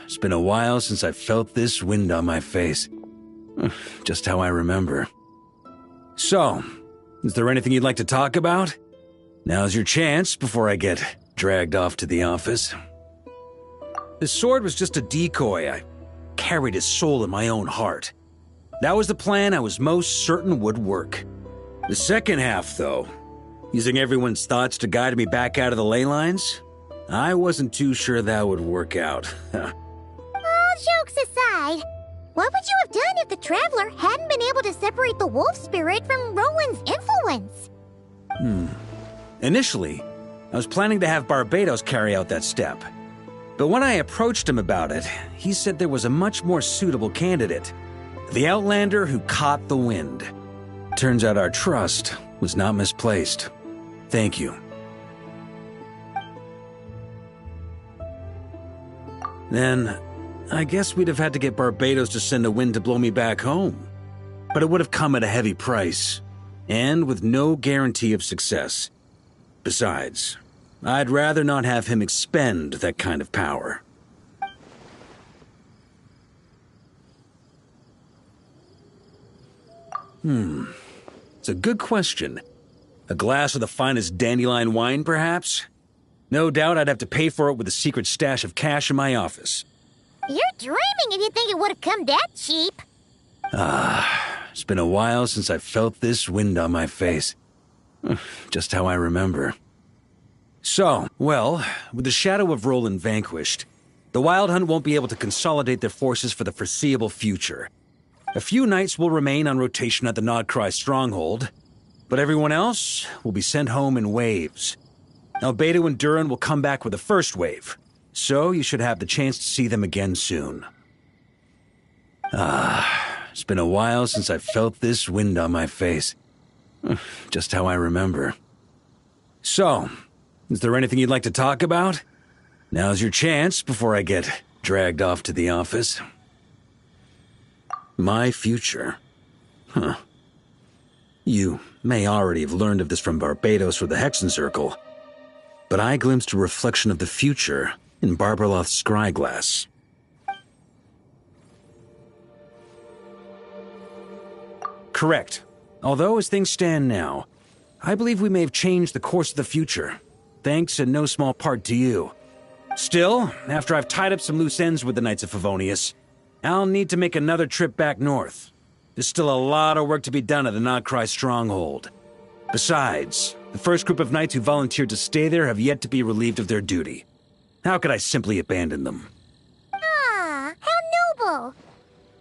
It's been a while since I felt this wind on my face. Just how I remember. So, is there anything you'd like to talk about? Now's your chance before I get dragged off to the office. His sword was just a decoy. I carried his soul in my own heart. That was the plan I was most certain would work. The second half, though, using everyone's thoughts to guide me back out of the ley lines, I wasn't too sure that would work out. All jokes aside, what would you have done if the Traveler hadn't been able to separate the wolf spirit from Roland's influence? Initially, I was planning to have Barbatos carry out that step. But when I approached him about it, he said there was a much more suitable candidate. The Outlander who caught the wind. Turns out our trust was not misplaced. Thank you. Then, I guess we'd have had to get Barbatos to send a wind to blow me back home. But it would have come at a heavy price, and with no guarantee of success. Besides, I'd rather not have him expend that kind of power. It's a good question. A glass of the finest dandelion wine, perhaps? No doubt I'd have to pay for it with a secret stash of cash in my office. You're dreaming if you think it would have come that cheap. It's been a while since I felt this wind on my face. Just how I remember. So, well, with the shadow of Roland vanquished, the Wild Hunt won't be able to consolidate their forces for the foreseeable future. A few knights will remain on rotation at the Nodcry stronghold, but everyone else will be sent home in waves. Albedo and Duran will come back with the first wave, so you should have the chance to see them again soon. It's been a while since I felt this wind on my face. Just how I remember. So, is there anything you'd like to talk about? Now's your chance before I get dragged off to the office. My future. You may already have learned of this from Barbatos or the Hexen Circle, but I glimpsed a reflection of the future in Barbarloth's scryglass. Correct. Although, as things stand now, I believe we may have changed the course of the future, thanks in no small part to you. Still, after I've tied up some loose ends with the Knights of Favonius, I'll need to make another trip back north. There's still a lot of work to be done at the Nodcry stronghold. Besides, the first group of knights who volunteered to stay there have yet to be relieved of their duty. How could I simply abandon them? How noble.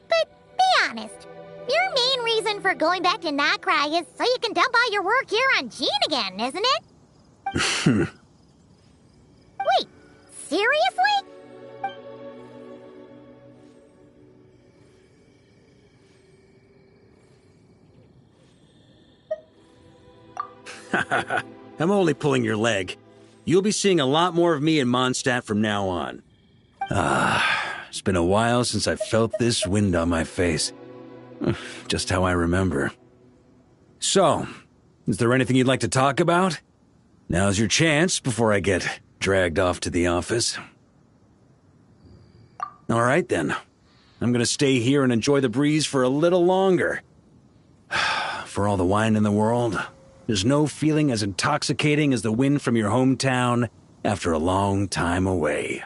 But be honest, your main reason for going back to Nodcry is so you can dump all your work here on Jean again, isn't it? Wait, seriously? I'm only pulling your leg. You'll be seeing a lot more of me in Mondstadt from now on. It's been a while since I felt this wind on my face. Just how I remember. So, is there anything you'd like to talk about? Now's your chance before I get dragged off to the office. All right then. I'm gonna stay here and enjoy the breeze for a little longer. For all the wine in the world, there's no feeling as intoxicating as the wind from your hometown after a long time away.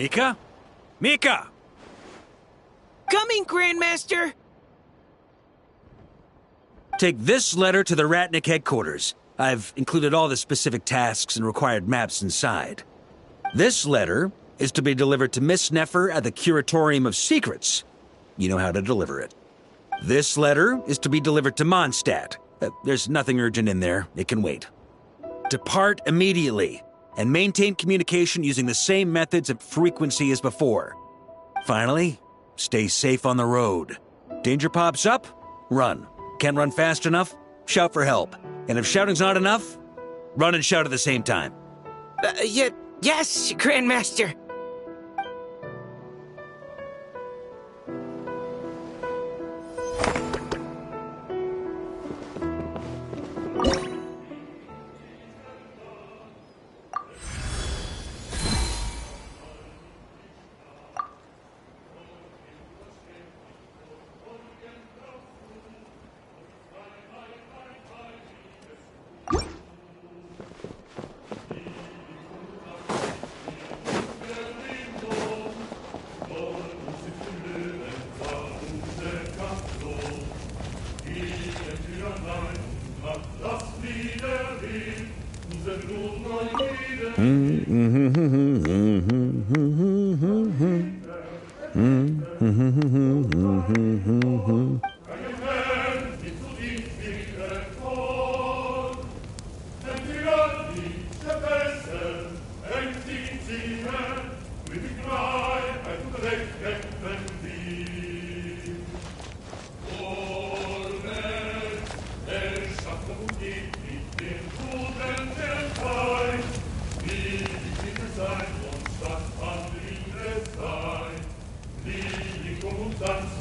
Mika? Mika! Coming, Grandmaster! Take this letter to the Ratnik headquarters. I've included all the specific tasks and required maps inside. This letter is to be delivered to Miss Nefer at the Curatorium of Secrets. You know how to deliver it. This letter is to be delivered to Mondstadt. There's nothing urgent in there. It can wait. Depart immediately and maintain communication using the same methods and frequency as before. Finally, stay safe on the road. Danger pops up? Run. Can't run fast enough? Shout for help. And if shouting's not enough, run and shout at the same time. Yes, Grandmaster. Dann